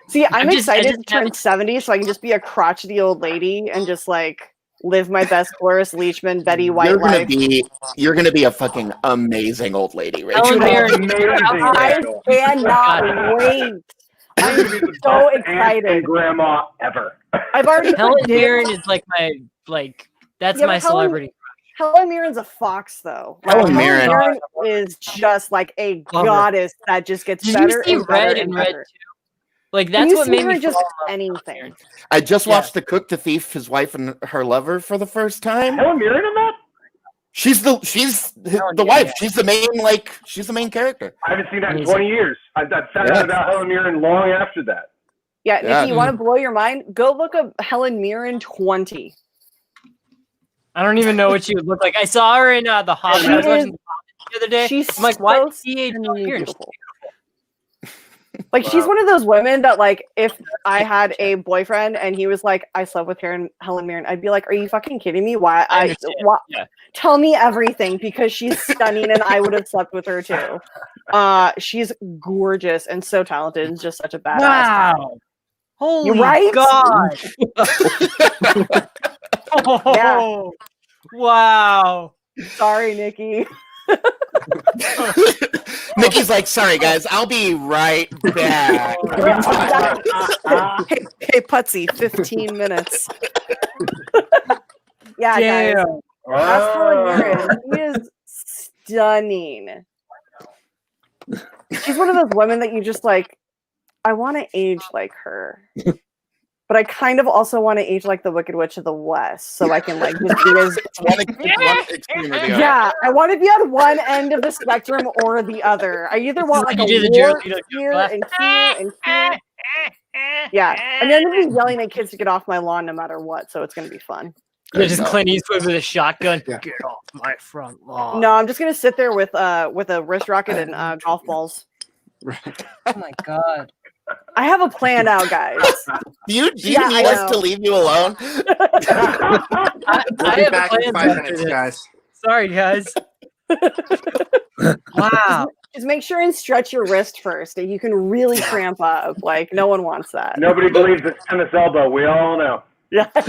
D: See, I'm
F: I
D: excited
F: just
D: to turn 70 so I can just be a crotchety old lady and just like live my best Cloris Leachman, Betty White life.
C: You're gonna be a fucking amazing old lady, Rachel.
F: Ellen Mirren.
D: I cannot wait. I'm so excited.
A: And grandma ever.
D: I've already
F: Helen
D: predicted-
F: Mirren is like that's
D: Yeah,
F: my
D: but
F: celebrity.
D: Helen Mirren's a fox, though.
C: Helen Mirren
D: is just like a
F: Love her.
D: goddess that just gets
F: Did
D: better
F: you see
D: and better
F: Red
D: and
F: and Red
D: better.
F: too? Like
D: Can
F: that's
D: you
F: what
D: see
F: made
D: her
F: me
D: in just
F: fall in love with
D: anything.
F: Mirren.
C: I just watched The Cook, the Thief, his wife and her lover for the first time.
A: Helen Mirren in that?
C: She's the wife. She's the main character.
A: I haven't seen that in 20 years. I found out about Helen Mirren long after that.
D: Yeah,
C: Yeah.
D: Nikki, you want to blow your mind? Go look up Helen Mirren 20.
F: I don't even know what she would look like. I saw her in The Hobbit. I was watching The Hobbit the other day.
D: She's
F: I'm like, why
D: so
F: is she Helen Mirren?
D: beautiful. Like she's one of those women that like if I had a boyfriend and he was like I slept with Helen Mirren, I'd be like, are you fucking kidding me? Why?
F: Yeah.
D: Tell me everything because she's stunning and I would have slept with her too. She's gorgeous and so talented and just such a badass.
F: Wow. Holy
D: You're right?
F: God.
D: Yeah.
F: Wow.
D: Sorry, Nikki.
C: Nikki's like, sorry guys, I'll be right back.
D: hey, Putsy, 15 minutes. Yeah,
F: Damn.
D: guys. Ask Helen Mirren. She is stunning. She's one of those women that you just like, I want to age like her. But I kind of also want to age like the Wicked Witch of the West, so I can like just be as yeah. I want to be on one end of the spectrum or the other. I either want like a wart here and here and here. Yeah, and then I'm yelling at kids to get off my lawn no matter what, so it's gonna be fun.
F: Yeah, just Clint Eastwood with a shotgun. Yeah. Get off my front lawn.
D: No, I'm just gonna sit there with a wrist rocket and golf balls.
F: Oh my God.
D: I have a plan now, guys.
C: Do you need us to leave you alone?
E: We'll be back in 5 minutes, guys.
F: Sorry, guys. Wow.
D: Just make sure and stretch your wrist first. You can really cramp up. Like, no one wants that.
A: Nobody believes it's tennis elbow. We all know.
D: Yeah.
A: But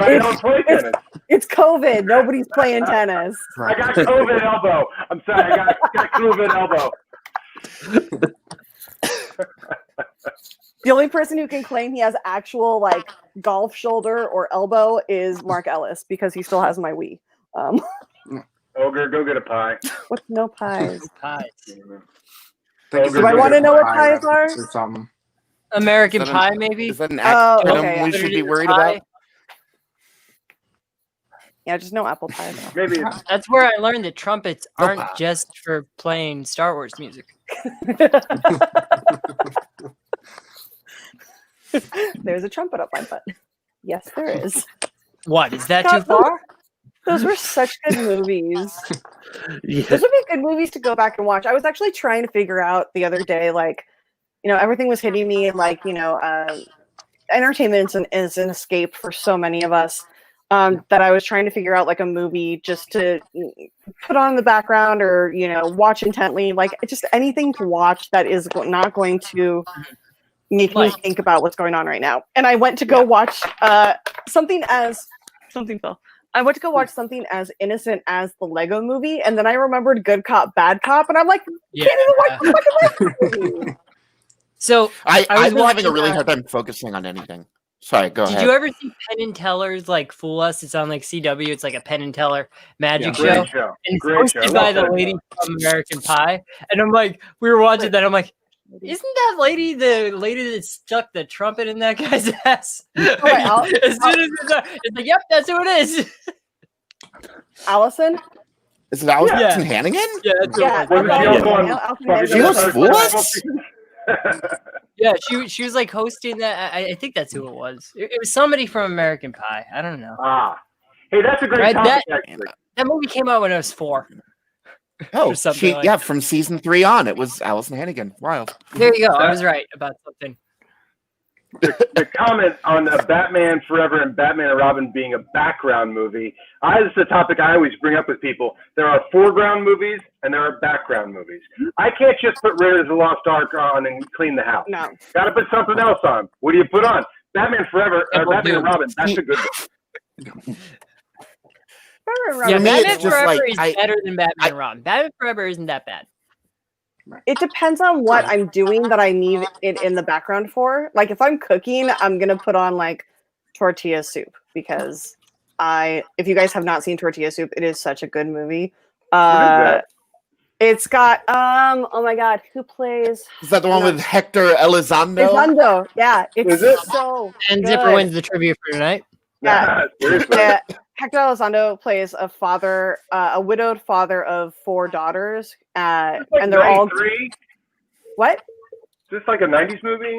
A: I don't play tennis.
D: It's COVID. Nobody's playing tennis.
A: I got COVID elbow. I'm sorry. I got COVID elbow.
D: The only person who can claim he has actual like golf shoulder or elbow is Mark Ellis because he still has my Wii.
A: Ogre, go get a pie.
D: What's no pies?
F: Pies.
D: Do I want to know what pies are?
E: Or something.
F: American
C: Is that
F: Pie, maybe.
C: Is that an
D: Oh,
C: acronym
D: okay, yeah.
C: we should be
F: Better
C: worried
F: than Pie.
C: about?
D: Yeah, just no apple pie.
A: Maybe it's
F: That's where I learned that trumpets
C: No
F: aren't
C: pie.
F: just for playing Star Wars music.
D: There's a trumpet up my butt. Yes, there is.
F: What, is that
D: God,
F: too far?
D: Those were such good movies.
H: Yeah.
D: Those would be good movies to go back and watch. I was actually trying to figure out the other day, like, everything was hitting me, like, entertainment is an escape for so many of us, that I was trying to figure out, like, a movie just to put on in the background or, watch intently, like, just anything to watch that is not going to make me think about what's going on right now. And I went to go watch something, Phil. I went to go watch something as innocent as the Lego Movie, and then I remembered Good Cop, Bad Cop, and I'm like, can't even watch the fucking Lego Movie.
F: So
C: I've been having a
F: watching,
C: really hard time focusing on anything. Sorry, go ahead.
F: did you ever see Penn and Teller's like Fool Us? It's on like CW. It's like a Penn and Teller magic
A: great
F: show.
A: show.
F: And it's
A: Great
F: hosted
A: show.
F: by
A: Well
F: the
A: said,
F: lady
A: though.
F: from American Pie. And I'm like, we were watching that. I'm like, isn't that lady the lady that stuck the trumpet in that guy's ass?
D: Right,
F: as soon as it's like, yep, that's who it is.
D: Allison?
C: Is it Allison
F: Yeah.
C: Hannigan?
F: Yeah, that's
D: Yeah.
F: who it was.
A: Wasn't she also on
D: Allison
A: fucking
C: She was
A: Inside
C: Fool
A: Survival
C: Us?
A: Season?
F: Yeah, she was like hosting that. I think that's who it was. It was somebody from American Pie. I don't know.
A: Hey, that's a great
F: Right,
A: topic, actually.
F: That movie came out when I was 4.
C: Oh,
F: Or something like
C: from season 3 on, it was Allison Hannigan. Wild.
F: There you go. I was right about something.
A: The comment on Batman Forever and Batman and Robin being a background movie, this is a topic I always bring up with people. There are foreground movies and there are background movies. I can't just put Raiders of the Lost Ark on and clean the house.
D: No.
A: Got to put something else on. What do you put on? Batman Forever, Batman and Robin. That's a good one.
F: Yeah,
C: me,
F: Batman
C: it's just
F: Forever
C: like,
F: is better than Batman and Robin. Batman Forever isn't that bad.
D: It depends on what I'm doing that I need it in the background for. Like, if I'm cooking, I'm going to put on, like, tortilla soup because if you guys have not seen Tortilla Soup, it is such a good movie. It's got, oh my God, who plays?
C: Is that the one with Hector Elizondo?
D: Elizondo, yeah.
A: Is it?
D: So
F: And
D: good.
F: Zipper wins the trivia for tonight.
D: Yeah.
A: Seriously.
D: Yeah. Hector Elizondo plays a father, a widowed father of 4 daughters,
A: It's like
D: and they're all
A: 93?
D: what?
A: Is this like a 90s movie?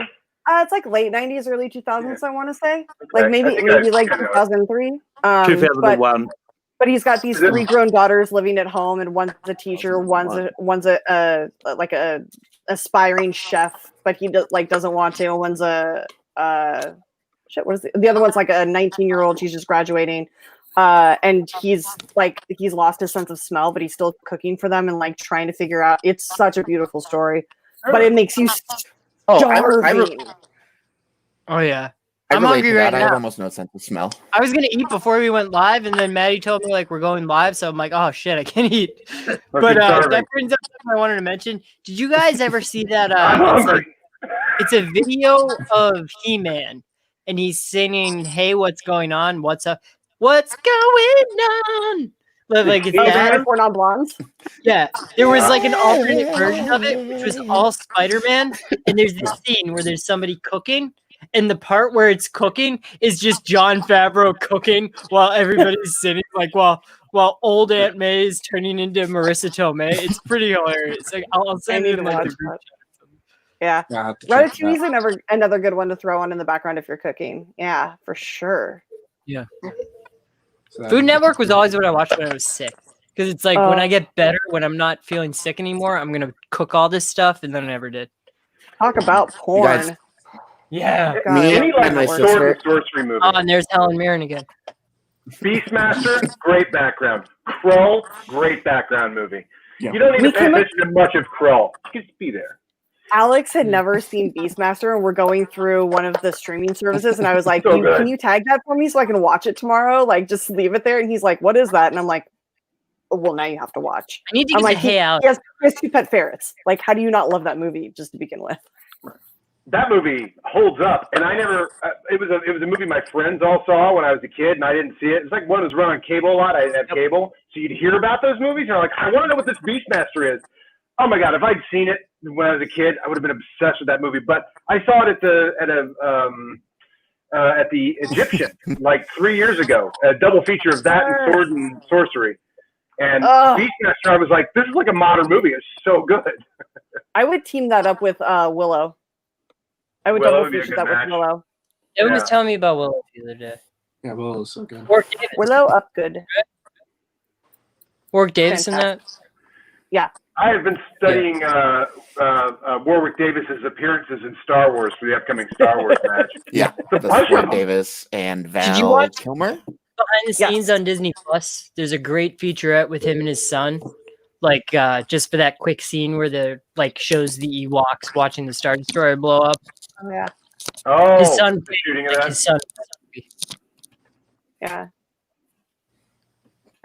D: It's like late 90s, early 2000s. I want to say,
A: Okay.
D: like
A: I
D: maybe
A: think I
D: like
A: know it.
D: 2003.
H: 2001.
D: But he's got these 3 grown daughters living at home, and one's a teacher, one's a like a aspiring chef, but he doesn't want to. One's a what is the other one's like a 19-year-old. She's just graduating. And he's lost his sense of smell, but he's still cooking for them and like trying to figure out. It's such a beautiful story, but it makes you starving.
F: Oh yeah.
C: I
F: I'm
C: relate
F: hungry
C: to that.
F: right
C: I have
F: now.
C: almost no sense of smell.
F: I was gonna eat before we went live, and then Maddie told me like we're going live, so I'm like, oh shit, I can't eat. But that brings up something I wanted to mention. Did you guys ever see that? It's a video of He-Man, and he's singing, "Hey, what's going on? What's up? What's going on?" Like it's that.
D: For non-blondes.
F: Yeah, there was like an alternate version of it, which was all Spider-Man, and there's this scene where there's somebody cooking, and the part where it's cooking is just Jon Favreau cooking while everybody's sitting, like while old Aunt May is turning into Marissa Tomei. It's pretty hilarious. Like I'll send it in like the group chat.
D: Yeah,
E: Yeah, I have to check
D: Ratatouille
E: that.
D: is another good one to throw on in the background if you're cooking. Yeah, for sure.
F: Yeah.
E: So
F: Food Network was always what I watched when I was sick. Because it's like when I get better, when I'm not feeling sick anymore, I'm gonna cook all this stuff, and then I never did.
D: Talk about porn.
C: guys-
F: Yeah.
D: God,
C: Me
A: Any like
C: and my
A: sword
C: sister.
A: and sorcery movie.
F: Oh, and there's Helen Mirren again.
A: Beastmaster, great background. Krull, great background movie.
E: Yeah.
A: You don't need
D: We
A: to pay
D: came up-
A: attention to much of Krull. Just be there.
D: Alex had never seen Beastmaster, and we're going through one of the streaming services, and I was like,
A: So good.
D: "Can you tag that for me so I can watch it tomorrow? Like, just leave it there." And he's like, "What is that?" And I'm like, oh, "Well, now you have to watch."
F: I need to
D: I'm
F: get
D: like,
F: the Hey Alex.
D: He has 2 pet ferrets. Like, how do you not love that movie just to begin with?
A: That movie holds up, and I never. It was a movie my friends all saw when I was a kid, and I didn't see it. It's like one that was run on cable a lot. I didn't have cable, so you'd hear about those movies, and you're like, I want to know what this Beastmaster is. Oh my god, if I'd seen it, when I was a kid, I would have been obsessed with that movie. But I saw it at the Egyptian like 3 years ago. A double feature of that and Sword and Sorcery. And Beastmaster, I was like, this is like a modern movie. It's so good.
D: I would team that up with Willow. I would
A: Willow
D: double
A: would be a
D: feature
A: good
D: that with
A: match.
D: Willow.
F: Everyone was telling me about Willow the other day.
E: Yeah, Willow's so good.
F: Warwick Davis.
D: Willow up good.
F: Warwick Davis in that?
D: Yeah.
A: I have been studying Warwick Davis's appearances in Star Wars for the upcoming Star Wars match.
C: Yeah,
A: It's a
C: that's
A: bunch of
C: Warwick
A: them.
C: Davis and Val
F: Did you watch-
C: Kilmer.
F: Behind the scenes on Disney Plus, there's a great featurette with him and his son. Like just for that quick scene where the shows the Ewoks watching the Star Destroyer blow up.
D: Oh yeah.
A: Oh,
F: His son,
A: the shooting of
F: like,
A: that.
F: his son.
D: Yeah.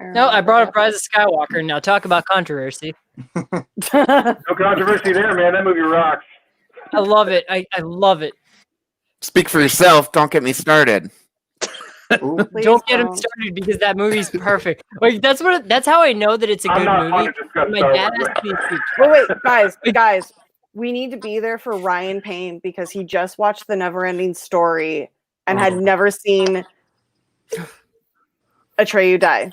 F: No, I brought up Rise of Skywalker. Now talk about controversy.
A: No controversy there, man. That movie rocks.
F: I love it. I love it.
C: Speak for yourself. Don't get me started.
D: Please
F: Don't get him started because that movie's perfect. Like that's how I know that it's a
A: I'm
F: good
A: not fun
F: movie.
A: to discuss
F: My
A: Star
F: dad
A: Wars.
F: asked me to
D: Wait, guys, we need to be there for Ryan Payne because he just watched The Neverending Story and had never seen Atreyu die.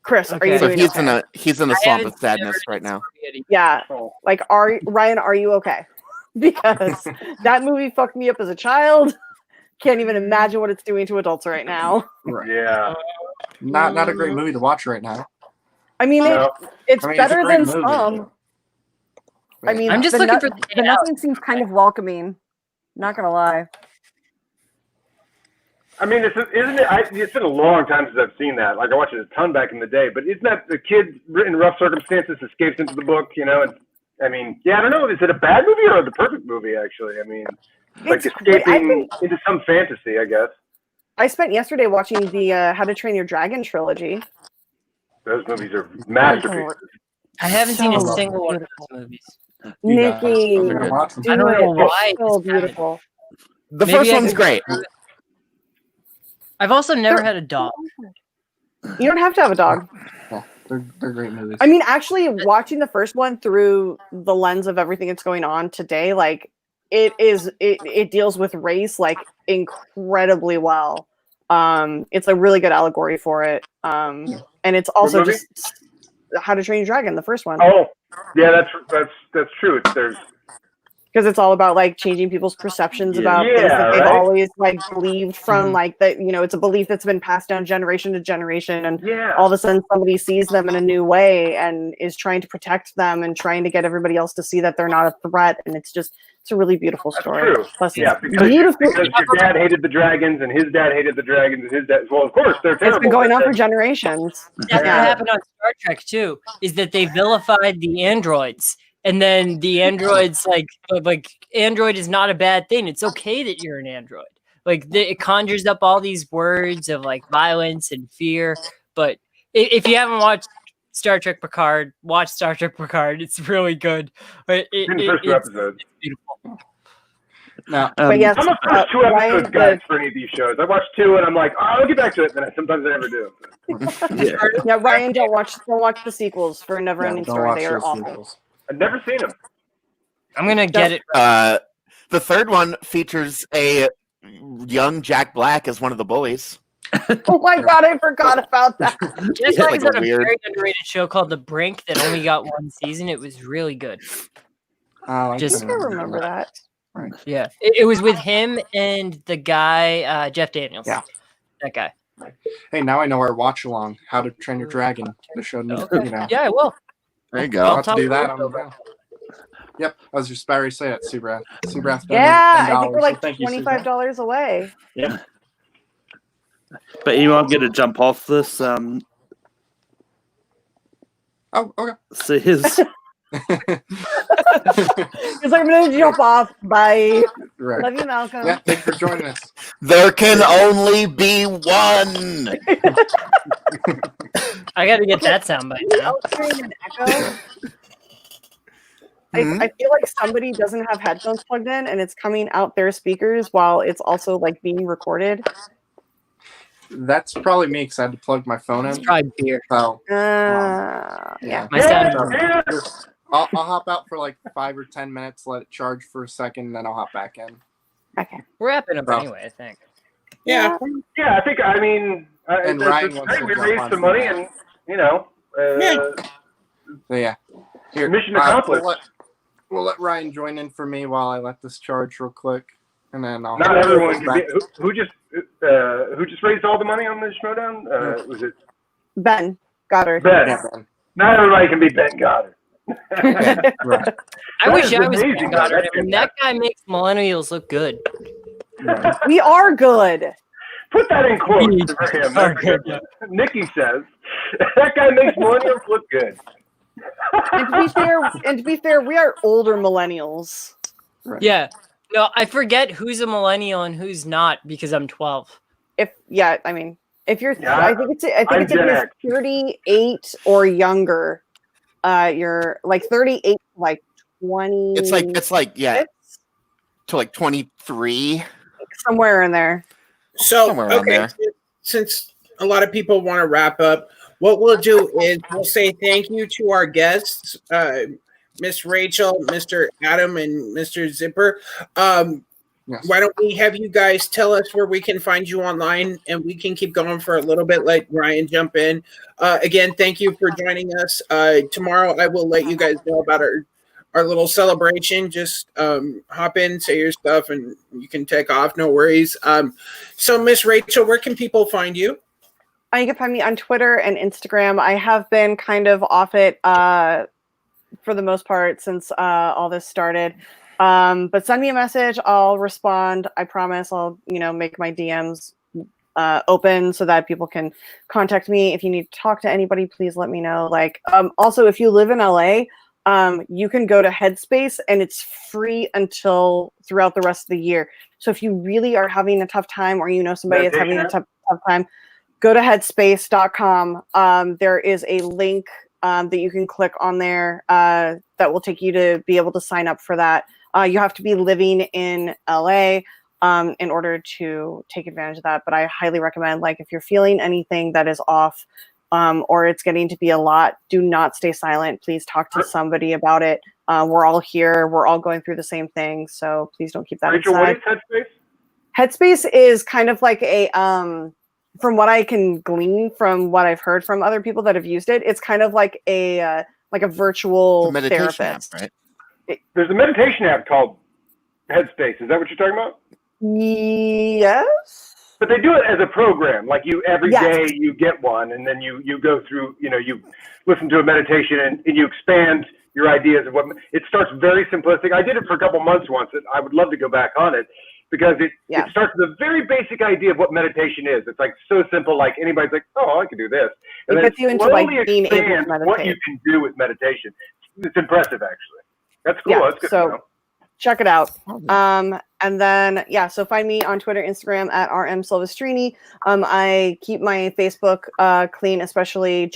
D: Chris, are you
C: So
D: doing
C: he's
D: okay?
C: he's in a
F: I
C: swamp
F: haven't
C: of sadness
F: seen
C: right now.
D: Yeah.
A: Oh.
D: Like, Ryan, are you okay? Because that movie fucked me up as a child. Can't even imagine what it's doing to adults right now.
E: Right.
A: Yeah.
E: Not a great movie to watch right now.
D: I mean,
A: No.
D: it's
E: I mean, it's a
D: better
E: great
D: than
E: movie.
D: some. I mean,
F: I'm just
D: the
F: looking for
D: the nothing seems kind of welcoming. Not gonna lie.
A: I mean, isn't it? It's been a long time since I've seen that. Like I watched it a ton back in the day. But isn't that the kid in rough circumstances escapes into the book? You know. I mean, yeah. I don't know. Is it a bad movie or the perfect movie? Actually, I mean, like
D: It's great.
A: escaping into some fantasy, I guess.
D: I spent yesterday watching the How to Train Your Dragon trilogy.
A: Those movies are masterpieces.
F: I haven't seen a
D: So
F: single one of
D: beautiful.
F: those movies.
D: Nikki,
C: Those are good.
E: Watch them.
D: do
F: I don't know
D: it.
F: why.
D: It's so beautiful.
C: The
F: Maybe
C: first
F: I
C: one's
F: can-
C: great.
F: I've also never had a dog.
D: You don't have to have a dog.
E: Yeah, they're great movies.
D: I mean, actually, watching the first one through the lens of everything that's going on today, like it deals with race like incredibly well. It's a really good allegory for it. And it's also
A: movie?
D: just How to Train Your Dragon, the first one.
A: Oh, yeah. That's true. There's
D: Because it's all about like changing people's perceptions about things that they've
A: right?
D: always like believed from like that, it's a belief that's been passed down generation to generation, and
A: yeah.
D: all of a sudden somebody sees them in a new way and is trying to protect them and trying to get everybody else to see that they're not a threat. And it's a really beautiful story.
A: True.
D: Plus
A: Yeah,
D: it's
A: because
D: beautiful.
A: your dad hated the dragons and his dad hated the dragons and his dad. Well, of course they're terrible.
D: It's been going on for generations.
F: That's what happened on Star Trek too. Is that they vilified the androids, and then the androids like android is not a bad thing. It's okay that you're an android. Like it conjures up all these words of like violence and fear. But if you haven't watched Star Trek Picard, watch Star Trek Picard. It's really good. But
A: in the first two episodes.
F: It's beautiful.
E: Now,
D: But yes,
A: I'm a first two episodes
D: Ryan,
A: guy for any of these shows. I watch two and I'm like, I'll get back to it. Then sometimes I never do.
D: yeah, Ryan, don't watch the sequels for Neverending
E: don't
D: Story.
E: watch
D: They are
E: those
D: awful.
E: sequels.
A: I've never seen them.
F: I'm gonna get it.
C: The third one features a young Jack Black as one of the bullies.
D: Oh my god, I forgot about that.
F: Just
C: Yeah,
F: like
C: like
F: on
C: a
F: a
C: weird-
F: very underrated show called The Brink that only got one season. It was really good.
E: I
F: Just-
D: I remember that.
F: Yeah, it was with him and the guy Jeff Daniels.
E: Yeah.
F: That guy.
E: Hey, now I know our watch along. How to Train Your Dragon. The show,
F: Yeah, I will.
C: There you
E: I'll
C: go.
E: have to do that.
F: Over.
E: Yep, I was just about to say it, Subrath. Subrath,
D: Yeah, I think we're
E: $10,
D: like
E: so thank you,
D: $25 away.
H: Yeah. But anyone going to jump off this?
E: Oh, okay.
H: So here's
D: Because I'm gonna jump off. Bye.
E: Right.
D: Love you, Malcolm.
E: Yeah, thanks for joining us.
C: There can only be one.
F: I got to get that soundbite now.
D: Hearing an echo. I feel like somebody doesn't have headphones plugged in and it's coming out their speakers while it's also like being recorded.
E: That's probably me because I had to plug my phone
F: It's
E: in.
F: probably beer.
E: So,
D: Yeah.
F: My sound.
E: I'll hop out for like 5 or 10 minutes, let it charge for a second, and then I'll hop back in.
D: Okay.
F: We're wrapping up anyway, I think.
B: Yeah.
A: Yeah, I mean,
E: And Ryan wants to
A: we
E: jump
A: raised
E: on
A: some
E: for
A: money,
E: that.
A: and you know,
E: So yeah. Here,
A: mission accomplished.
E: We'll let Ryan join in for me while I let this charge real quick, and then I'll.
A: Not everyone can
E: back.
A: be. Who just raised all the money on this Schmodown? Was it
D: Ben Goddard.
A: Ben?
E: Yeah, Ben.
A: Not everybody can be Ben Goddard.
E: Right.
F: I wish I was
A: amazing,
F: Ben Goddard.
A: though.
F: I mean, that guy makes millennials look good.
E: Right.
D: We are good.
A: Put that in quotes for him.
F: Oh, good, yeah.
A: Nikki says that guy makes millennials look good.
D: And to be fair, we are older millennials.
E: Right.
F: Yeah. No, I forget who's a millennial and who's not because I'm 12.
D: If you're,
A: Yeah,
D: I think it's
A: I'm
D: if
A: Gen
D: you're
A: X.
D: 38 or younger, you're like 38, like 20.
C: It's like yeah, to like 23.
D: somewhere in there.
B: So,
C: Somewhere around
B: okay,
C: there.
B: since a lot of people want to wrap up, what we'll do is we'll say thank you to our guests, Miss Rachel, Mr. Adam, and Mr. Zipper.
E: Yes.
B: Why don't we have you guys tell us where we can find you online, and we can keep going for a little bit, let Ryan jump in. Again, thank you for joining us. Tomorrow I will let you guys know about our little celebration. Just hop in, say your stuff, and you can take off. No worries. So, Miss Rachel, where can people find you?
D: You can find me on Twitter and Instagram. I have been kind of off it for the most part since all this started. But send me a message. I'll respond. I promise I'll, make my DMs open so that people can contact me. If you need to talk to anybody, please let me know. Also, if you live in LA, you can go to Headspace and it's free until throughout the rest of the year. So if you really are having a tough time or somebody is having a tough time, go to headspace.com. There is a link that you can click on there that will take you to be able to sign up for that. You have to be living in LA in order to take advantage of that. But I highly recommend, if you're feeling anything that is off or it's getting to be a lot, do not stay silent. Please talk to somebody about it. We're all here. We're all going through the same thing. So please don't keep that
A: Rachel,
D: inside.
A: what is Headspace?
D: Headspace is kind of like a, from what I can glean from what I've heard from other people that have used it, it's kind of like a virtual
C: Meditation
D: therapist.
C: app, right?
A: There's a meditation app called Headspace. Is that what you're talking about?
D: Yes.
A: But they do it as a program. Like every
D: Yes.
A: day you get one, and then you go through, you listen to a meditation and you expand your ideas of what it starts very simplistic. I did it for a couple months once, and I would love to go back on it because it starts with a very basic idea of what meditation is. It's so simple, like anybody's like, oh, I can do this. And
D: It
A: then
D: gets you into
A: slowly
D: being able to
A: expands what you
D: meditate.
A: can do with meditation. It's impressive, actually. That's cool.
D: Yeah,
A: That's good to know.
D: Check it out. And then, so find me on Twitter, Instagram at RM Silvestrini. I keep my Facebook clean, especially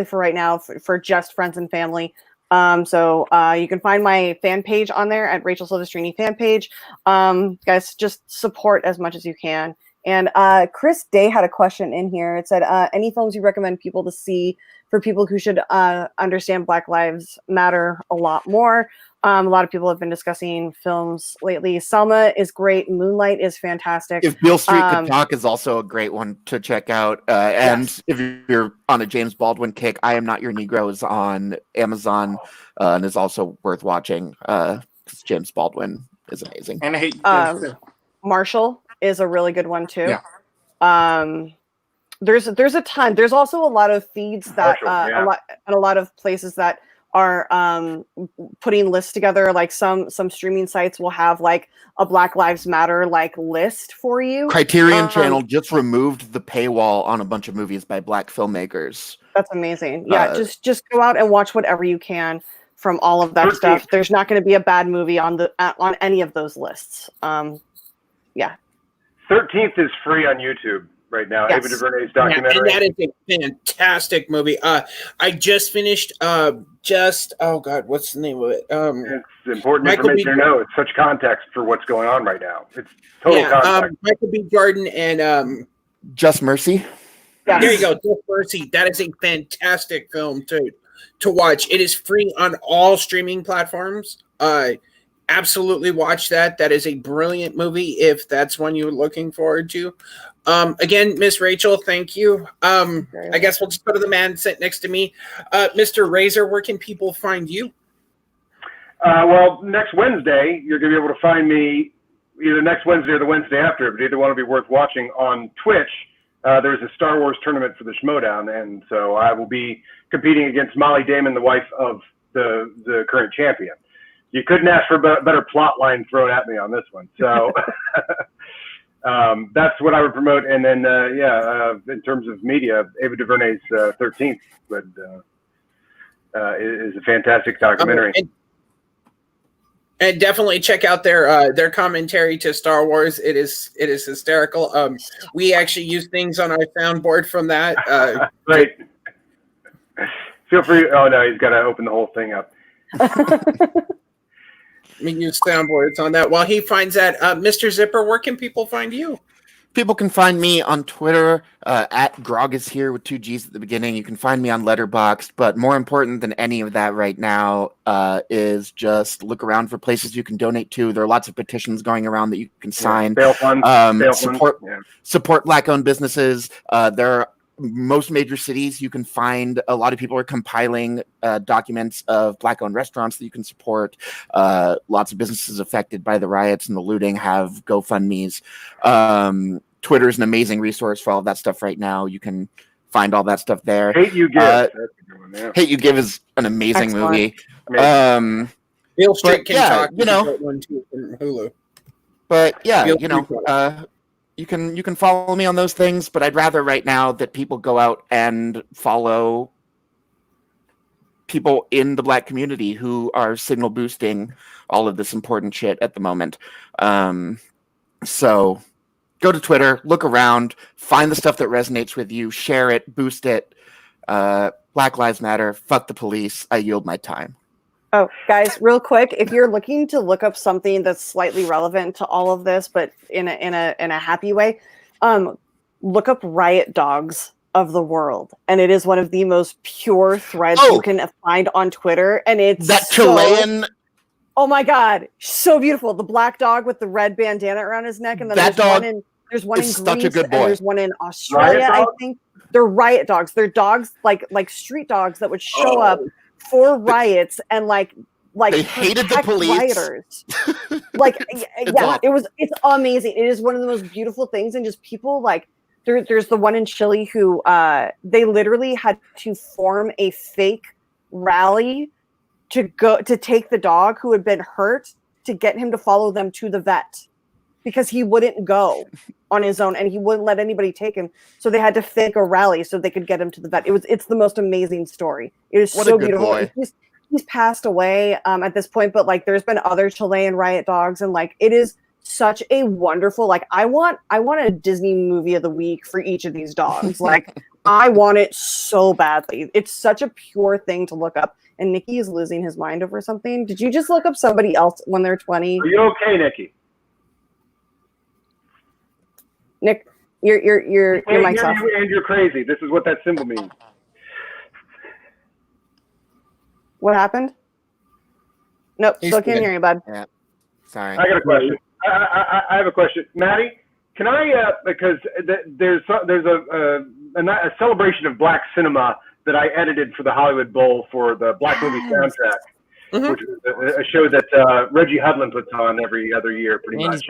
D: for right now, for just friends and family. So you can find my fan page on there at Rachel Silvestrini fan page. Guys, just support as much as you can. And Chris Day had a question in here. It said, any films you recommend people to see for people who should understand Black Lives Matter a lot more? A lot of people have been discussing films lately. Selma is great. Moonlight is fantastic.
C: If Beale Street Could Talk is also a great one to check out. And if you're on a James Baldwin kick, I Am Not Your Negro is on Amazon and is also worth watching because James Baldwin is amazing.
E: And I hate
D: Marshall is a really good one too.
E: Yeah.
D: There's a ton. There's also a lot of feeds that
A: Marshall,
D: a lot of places that are putting lists together. Like some streaming sites will have a Black Lives Matter list for you.
C: Criterion Channel just removed the paywall on a bunch of movies by Black filmmakers.
D: That's amazing. Yeah, just go out and watch whatever you can from all of that stuff. There's not going to be a bad movie on any of those lists.
B: 13th is free on YouTube right now.
D: Yes.
B: Ava DuVernay's documentary.
I: And that is a fantastic movie. I just finished oh God, what's the name of it?
A: It's important
I: Michael
A: information
I: B.
A: to know. It's such context for what's going on right now. It's total context.
I: Michael B. Jordan and
C: Just Mercy.
D: Yes.
I: there you go, Just Mercy. That is a fantastic film too.
B: to watch. It is free on all streaming platforms. Absolutely watch that. That is a brilliant movie if that's one you're looking forward to. Again, Miss Rachel, thank you. I guess we'll just go to the man sitting next to me. Mr. Razor, where can people find you?
A: Well, next Wednesday, you're going to be able to find me either next Wednesday or the Wednesday after, but either one will be worth watching on Twitch. There's a Star Wars tournament for the Schmodown, and so I will be competing against Molly Damon, the wife of the current champion. You couldn't ask for a better plot line thrown at me on this one. So that's what I would promote. And then, in terms of media, Ava DuVernay's 13th is a fantastic documentary.
B: And definitely check out their commentary to Star Wars. It is hysterical. We actually use things on our soundboard from that.
A: Great. Feel free. Oh no, he's got to open the whole thing up.
B: We use soundboards on that. While he finds that, Mr. Zipper, where can people find you?
C: People can find me on Twitter at Grog is here with 2 G's at the beginning. You can find me on Letterboxd, but more important than any of that right now is just look around for places you can donate to. There are lots of petitions going around that you can sign.
A: Bail funds.
C: Support Black-owned businesses. There are most major cities. You can find a lot of people are compiling documents of Black-owned restaurants that you can support. Lots of businesses affected by the riots and the looting have GoFundMes. Twitter is an amazing resource for all of that stuff right now. You can find all that stuff there.
A: Hate You Give. That's a good one, yeah.
C: Hate You Give is an amazing movie.
B: Bill Street can talk.
C: One too from Hulu. But yeah, you can follow me on those things, but I'd rather right now that people go out and follow people in the Black community who are signal boosting all of this important shit at the moment. So go to Twitter, look around, find the stuff that resonates with you, share it, boost it. Black Lives Matter, fuck the police. I yield my time.
D: Oh, guys, real quick, if you're looking to look up something that's slightly relevant to all of this, but in a happy way, look up Riot Dogs of the World, and it is one of the most pure threads you can find on Twitter, and it's
C: that Chilean.
D: Oh my god, so beautiful! The black dog with the red bandana around his neck, and then there's one in Greece, and there's one in Australia. I think they're Riot Dogs. They're dogs like street dogs that would show up for riots and like
C: they hated the police.
D: Rioters. It's amazing. It is one of the most beautiful things, and just people like there's the one in Chile who they literally had to form a fake rally to take the dog who had been hurt to get him to follow them to the vet because he wouldn't go on his own and he wouldn't let anybody take him. So they had to fake a rally so they could get him to the vet. It's the most amazing story. It is so beautiful. He's passed away at this point, but like there's been other Chilean riot dogs, and like it is such a wonderful, like I want a Disney movie of the week for each of these dogs. Like I want it so badly. It's such a pure thing to look up. And Nikki is losing his mind over something. Did you just look up somebody else when they're 20?
A: Are you okay, Nikki?
D: Nick, your mic's off.
A: And you're crazy. This is what that symbol means.
D: What happened? Nope, still can't hear you, bud.
C: Yeah, sorry.
A: I got a question. I have a question, Maddie. Can I because there's a celebration of Black cinema that I edited for the Hollywood Bowl for the Black movie soundtrack, which is a show that Reggie Hudlin puts on every other year, pretty much.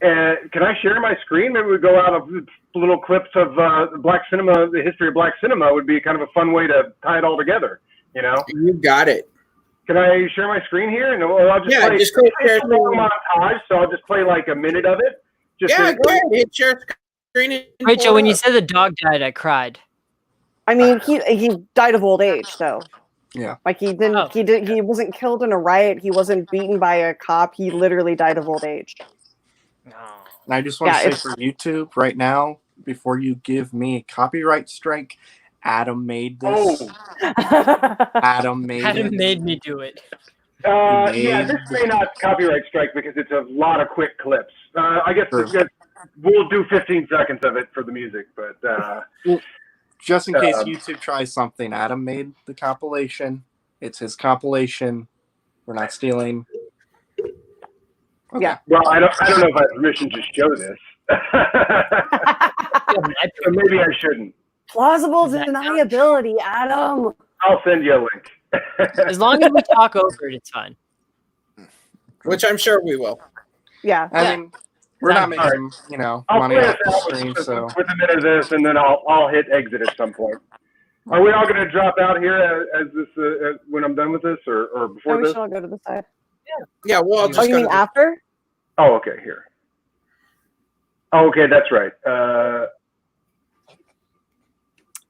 A: Can I share my screen? Maybe we go out of little clips of Black cinema. The history of Black cinema would be kind of a fun way to tie it all together. You know,
B: you got it.
A: Can I share my screen here? And I'll just play.
B: Just go share
A: a montage. So I'll just play like a minute of it.
B: Go ahead. Hit share screen.
F: Rachel, when you said the dog died, I cried.
D: I mean, he died of old age, though.
E: Yeah.
D: Like he wasn't killed in a riot. He wasn't beaten by a cop. He literally died of old age.
E: No. And I just want to say for YouTube right now, before you give me a copyright strike, Adam made this. Adam made
F: me do it.
A: This may not copyright strike because it's a lot of quick clips. I guess we'll do 15 seconds of it for the music, but
E: Just in case YouTube tries something, Adam made the compilation. It's his compilation. We're not stealing. Okay.
D: Yeah.
A: Well, I don't know if I have permission to show this. So maybe I shouldn't.
D: Plausible deniability, Adam.
A: I'll send you a link.
F: As long as we talk over it, it's fine.
B: Which I'm sure we will.
D: Yeah.
E: I mean, we're not making,
A: I'll
E: money
A: play
E: off
A: us
E: the
A: out
E: stream,
A: with,
E: so.
A: with a minute of this, and then I'll hit exit at some point. Are we all going to drop out here as this when I'm done with this, or
D: Oh,
A: before
D: we
A: this?
D: should all go to the side.
B: Yeah, well, I'll
D: Oh,
B: just
D: you mean after?
A: Oh, okay, here. Oh, okay, that's right.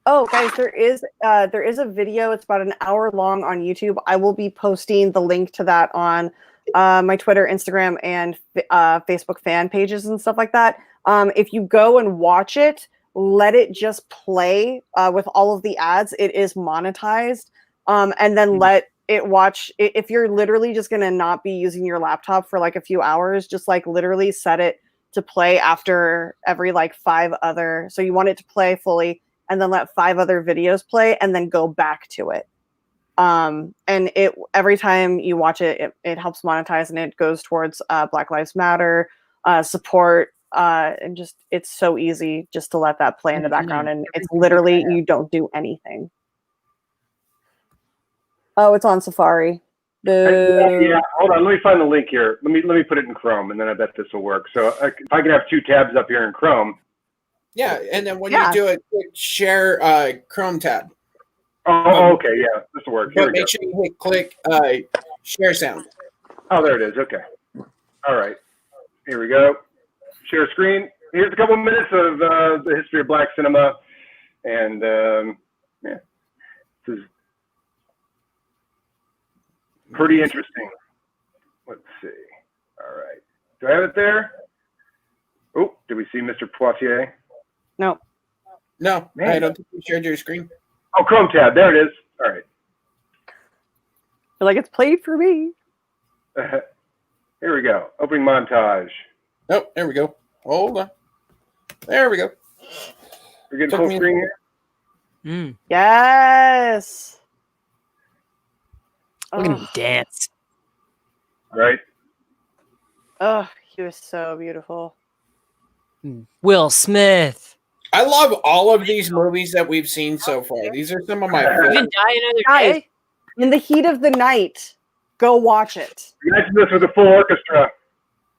D: Oh, guys, there is a video. It's about an hour long on YouTube. I will be posting the link to that on my Twitter, Instagram, and Facebook fan pages and stuff like that. If you go and watch it, let it just play with all of the ads. It is monetized, and then let it watch. If you're literally just gonna not be using your laptop for like a few hours, just like literally set it to play after every like 5 other. So you want it to play fully, and then let 5 other videos play, and then go back to it. And it every time you watch it, it helps monetize, and it goes towards Black Lives Matter support. And just it's so easy just to let that play in the background, and it's literally you don't do anything. Oh, it's on Safari.
A: Yeah, hold on. Let me find the link here. Let me put it in Chrome, and then I bet this will work. So if I can have 2 tabs up here in Chrome.
B: Yeah, and then when you do it, share Chrome tab.
A: Oh, okay, yeah, this will work. Here
B: But
A: we go.
B: make sure you click share sound.
A: Oh, there it is. Okay. All right. Here we go. Share screen. Here's a couple minutes of the history of Black cinema, and yeah, this is pretty interesting. Let's see. All right. Do I have it there? Oh, did we see Mr. Poitier?
D: No.
B: No,
A: Man.
B: I don't think you shared your screen.
A: Oh, Chrome tab. There it is. All right.
D: You're like, it's played for me.
A: Here we go. Opening montage.
B: Oh, there we go. Hold on. There we go.
A: We're getting
B: Took
A: full
B: me a
A: screen here.
D: Yes.
F: Look at him dance.
A: Right.
D: Oh, he was so beautiful.
F: Will Smith.
B: I love all of these movies that we've seen so far. These are some of my
F: Even
B: favorite.
F: Die Another
D: Guys,
F: Day.
D: in the heat of the night, go watch it.
A: Imagine this with a full orchestra.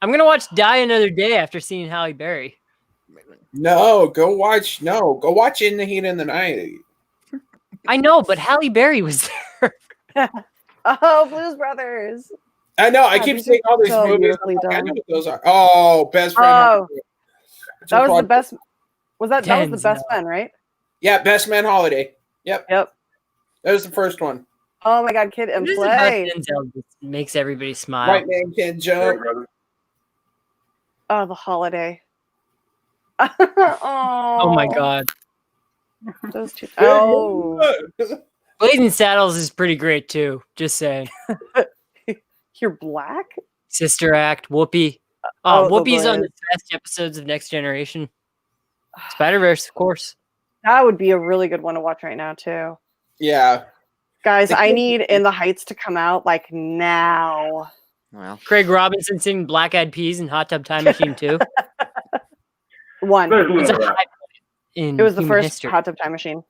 F: I'm gonna watch Die Another Day after seeing Halle Berry.
B: No, go watch In the Heat of the Night.
F: I know, but Halle Berry was there.
D: Oh, Blues Brothers.
B: I know. I
D: God,
B: keep
D: these
B: seeing
D: are
B: all these
D: so
B: movies.
D: beautifully
B: I
D: done.
B: know what those are. Oh, Best Friend.
D: Oh, that was the best. Was that was the
F: Denzel.
D: best man, right?
B: Yeah, Best Man Holiday. Yep.
D: Yep.
B: That was the first one.
D: Oh my God, Kid and
F: What is it about
D: Play.
F: Denzel that makes everybody smile?
B: Right Man Can't Jump.
D: Oh, The Holiday.
F: Oh my God.
D: Those two. Oh,
F: Blazing Saddles is pretty great too. Just saying.
D: you're black?
F: Sister Act, Whoopi.
D: Oh, the
F: Whoopi's on the
D: Liz.
F: best episodes of Next Generation. Spider-Verse, of course.
D: That would be a really good one to watch right now too.
B: Yeah.
D: Guys,
B: The
D: I
B: kid-
D: need In the Heights to come out like now.
C: Well,
F: Craig Robinson singing Black Eyed Peas in Hot Tub Time Machine 2.
D: One.
A: There's a
F: It's
A: little
F: a
A: of that.
F: high point in
D: It was the
F: human
D: first
F: history.
D: Hot Tub Time Machine.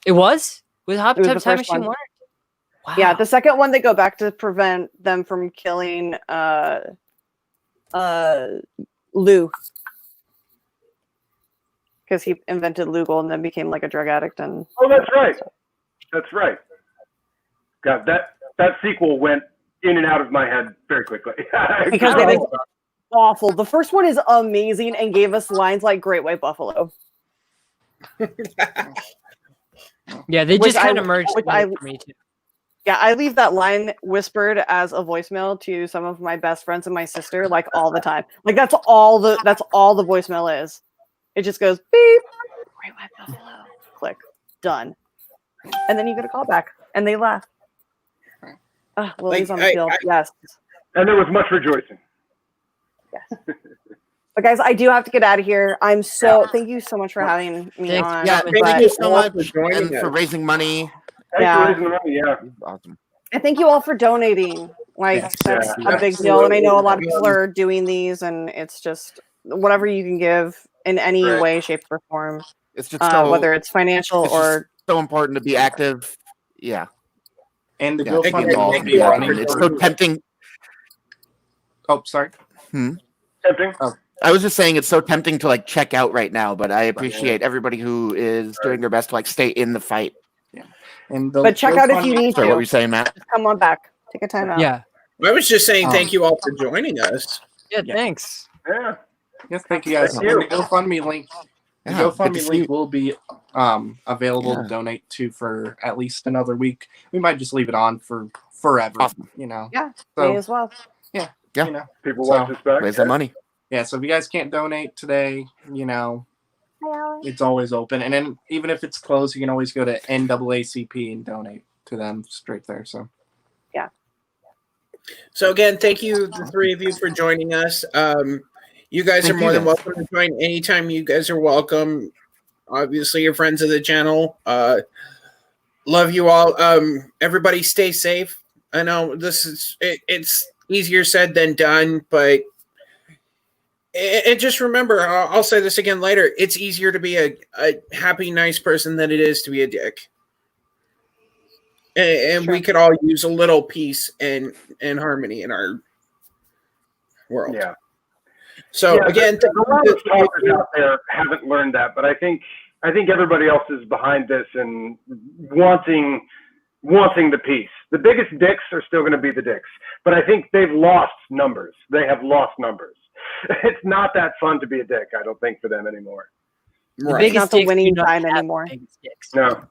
F: It was? With Hot
D: It was
F: Tub
D: the
F: Time
D: first
F: Machine
D: one.
F: 1? Wow.
D: Yeah, the second one they go back to prevent them from killing Lou. Because he invented Lugal and then became like a drug addict and
A: Oh, that's right. That's right. God, that sequel went in and out of my head very quickly.
D: because it is awful. The first one is amazing and gave us lines like Great White Buffalo.
F: Yeah, they
D: Which
F: just kind
D: I-
F: of merged
D: which
F: together
D: I-
F: for me too.
D: Yeah, I leave that line whispered as a voicemail to some of my best friends and my sister like all the time. Like that's all the voicemail is. It just goes beep, Great White Buffalo, click, done. And then you get a call back and they laugh. Willie's
B: Like,
D: on the field. Yes.
A: And there was much rejoicing.
D: But guys, I do have to get out of here. Thank you so much for having me
F: Thanks.
D: on.
C: Yeah,
D: but-
C: thank you so much
B: for joining
C: and for
B: us.
C: raising money.
A: Thanks for raising the money. Yeah.
C: Awesome.
D: And thank you all for donating. Like
E: Yes.
D: that's
A: Yeah,
D: a big deal. And I know a lot of
B: absolutely.
D: people are doing these, and it's just whatever you can give in any
A: Right.
D: way, shape, or form,
C: It's just so
D: whether it's financial
C: it's
D: or
C: just so important to be active. Yeah.
E: And the
C: Yeah, to be
E: GoFundMe
C: involved
E: will
C: and
E: be
C: be active.
E: running
C: It's
E: for.
C: so tempting.
E: Oh, sorry.
A: Tempting.
C: I was just saying it's so tempting to like check out right now, but I appreciate everybody who is doing their best to like stay in the fight.
E: And the
D: but check out if you
E: GoFundMe-
D: need
C: Sorry, what were
D: to.
C: you saying, Matt?
D: Just come on back. Take a time out.
F: Yeah.
B: I was just saying thank you all for joining us.
F: Yeah.
E: Yeah.
F: Thanks.
A: Yeah.
E: Yes, thank you guys.
A: Thank you.
E: And the GoFundMe link. The
C: Yeah, good to
E: GoFundMe
C: see
E: link
C: you.
E: will be available
C: Yeah.
E: to donate to for at least another week. We might just leave it on for forever.
C: Awesome.
E: You know.
D: Yeah,
E: So
D: me as well.
C: Yeah.
E: You know.
A: People
E: So-
A: watch this back.
C: Raise that money.
E: Yeah. So if you guys can't donate today, you know,
D: Hi, Alan.
E: it's always open. And then even if it's closed, you can always go to NAACP and donate to them straight there. So.
B: So again, thank you, the three of you, for joining us. You guys
C: Thank
B: are more
C: you
B: than
C: guys.
B: welcome to join anytime. You guys are welcome. Obviously, you're friends of the channel. Love you all. Everybody, stay safe. I know this is it's easier said than done, but and just remember, I'll say this again later. It's easier to be a happy, nice person than it is to be a dick. And we could all use a little peace and harmony in our world.
A: Yeah.
B: So
A: Yeah,
B: again,
A: a lot of talkers out there haven't learned that, but I think everybody else is behind this and wanting the peace. The biggest dicks are still going to be the dicks, but I think they've lost numbers. They have lost numbers. It's not that fun to be a dick, I don't think, for them anymore.
F: The
B: right.
F: biggest
D: Not the
F: dicks
D: winning
F: do not
D: side
F: have
D: anymore.
F: the biggest dicks.
A: No.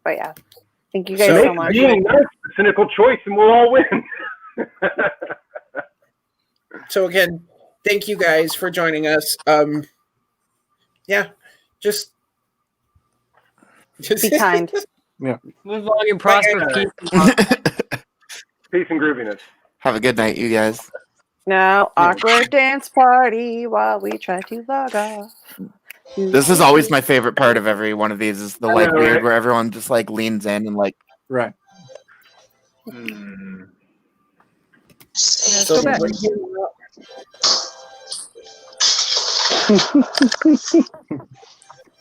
D: But yeah, thank you guys
A: Make
D: so much.
A: being nice the cynical choice, and we'll all win.
B: So again, thank you guys for joining us. Yeah, just
D: Be kind.
F: Live long and prosper.
A: Bye,
F: Keep
A: Peace and grooviness.
C: Have a good night, you guys.
D: Now, awkward dance party while we try to log off.
C: This is always my favorite part of every one of these is the
A: I
C: like
A: know,
C: weird
A: right?
C: where everyone just like leans in and like
E: Right.
B: so
F: go back.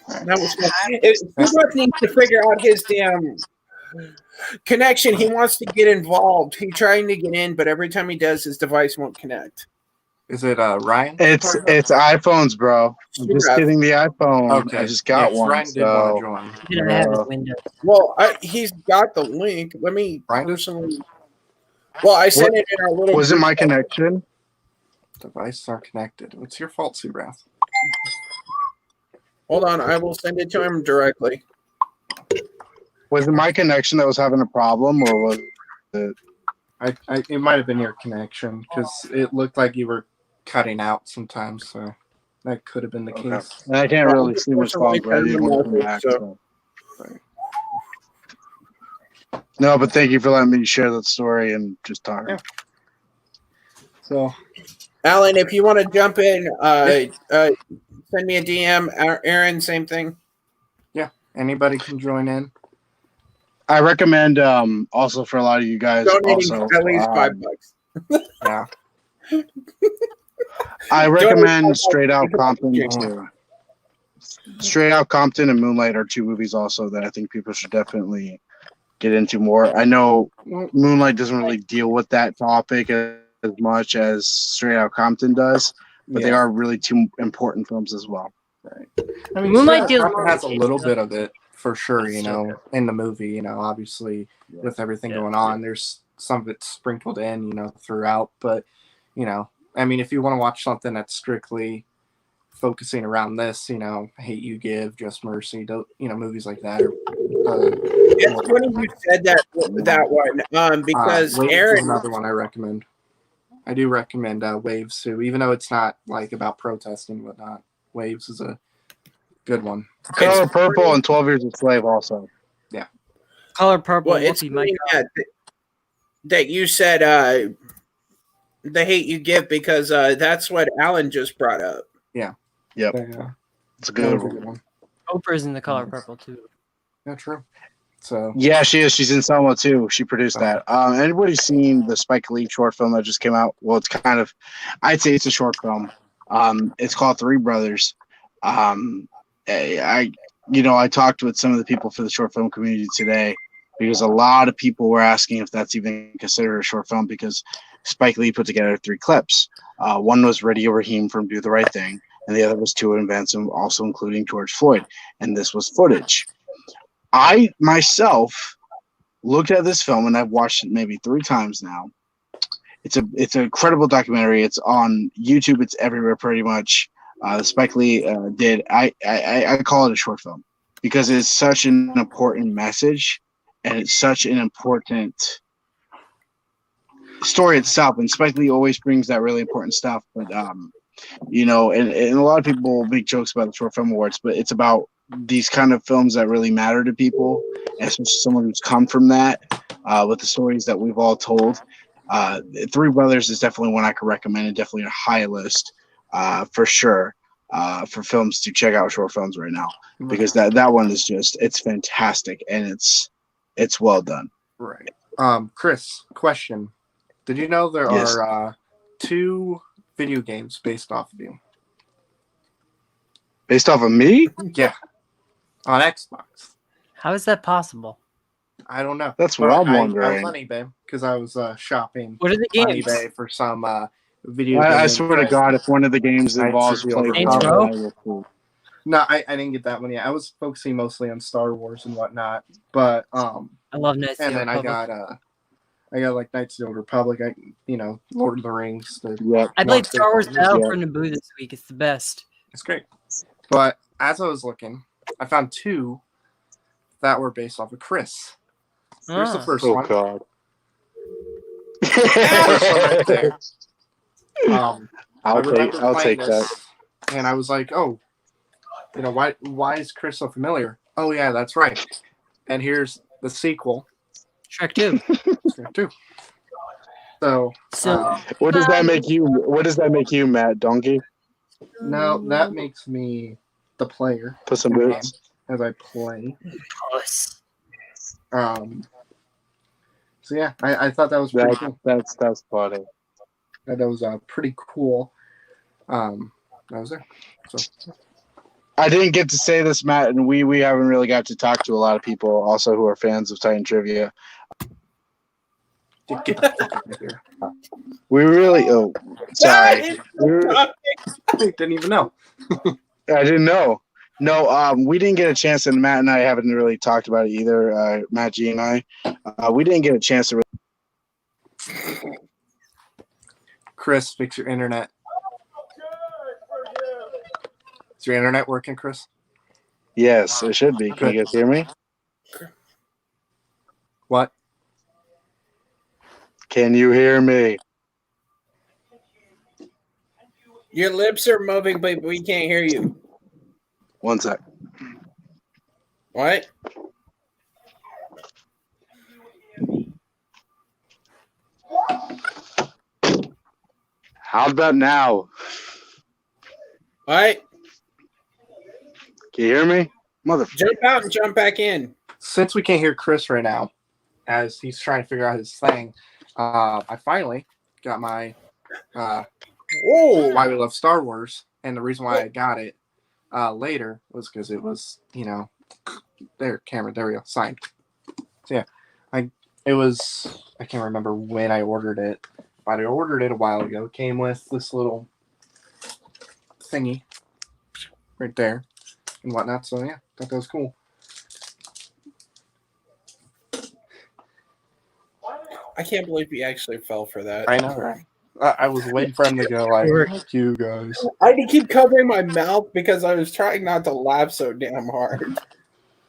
B: that was fun. He needs to figure out his damn connection. He wants to get involved. He's trying to get in, but every time he does, his device won't connect.
E: Is it Ryan?
J: It's iPhones, bro. I'm just
B: Yeah.
J: getting the iPhone.
E: Okay.
J: I just got
E: Yes,
J: one.
E: Ryan did want to
J: So
E: join.
F: He didn't have his window.
B: Well, he's got the link. Let me
E: Right.
B: personally. Well, I sent it in our little.
J: was it my connection?
E: Devices are connected. What's your fault, Subrath?
B: Hold on, I will send it to him directly.
J: Was it my connection that was having a problem, or was it?
E: It might have been your connection because it looked like you were cutting out sometimes. So that could have been the
A: Okay.
E: case.
J: I can't really see what's wrong, but I didn't want to come back.
B: So-
J: So. No, but thank you for letting me share that story and just talk.
E: Yeah. So
B: Alan, if you want to jump in, send me a DM. Aaron, same thing.
E: anybody can join in.
J: I recommend also for a lot of you guys
B: Donating
J: also.
B: at least $5.
E: Yeah.
J: I
B: Donate
J: recommend
B: $5
J: Straight Out
B: because
J: Compton
B: it's
J: too. Straight Out Compton and Moonlight are two movies also that I think people should definitely get into more. I know Moonlight doesn't really deal with that topic as much as Straight Out Compton does, but they
E: Yeah.
J: are really two important films as well.
E: I mean,
F: Moonlight
E: Straight Outta
F: deals
E: Compton
F: with
E: has a
F: it,
E: little
F: so-
E: bit of it for sure.
F: It's
E: You
F: so
E: know, in the movie, you know, obviously with everything going on, there's some of it sprinkled in, you know, throughout. But you know, I mean, if you want to watch something that's strictly focusing around this, you know, Hate You Give, Just Mercy, you know, movies like that. Or,
B: It's funny you said that one because
E: Waves is
B: Aaron.
E: another one I recommend. I do recommend Waves too, even though it's not like about protesting and whatnot. Waves is a good one.
J: Color Purple and 12 Years a Slave also.
F: Color purple.
B: Well, it's
F: Whoopi, Mike.
B: funny that you said the hate you give because that's what Alan just brought up.
E: Yeah.
J: Yep.
E: Yeah.
J: It's a
E: That
J: good
E: was a
J: one.
E: good one.
F: Oprah's in The Color Purple too.
E: Yeah, true. So
J: Yeah, she is. She's in Selma too. She produced that. Anybody seen the Spike Lee short film that just came out? Well, it's kind of, I'd say it's a short film. It's called Three Brothers. I talked with some of the people for the short film community today because a lot of people were asking if that's even considered a short film because Spike Lee put together 3 clips. One was Radio Raheem from Do the Right Thing, and the other was Two Events, also including George Floyd. And this was footage. I myself looked at this film and I've watched it maybe 3 times now. It's an incredible documentary. It's on YouTube. It's everywhere pretty much. Spike Lee did. I call it a short film because it's such an important message and it's such an important story itself. And Spike Lee always brings that really important stuff. But and a lot of people make jokes about the short film awards, but it's about these kind of films that really matter to people, especially someone who's come from that, with the stories that we've all told. Three Brothers is definitely one I could recommend, and definitely a high list for sure for films to check out, short films right now, because that one is it's fantastic and it's well done.
E: Right. Chris, question: did you know there are 2 video games based off of you?
J: Based off of me?
E: Yeah. On Xbox.
F: How is that possible?
E: I don't know.
J: That's what I'm wondering.
E: I was on eBay because I was shopping
F: What are the
E: on
F: games?
E: eBay for some video.
J: I swear to God, if one of the games involves playing,
F: Saints Row?
E: No, I didn't get that one yet. I was focusing mostly on Star Wars and whatnot, but
F: I love Knights of
E: and
F: the
E: then
F: Republic.
E: I got like Knights of the Old Republic, Lord of the Rings.
F: I played Star Wars Battle for Naboo this week. It's the best.
E: It's great. But as I was looking, I found 2 that were based off of Chris. Here's the first one.
J: God.
E: First one right there.
J: I'll take
E: this,
J: that.
E: And I was like, oh, why is Chris so familiar? Oh yeah, that's right. And here's the sequel.
F: Shrek 2.
E: Shrek 2. So
J: what does that make you? What does that make you, Matt? Donkey?
E: No, that makes me the player.
J: Put some boots
E: as I play.
F: Puss.
E: So yeah, I thought that was pretty cool.
J: That's funny.
E: That was pretty cool. That was there. So
J: I didn't get to say this, Matt, and we haven't really got to talk to a lot of people also who are fans of Titan Trivia.
E: Get the fuck out of here.
J: We really sorry.
E: Didn't even know.
J: I didn't know. No, we didn't get a chance, and Matt and I haven't really talked about it either. Matt G and I, we didn't get a chance to really.
E: Chris, fix your internet. Is your internet working, Chris?
J: Yes, it should be. Can you guys hear me?
E: What?
J: Can you hear me?
B: Your lips are moving, but we can't hear you.
J: One sec.
B: What?
J: How about now?
B: What?
J: Can you hear me?
B: Jump out and jump back in.
E: Since we can't hear Chris right now, as he's trying to figure out his thing, I finally got my Why We Love Star Wars, and the reason why I got it later was because it was, there, Cameron, there we go, signed. So yeah, I can't remember when I ordered it, but I ordered it a while ago. It came with this little thingy right there and whatnot. So yeah, thought that was cool.
B: I can't believe he actually fell for that.
E: I know, right? I was waiting for him to go like, "Thank you guys."
B: I had to keep covering my mouth because I was trying not to laugh so damn hard.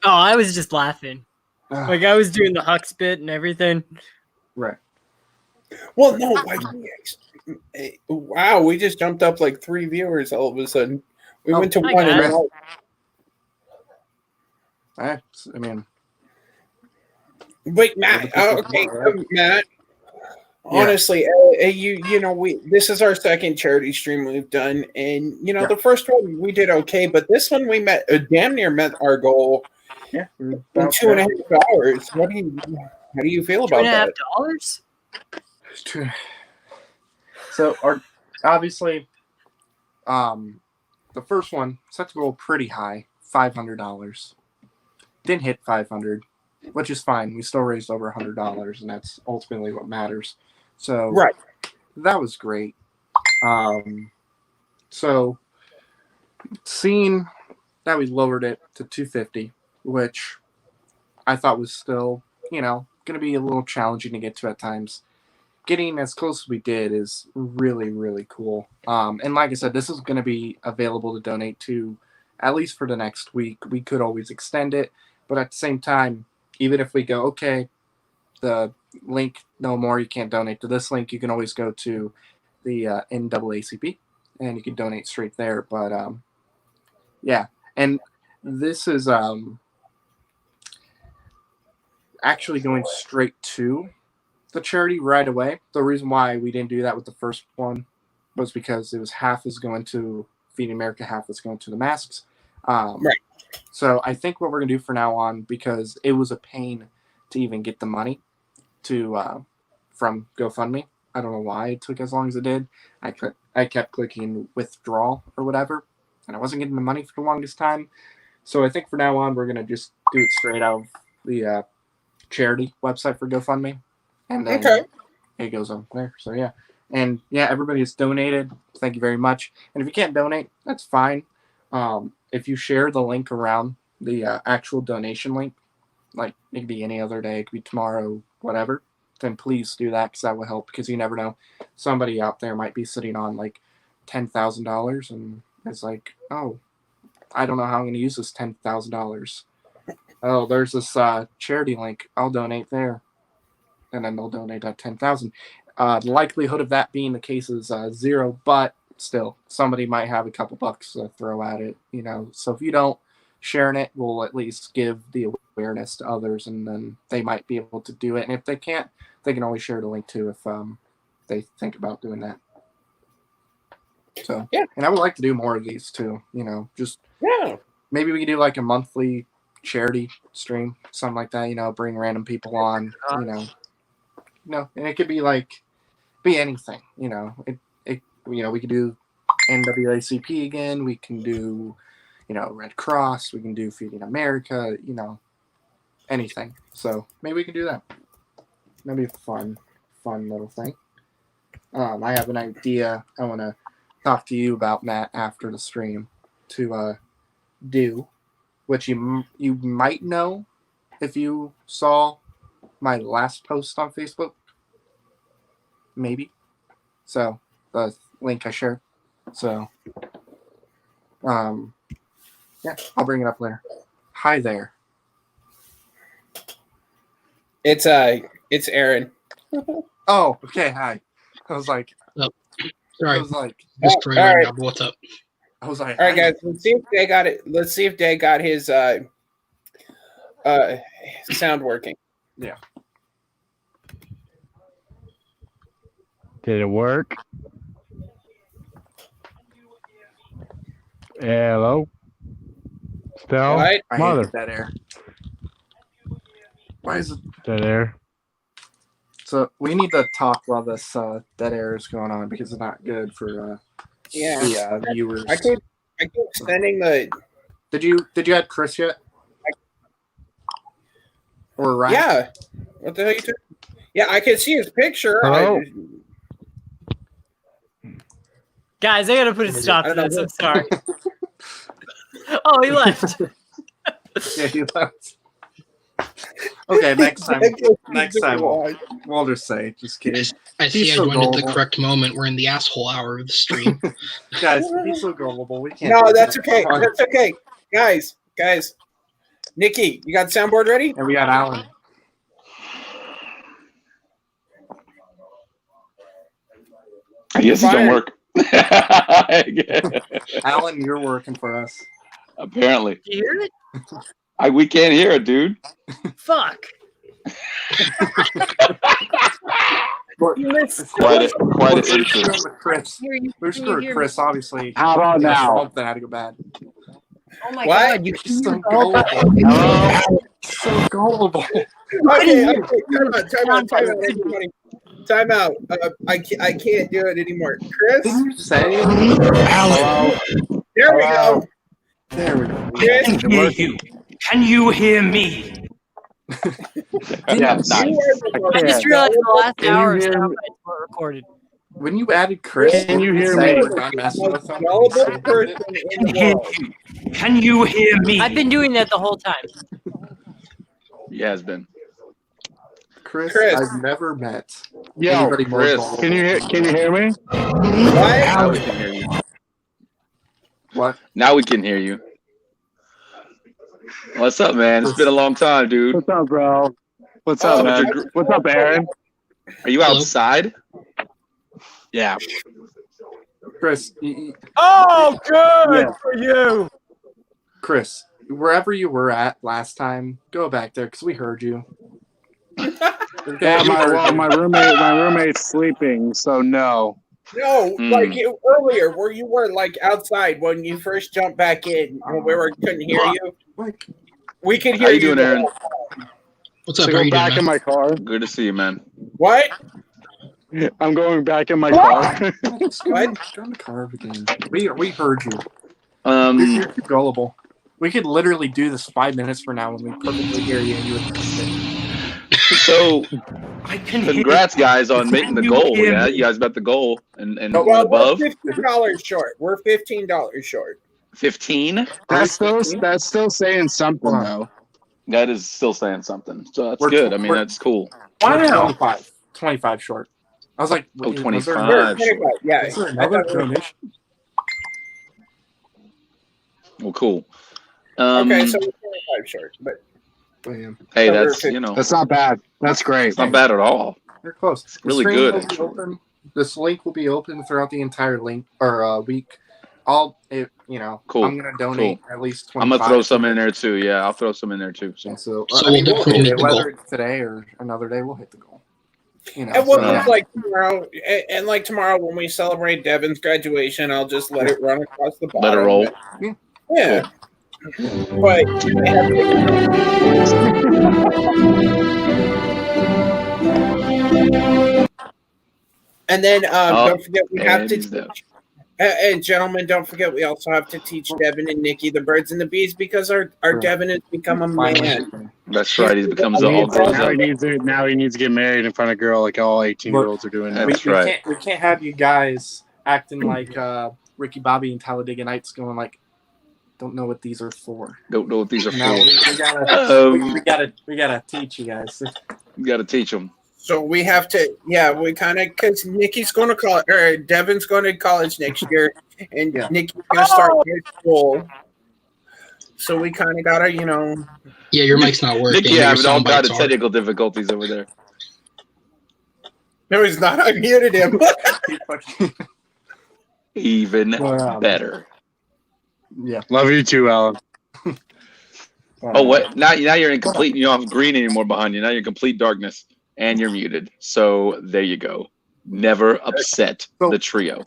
F: Oh, I was just laughing. Like I was doing the Hux bit and everything.
E: Right.
B: Well, no. Wow, we just jumped up like 3 viewers all of a sudden. We went to 1 and out.
E: I mean,
B: wait, Matt. Okay, Matt. honestly, you know, this is our second charity stream we've done, and you know, the first one we did okay, but this one we damn near met our goal.
E: Yeah,
B: in 2.5 hours. How do you feel about that?
F: $2.5?
E: So, obviously, the first one set the goal pretty high, $500. Didn't hit 500, which is fine. We still raised over $100, and that's ultimately what matters. So, that was great. So, seeing that we lowered it to 250, which I thought was still, you know, going to be a little challenging to get to at times. Getting as close as we did is really, really cool. And like I said, this is going to be available to donate to at least for the next week. We could always extend it, but at the same time, even if we go, okay, the link, no more, you can't donate to this link, you can always go to the NAACP and you can donate straight there. But yeah, and this is actually going straight to the charity right away. The reason why we didn't do that with the first one was because it was half is going to Feeding America, half is going to the masks. So I think what we're gonna do from now on, because it was a pain to even get the money to from GoFundMe. I don't know why it took as long as it did. I kept clicking withdraw or whatever, and I wasn't getting the money for the longest time. So I think from now on we're gonna just do it straight out of the charity website for GoFundMe. And then it goes on there. So yeah. And yeah, everybody has donated. Thank you very much. And if you can't donate, that's fine. If you share the link around the actual donation link, like it could be any other day, it could be tomorrow, whatever, then please do that, because that will help, because you never know. Somebody out there might be sitting on like $10,000 and it's like, oh, I don't know how I'm going to use this $10,000. Oh, there's this charity link. I'll donate there. And then they'll donate that $10,000. The likelihood of that being the case is 0, but still, somebody might have a couple bucks to throw at it, you know. So if you don't sharing it, will at least give the awareness to others, and then they might be able to do it. And if they can't, they can always share the link too if they think about doing that. So yeah, and I would like to do more of these too. You know, just maybe we could do like a monthly charity stream, something like that. You know, bring random people on. And it could be like anything. You know, we could do NAACP again. We can do, Red Cross. We can do Feeding America. Anything. So maybe we can do that. That'd be a fun little thing. I have an idea I want to talk to you about, Matt, after the stream to do, which you might know if you saw my last post on Facebook. Maybe. So the link I shared. So yeah, I'll bring it up later. Hi there.
B: It's Aaron.
E: Oh, okay. Hi. I was like,
K: sorry.
E: I was like,
B: right.
K: What's up?
E: I was like,
B: all right, guys. Let's see if they got it. Let's see if they got his sound working.
E: Yeah.
L: Did it work? Hello? Still?
B: What?
E: I
L: Mother.
E: hate that air. Why is it
L: Dead air.
E: So we need to talk while this dead air is going on, because it's not good for the viewers.
B: I keep sending the.
E: Did you add Chris yet? Or Ryan?
B: Yeah. What the hell you doing? Yeah, I can see his picture.
L: Hello?
F: Guys, I gotta put a stop to this. I'm sorry. Oh, he left.
E: Yeah, he left. Okay, next time we'll just say, just kidding.
K: I see I joined at the correct moment. We're in the asshole hour of the stream.
E: Guys, he's so gullible. We can't.
B: No, that's okay. That's okay. Guys. Nikki, you got the soundboard ready?
E: And we got Alan.
M: I guess it don't work.
E: Alan, you're working for us.
M: Apparently.
F: Do you hear it?
M: We can't hear it, dude.
F: Fuck.
M: Quite an intro.
E: Chris. We're screwed, Chris. Obviously.
J: How about now?
E: Something had to go bad.
F: Oh my
B: What?
F: god, you
E: You're so
F: the whole time.
E: gullible. So gullible.
B: Okay, time out. I can't do it anymore. Chris?
E: Did you say?
B: Hello. There we go.
E: There we go.
B: Chris?
N: Can you hear me?
J: Yes.
F: I just realized the last hour of sound bites were recorded.
E: When you added Chris,
J: Can you hear
E: say
J: me?
E: we're not messing with him?
N: Can you hear me?
F: I've been doing that the whole time.
M: He has been.
E: Chris,
B: Chris.
E: I've never met
J: Yo,
E: anybody more
M: Chris.
E: gullible.
J: Can you hear me?
M: Now we can hear you.
E: What?
M: Now we can hear you. What's up, man? It's been a long time, dude.
J: What's up, bro? What's up, man? What's up, Aaron?
M: Are you outside?
J: Yeah.
E: Chris,
N: Oh, good
J: Yeah.
N: for you.
E: Chris, wherever you were at last time, go back there because we heard you.
J: Yeah, my roommate's sleeping, so no.
B: No, like earlier, where you were like outside when you first jumped back in, when we couldn't hear you.
E: Like,
B: we could
M: How
B: hear
M: you doing, Aaron?
K: What's up?
J: So
K: How
J: go
K: you
J: back
K: doing,
J: in
K: man?
J: my car.
M: Good to see you, man.
B: What?
J: I'm going back in my car.
E: let's go in the car again. We heard you. You're too gullible. We could literally do this 5 minutes from now when we perfectly hear you and you would
M: So,
N: I can
M: congrats, guys, on making the
N: you
M: goal.
N: hear
M: Yeah,
N: me?
M: you guys met the goal and
B: Well,
M: above.
B: we're $15 short. We're $15 short.
M: 15.
J: That's still saying something though.
M: That is still saying something. So that's
E: We're-
M: good. I mean,
E: we're-
M: that's cool.
E: Wow. 25 short. I was like,
M: Oh,
E: was
M: 25.
B: Yeah.
E: Is there another donation?
M: Well, cool.
B: Okay, so we're 25 short, but
E: Damn.
M: Hey,
B: so we're
M: that's
B: 50.
J: That's not bad. That's great.
M: it's not bad at all.
E: You're close.
M: It's really
E: The stream
M: good,
E: will be
M: actually.
E: open. This link will be open throughout the entire week.
M: Cool.
E: I'm gonna donate at least 25.
M: I'm gonna throw some in there too. Yeah, I'll throw some in there too. So,
E: So
K: So we'll definitely
E: hit
K: hit
E: it,
K: the
E: whether
K: goal.
E: it's today or another day, we'll hit the goal. You know,
B: And we'll
E: so-
B: just like tomorrow, and like tomorrow when we celebrate Devin's graduation, I'll just let it run across the bottom.
M: let it roll.
B: Yeah. But and then don't forget we have to
M: and
B: teach, and gentlemen, don't forget we also have to teach Devin and Nikki the birds and the bees because our Devin has become a man.
M: That's right. He becomes all grown up.
J: Now he needs to get married in front of a girl like all 18-year-olds are doing now.
M: That's right.
E: We can't have you guys acting like Ricky Bobby and Talladega Nights going like, don't know what these are for.
M: Don't know what these are
E: No,
M: for.
E: we gotta teach you guys.
M: You got to teach them.
B: So we have to, we kind of, because Nikki's going to college, or Devin's going to college next year, and Nikki's going to start his school. So we kind of got to,
K: Yeah, your mic's not working.
M: Nicky
K: Your
M: having all
K: sound
M: kind
K: bites
M: of
K: are.
M: technical difficulties over there.
B: No, he's not. I muted him.
M: Even better.
E: Yeah.
J: Love you too, Alan.
M: Oh, what? Now you're in complete. You don't have green anymore behind you. Now you're in complete darkness, and you're muted. So there you go. Never upset the trio.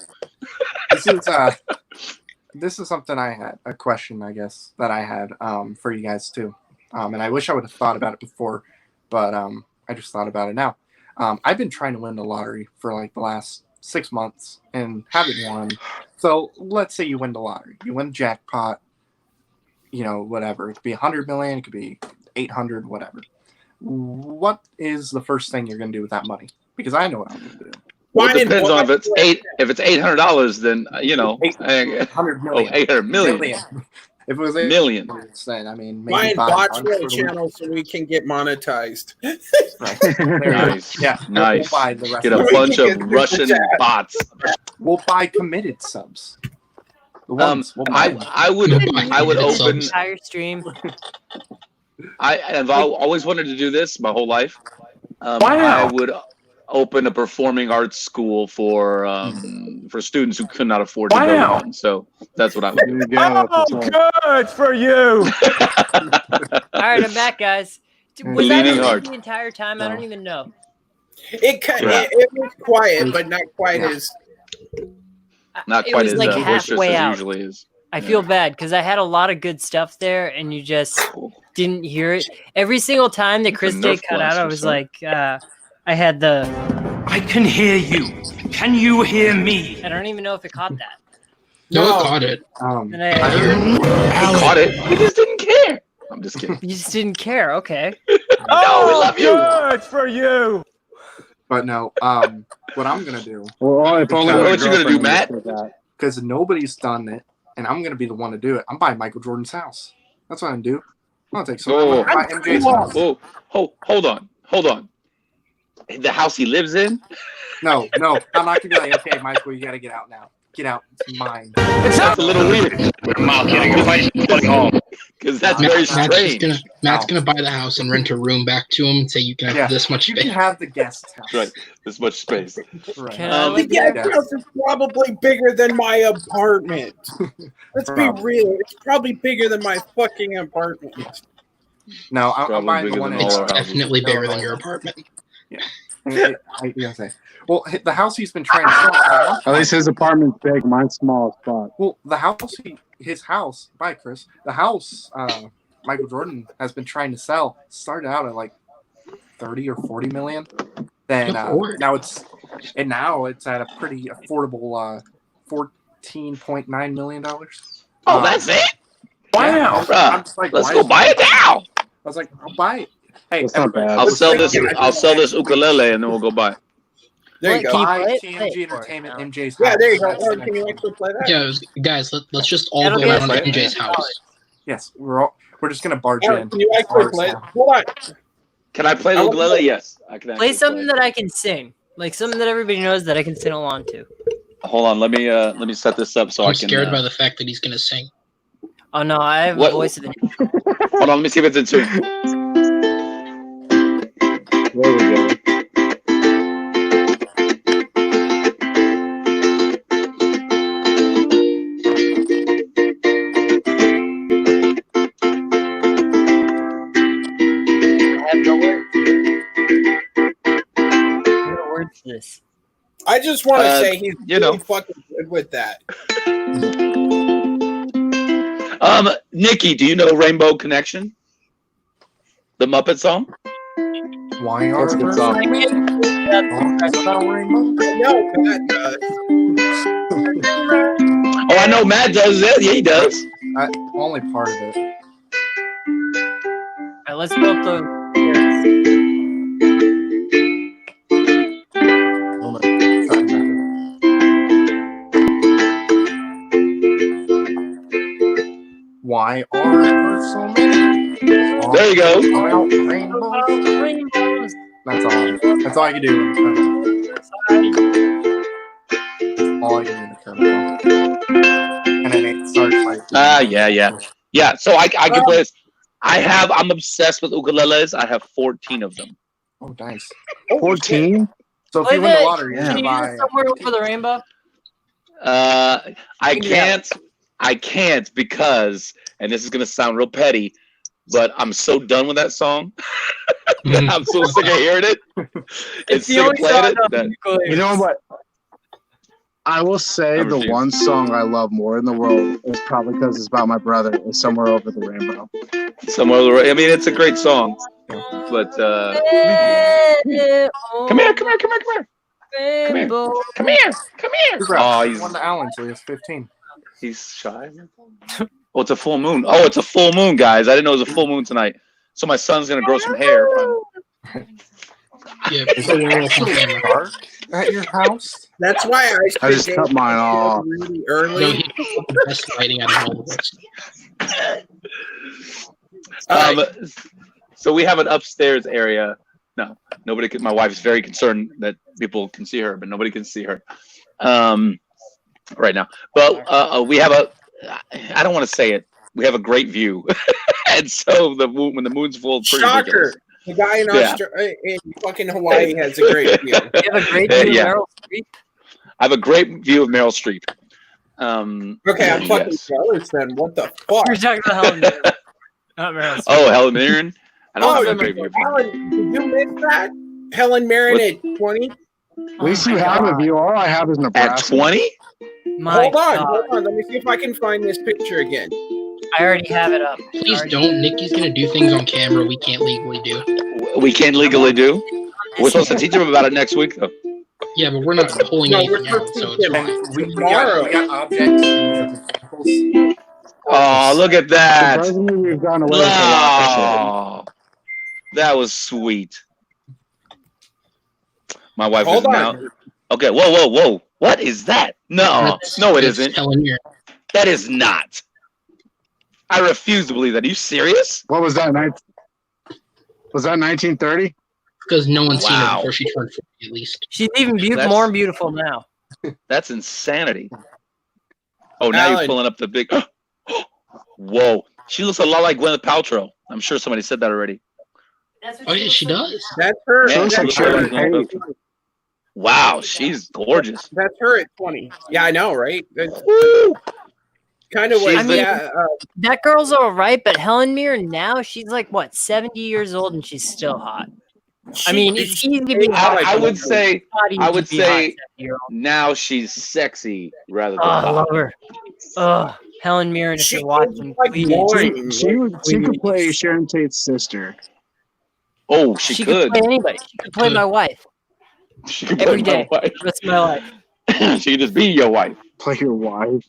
E: This is something I had, a question, I guess, that I had for you guys too. And I wish I would have thought about it before, but I just thought about it now. I've been trying to win the lottery for like the last 6 months and haven't won. So let's say you win the lottery. You win the jackpot, whatever. It could be 100 million, it could be 800, whatever. What is the first thing you're going to do with that money? Because I know what I'm going to do.
M: Well, it depends on if it's $800, then
E: 800 million.
M: 800 million.
E: If it was
M: million,
E: then I mean, maybe
B: Buying
E: $500
B: botch
E: for the
B: channel so we can get monetized.
M: Nice.
E: Yeah,
M: Nice.
E: We'll buy the rest
M: Get a
E: of it.
M: bunch of Russian bots.
E: We'll buy committed subs. The ones we'll buy them.
M: I would open.
F: Entire stream.
M: I've always wanted to do this my whole life. I would open a performing arts school for students who could not afford to go to one. So that's what I would do.
N: Oh, good for you.
F: All right, I'm back, guys. Was I
M: Leaning
F: muted
M: hard.
F: the entire time? I don't even know.
B: It was quiet, but not quite as.
M: Not
F: It
M: quite
F: was
M: as
F: like
M: boisterous
F: halfway
M: as it
F: out.
M: usually is.
F: I feel bad because I had a lot of good stuff there, and you just didn't hear it. Every single time that Chris Day cut out, I was like, I had the.
N: I can hear you. Can you hear me?
F: I don't even know if it caught that.
K: No, it caught it.
F: And
M: He caught it. We just didn't care. I'm just kidding.
F: You just didn't care. Okay.
M: No, we love you.
N: Good for you.
E: But no, what I'm gonna do?
J: Well, if only
M: What you gonna do, Matt?
E: Because nobody's done it, and I'm gonna be the one to do it. I'm buying Michael Jordan's house. That's what I'm gonna do. I'm gonna take some.
M: Whoa,
E: I'm gonna buy MJ's house.
M: whoa, hold on. The house he lives in?
E: No, I'm not gonna be like, okay, Michael, you gotta get out now. Get out. It's mine.
M: That's a little weird. Because that's very strange.
K: Matt's gonna buy the house and rent a room back to him and say you can have this much
E: You
K: space.
E: can have the guest house.
M: That's right. This much space.
E: Right.
B: The guest house is probably bigger than my apartment. Let's be real. It's probably bigger than my fucking apartment.
E: No, I'm buying the one.
K: It's definitely bigger than your apartment.
E: Yeah. Well, the house he's been trying to sell.
J: At least his apartment's big. Mine's small as fuck.
E: Well, the house, his house. Bye, Chris. The house Michael Jordan has been trying to sell started out at like 30 or 40 million. Then now it's at a pretty affordable $14.9 million.
M: Oh, that's it?
N: Wow.
E: I'm just like,
M: Let's
E: why
M: go
E: is
M: buy it now.
E: I was like, I'll buy it. Hey,
J: That's not bad.
M: I'll sell this ukulele and then we'll go buy it.
B: There you go.
E: Buy TMG Entertainment MJ's house.
B: Yeah, there you go.
E: That's
B: Or
E: the
B: can you
E: next
B: actually play that?
K: Yeah, guys, let's just all
F: That'll
K: go
F: be
K: around
F: it.
K: MJ's house.
E: Yes, we're just gonna barge
B: Or
E: in.
B: can you actually play it? Hold on.
M: Can I play the ukulele? Yes, I can.
F: Play
M: actually
F: something that I can sing, like something that everybody knows that I can sing along to.
M: Hold on, let me set this up so
K: I'm
M: I can.
K: scared by the fact that he's gonna sing.
F: Oh no, I have
M: What?
F: a voice of the.
M: Hold on, let me see if it's in tune.
J: There we go.
F: I have no words. No words to this.
B: I just want to say he's
M: you know.
B: really fucking good with that.
M: Nikki, do you know Rainbow Connection? The Muppet song?
E: Why are
J: That's a good song.
B: No, Matt does.
M: Oh, I know Matt does it. Yeah, he does.
E: Only part of it.
F: All right, let's go up the.
E: Why are there so many?
M: There you go.
F: Rainbows.
E: That's all. That's all I can do. All I can do in the current. And then it starts like.
M: Yeah. So I can play this. I'm obsessed with ukuleles. I have 14 of them.
E: Oh, nice.
J: 14?
E: So if
F: Play
E: you win the
F: that.
E: lottery,
F: Can you use Somewhere Over the Rainbow?
M: I can't because, and this is gonna sound real petty, but I'm so done with that song. I'm so sick of hearing it. It's sick of playing it.
J: You know what? I will say the one song I love more in the world is probably because it's about my brother. Is Somewhere Over the Rainbow.
M: Somewhere over the, I mean, it's a great song, but come here. Come here.
E: Oh, he's won the Allen, so he has 15.
M: He's shy. Oh, it's a full moon. Oh, it's a full moon, guys. I didn't know it was a full moon tonight. So my son's gonna grow some hair.
K: Yeah,
E: Is it dark at your house?
B: That's why
J: I just cut mine off.
B: really
K: no,
B: early.
K: he put the best lighting out of all of us.
M: So we have an upstairs area. No, nobody can. My wife is very concerned that people can see her, but nobody can see her right now. But we have a. I don't want to say it. We have a great view, and so when the moon's full, it's pretty
B: Shocker!
M: ridiculous.
B: The guy in Australia, in fucking Hawaii, has a great view.
F: You have a great view of Meryl Streep.
M: I have a great view of Meryl Streep.
B: Okay, I'm fucking jealous then. What the fuck?
F: You're talking about Helen Mirren, not Meryl Streep.
M: Oh, Helen Mirren. I don't have a great view.
B: Alan, did you miss that? Helen Mirren at 20.
J: At least you have a view. All I have is Nebraska.
M: At 20?
B: Hold on. Let me see if I can find this picture again.
F: I already have it up.
K: Please don't. Nikki's gonna do things on camera we can't legally do.
M: We can't legally do? We're supposed to teach him about it next week, though.
K: Yeah, but we're not pulling anything out, so it's fine.
E: We got objects.
M: Oh, look at that.
J: Surprisingly, we've gone away with a lot.
M: Oh, that was sweet. My wife is
B: Hold
M: now.
B: on.
M: Okay, whoa. What is that? No, no, it
K: That's
M: isn't.
K: Helen Mirren.
M: That is not. I refuse to believe that. Are you serious?
J: What was that? Was that 1930?
K: Because no one's seen her
M: Wow.
K: before she turned 40, at least.
F: She's even
M: That's-
F: more beautiful now.
M: That's insanity. Oh, now
B: Alan.
M: you're pulling up the big. Whoa. She looks a lot like Gwyneth Paltrow. I'm sure somebody said that already.
K: Oh, yeah, she does.
B: That's her.
M: Yeah,
J: looks like
B: That's
J: Sharon
B: her.
J: Tate.
M: Wow, she's gorgeous.
B: That's her at 20. Yeah, I know, right? That's
M: Woo!
B: kind of what.
M: She's the-
B: Yeah.
F: That girl's all right, but Helen Mirren now, she's like, what, 70 years old and she's still hot. I mean, it's easy to be hot.
M: I would say
F: I would say
M: say now she's sexy rather than
F: Oh, I
M: hot.
F: love her. Oh, Helen Mirren, if
B: She
F: you're watching,
B: like
F: please.
B: boring.
J: She could play Sharon Tate's sister.
M: Oh, she
F: She
M: could.
F: could play anybody. She could play my wife
M: She could
F: every
M: play
F: day.
M: my wife.
F: That's my life.
M: She could just be your wife.
J: Play your wife.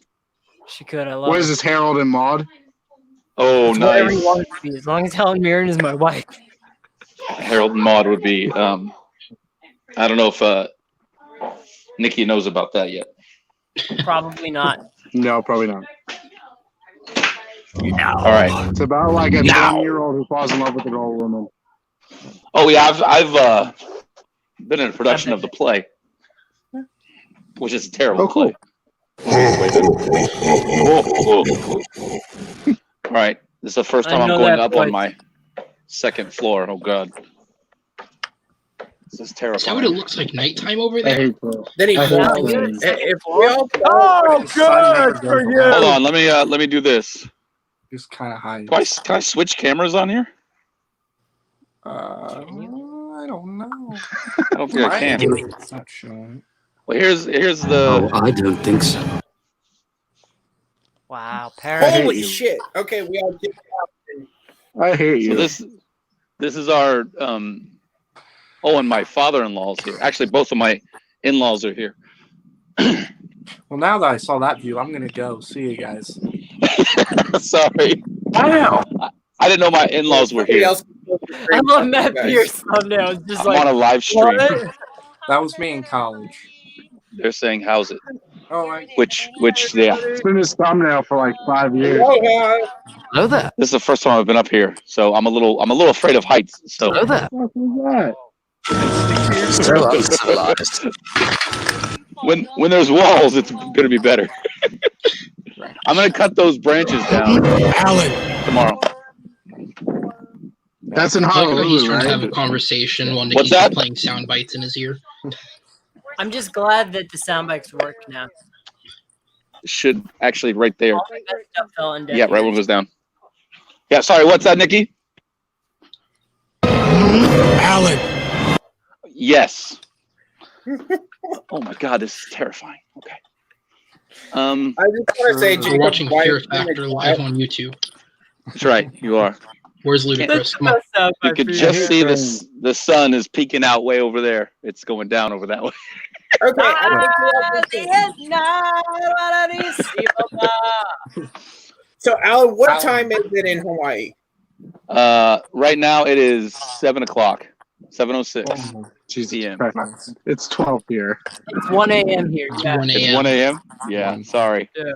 F: She could. I love
J: What
F: her.
J: is this, Harold and Maude?
M: Oh,
F: It's whatever
M: nice.
F: you want it to be, as long as Helen Mirren is my wife.
M: Harold and Maude would be. I don't know if Nikki knows about that yet.
F: Probably not.
J: No, probably not.
M: All right.
J: It's about like a
M: No.
J: 20-year-old who falls in love with an old woman.
M: Oh yeah, I've been in a production of the play, which is a terrible
J: Oh, cool.
M: play. All right, this is the first time
F: I
M: I'm
F: know
M: going
F: that
M: up
F: voice.
M: on my second floor. Oh god, this is
K: Is that
M: terrifying.
K: what it looks like nighttime over
J: I
K: there?
J: hate that.
B: Then he
J: I hate
B: falls.
J: that.
B: If we all
F: Oh, good for you.
M: Hold on, let me do this.
E: Just kind of high.
M: Can I switch cameras on here?
E: I don't know.
M: I don't think I can.
E: It's not showing.
M: Well, here's the.
N: I don't think so.
F: Wow, Paris.
B: Holy shit. Okay, we all get
J: I hate
M: So
J: you.
M: this is our oh, and my father-in-law's here. Actually, both of my in-laws are here.
E: Well, now that I saw that view, I'm gonna go. See you guys.
M: Sorry. Wow. I didn't know my in-laws were
B: Somebody
M: here.
B: else.
F: I love Matt Pierce thumbnail. It's just
M: I'm
F: like,
M: on a live stream.
F: what?
E: That was me in college.
M: They're saying, "How's it?"
E: Oh, I
M: Which, yeah.
J: It's been his thumbnail for like 5 years.
N: Hello there.
M: This is the first time I've been up here, so I'm a little afraid of heights. So
N: Hello there.
J: What was that?
N: So uncivilized.
M: when there's walls, it's gonna be better. I'm gonna cut those branches down
N: Alan.
M: tomorrow.
J: That's in
K: I like how he's
J: Honolulu,
K: trying to have a
J: right?
K: conversation while
M: What's
K: Nikki's
M: that?
K: playing sound bites in his ear.
F: I'm just glad that the sound bites work now.
M: Should actually right there.
F: All my best stuff fell in deaf
M: Yeah, right when it
F: ears.
M: goes down. Yeah, sorry. What's that, Nikki?
N: Alan.
M: Yes. Oh my God, this is terrifying. Okay.
B: I just want to say,
K: We're watching Fear Factor live on YouTube.
M: That's right. You are.
K: Where's Ludacris? Come on.
M: You could just see the sun is peeking out way over there. It's going down over that way.
B: Okay, I think we all So, Alan, what time is it in Hawaii?
M: Right now it is 7:00, 7:06 p.m.
J: Christ. It's 12 here.
F: It's 1 a.m. here. Yeah.
K: 1
M: It's
K: a.m.
M: 1 a.m. Yeah, sorry.
F: Yeah.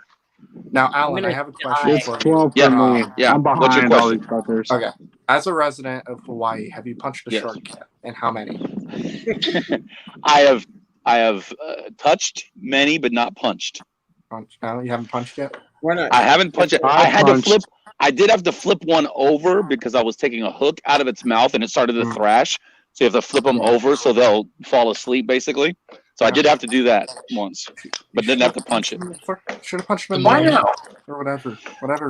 E: Now, Alan,
F: gonna
E: I have a question
J: It's
E: for you.
J: 12 for
M: Yeah,
J: me.
M: yeah.
J: I'm
M: What's your
J: behind all
M: question?
J: these fuckers.
E: Okay. As a resident of Hawaii, have you punched a
M: Yes.
E: shark yet? And how many?
M: I have touched many, but not punched.
E: No, you haven't punched yet?
B: Why not?
M: I haven't punched it.
J: I
M: I had
J: punched.
M: to flip. I did have to flip one over because I was taking a hook out of its mouth and it started to thrash. So you have to flip them over so they'll fall asleep, basically. So I did have to do that once, but didn't have to punch it.
E: Should have punched them in
K: Why
E: the
K: not?
E: or whatever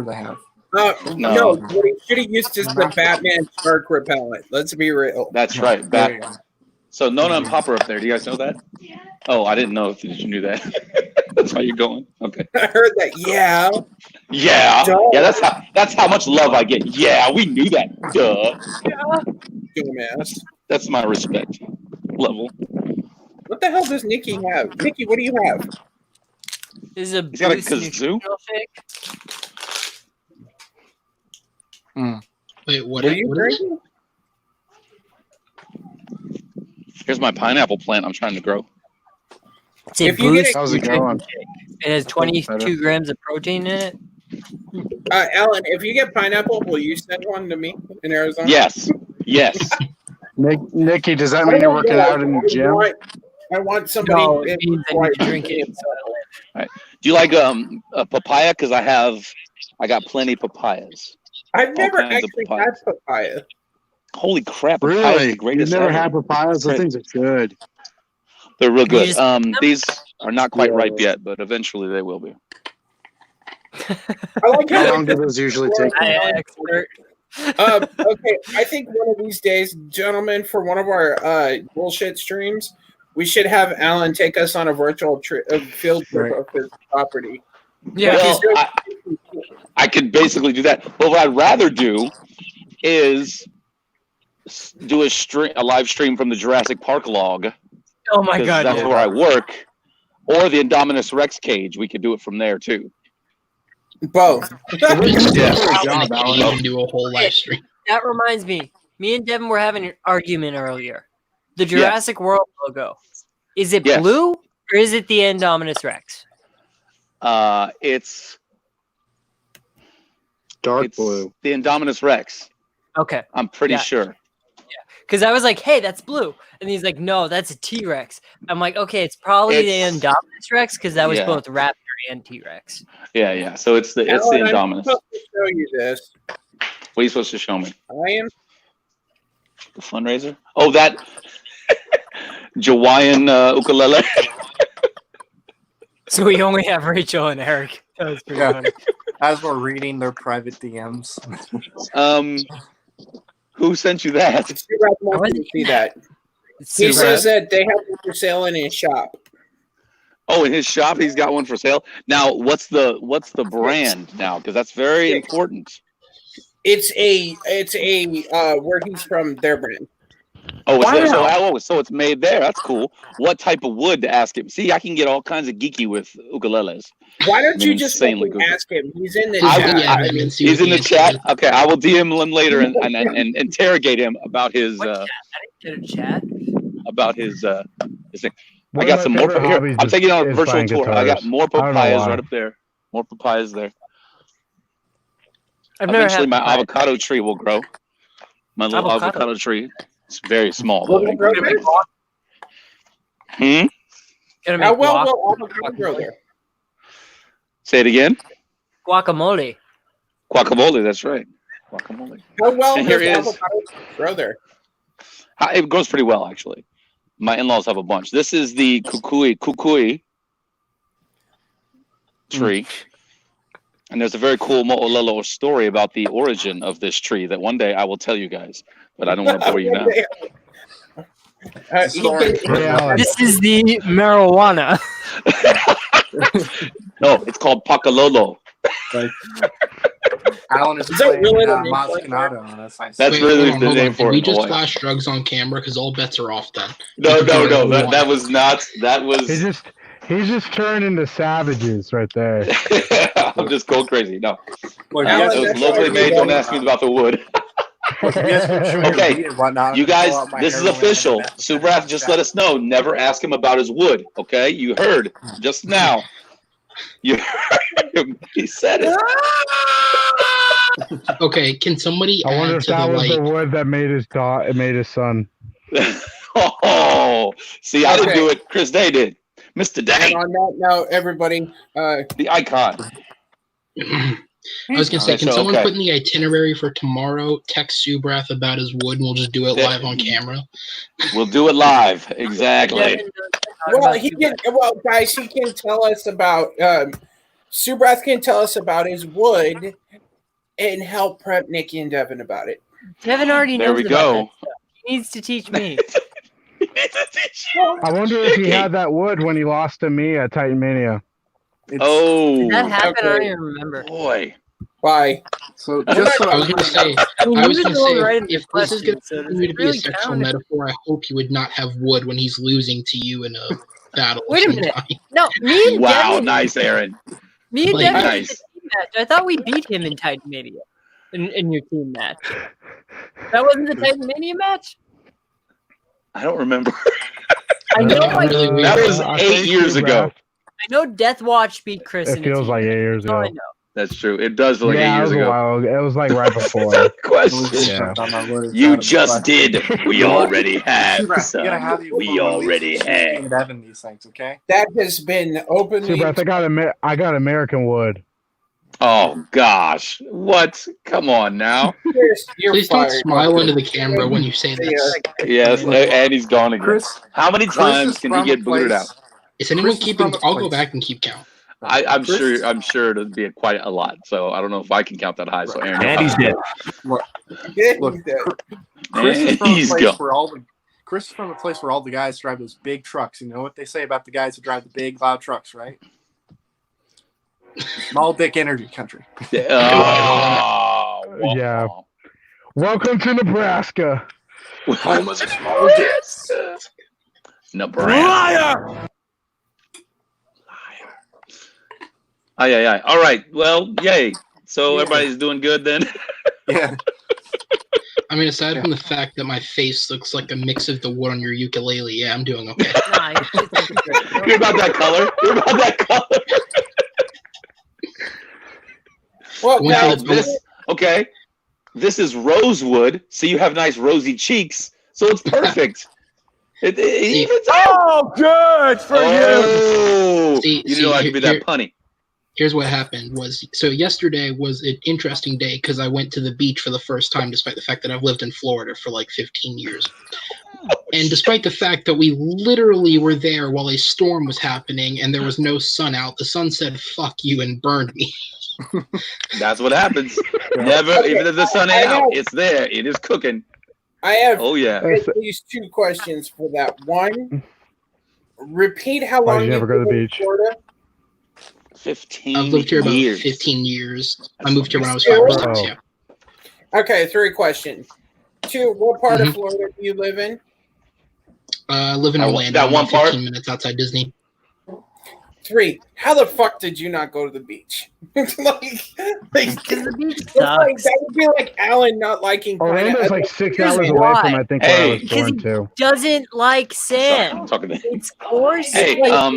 E: they have.
M: No.
B: No, what he should have used is the Batman shark repellent. Let's be real.
M: That's right.
E: There you go.
M: So Nona and Papa are up there. Do you guys know that? Oh, I didn't know if you knew that. That's how you're going. Okay.
B: I heard that. Yeah.
M: Yeah.
B: Duh.
M: Yeah, that's how much love I get. Yeah, we knew that. Duh.
B: Dumbass.
M: That's my respect level.
B: What the hell does Nikki have? Nikki, what do you have?
F: This is a
M: He's got a
F: Boost
M: kazoo?
F: nutritional shake.
K: Wait,
B: What are you drinking?
M: Here's my pineapple plant I'm trying to grow.
F: It's a
B: If you get
F: Boost
B: a-
J: How's it
F: nutrition
J: going?
F: shake. It has 22 grams of protein in it.
B: Alan, if you get pineapple, will you send one to me in Arizona?
M: Yes. Yes.
J: Nikki, does that mean you're working out in the gym?
B: I want somebody.
F: No, it means I need to drink it.
M: Right. Do you like a papaya? Because I got plenty of papayas.
B: I've never
M: kinds of
B: actually had papaya.
M: Holy crap! Papaya is
J: Really?
M: the
J: You've
M: greatest
J: never
M: ever.
J: had papayas? Those things are good.
M: They're real
F: You
M: good.
F: just eat them?
M: These are not quite ripe yet, but eventually they will be.
B: I like
J: How
B: how
J: long do those usually take?
F: Expert.
B: Okay, I think one of these days, gentlemen, for one of our bullshit streams, we should have Alan take us on a virtual field trip of his property.
F: Yeah.
M: Well, I could basically do that. But what I'd rather do is do a live stream from the Jurassic Park log.
F: Oh my god.
M: That's where I work. Or the Indominus Rex cage. We could do it from there too.
B: Both.
K: Job,
J: Alan.
K: can't even do a whole live stream.
F: That reminds me. Me and Devin were having an argument earlier. The Jurassic World logo. Is it
M: Yes.
F: blue or is it the Indominus Rex?
M: It's
J: Dark blue.
M: the Indominus Rex.
F: Okay.
M: I'm pretty
F: Yeah.
M: sure.
F: Because I was like, hey, that's blue. And he's like, no, that's a T-Rex. I'm like, okay, it's probably the Indominus Rex because that was both Raptor and T-Rex.
M: Yeah. So it's the
B: Alan, I'm
M: Indominus.
B: supposed to show you this.
M: What are you supposed to show me?
B: I am.
M: The fundraiser? Oh, that Hawaiian ukulele.
F: So we only have Rachel and Eric. That was pretty funny.
E: As we're reading their private DMs.
M: Who sent you that?
B: Surat wants to see that. He says that they have it for sale in his shop.
M: Oh, in his shop, he's got one for sale. Now, what's the brand now? Because that's very important.
B: It's a where he's from, their brand.
M: Oh, it's there. So it's made there. That's cool. What type of wood to ask him? See, I can get all kinds of geeky with ukuleles.
B: Why don't you just
M: insanely good.
B: ask him? He's in the chat.
M: He's in the chat. Okay, I will DM him later and interrogate him about his
F: I didn't get a chat.
M: about his thing.
L: One
M: I got
L: of
M: some
L: my
M: more.
L: favorite
M: Here,
L: hobbies
M: I'm taking you on a
L: is
M: virtual
L: buying
M: tour. I got
L: guitars.
M: more
L: I don't know
M: papayas
L: why.
M: right up there. More papayas there.
F: I've never
M: Eventually,
F: had
M: my
F: papaya.
M: avocado tree will grow. My little avocado tree. It's very small.
B: Will
M: Though.
B: it grow there?
F: Gonna
B: How
F: make
B: well will avocado grow there?
M: Say it again.
F: Guacamole.
M: Guacamole. That's right. Guacamole.
B: How well
M: And
B: does
M: here is-
B: avocado grow there?
M: It grows pretty well, actually. My in-laws have a bunch. This is the kukui tree. And there's a very cool mo'olelo story about the origin of this tree that one day I will tell you guys, but I don't want to bore you now.
F: This is the marijuana.
M: No, it's called Pakalolo.
E: Alan is
B: Is that
E: playing
B: really the name for it?
E: Mascanado on us.
M: That's
K: Wait,
M: really
K: hold
M: the
K: on.
M: name for
K: Did
M: it.
K: we just
M: Hawaii.
K: flash drugs on camera? Because all bets are off then.
M: No. That was not. That was.
L: He's just turned into savages right there.
M: I'm just going crazy. No.
E: Well,
B: Alan,
M: It was
B: that's
M: locally
B: why
M: made.
B: we
M: Don't
B: don't-
M: ask me about the wood. Okay, you guys, this is official. Subrath just let us know. Never ask him about his wood. Okay, you heard just now. You heard him. He said it.
K: Okay, can somebody
L: I wonder
K: add
L: if
K: to the
L: that was the
K: like?
L: wood that made his daughter, made his son.
M: Oh, see, I didn't
B: Okay.
M: do it. Chris Day did. Mr. Day,
B: And on that note, everybody,
M: the icon.
K: I was gonna say, can
M: So,
K: someone
M: okay.
K: put in the itinerary for tomorrow? Text Subrath about his wood, and we'll just do it live on camera.
M: We'll do it live. Exactly.
B: guys, he can tell us about Subrath can tell us about his wood and help prep Nikki and Devin about it.
F: Devin already knows
M: There we
F: about
M: go.
F: that stuff. He needs to teach me.
L: I wonder if he had that wood when he lost to me at Titan Mania.
F: Did that happen? I don't even remember.
M: Boy.
B: Why?
E: So
K: just I was going to say, if this is going
F: so
K: to be a sexual metaphor, I hope he would not have wood when he's losing to you in a battle.
F: Wait a minute. No, me and
M: Wow,
F: Devin,
M: nice, Aaron.
F: Me and
K: Like,
F: Devin
M: nice.
F: did the team match. I thought we beat him in Titan Mania. In your team match. That wasn't the Titan Mania match?
M: I don't remember.
F: I know like,
M: that was 8 years ago.
F: I know Death Watch beat Chris.
L: It feels like 8 years ago.
F: I know.
M: That's true. It does feel like 8
L: Yeah,
M: years
L: it was a
M: ago.
L: while. It was like right before.
M: Question.
L: Yeah.
M: You just did. We already have.
E: You're
M: Son.
E: gonna have you
M: We already have.
E: Devin these things, okay?
B: That has been openly.
L: Super, I got American wood.
M: Oh gosh, what? Come on now.
K: Please don't smile into the camera when you say this.
M: Yes, and he's gone again.
E: Chris,
M: how many times can he get booted out?
K: Is anyone keeping? I'll go back and keep count.
M: I'm sure it'll be quite a lot. So I don't know if I can count that high. So Aaron,
N: And he's dead.
E: Look, Chris is from a place where all the guys drive those big trucks. You know what they say about the guys who drive the big, loud trucks, right? Small dick energy country.
M: Oh,
L: Yeah. Welcome to Nebraska.
E: Home of the small dicks.
M: Nebraska. Aye. All right. Well, yay. So everybody's doing good then.
E: Yeah.
K: I mean, aside from the fact that my face looks like a mix of the wood on your ukulele, yeah, I'm doing okay.
M: You're about that color. You're about that color. Well, okay. This is rosewood, so you have nice rosy cheeks, so it's perfect. It evens out.
N: Oh, good for you.
K: See,
M: you didn't like to be that punny.
K: Here's what happened so yesterday was an interesting day because I went to the beach for the first time, despite the fact that I've lived in Florida for like 15 years. And despite the fact that we literally were there while a storm was happening and there was no sun out, the sun said, "Fuck you," and burned me.
M: That's what happens. Never, even if the sun ain't out, it's there. It is cooking.
B: I have
M: at
B: least two questions for that. One, repeat how long
L: you never go to the beach.
B: Florida?
M: 15
K: I've lived here about
M: years.
K: 15 years. I moved here when I was 5 or 6, yeah.
B: Okay, 3 questions. 2, what part of Florida do you live in?
K: I live in Orlando.
M: That one part?
K: 15 minutes outside Disney.
B: 3, how the fuck did you not go to the beach?
F: Because the beach sucks.
B: That would be like Alan not liking
L: Orlando's like 6 hours away from, I think, where I was born too.
F: Doesn't like sand. It's coarse.
M: Hey, I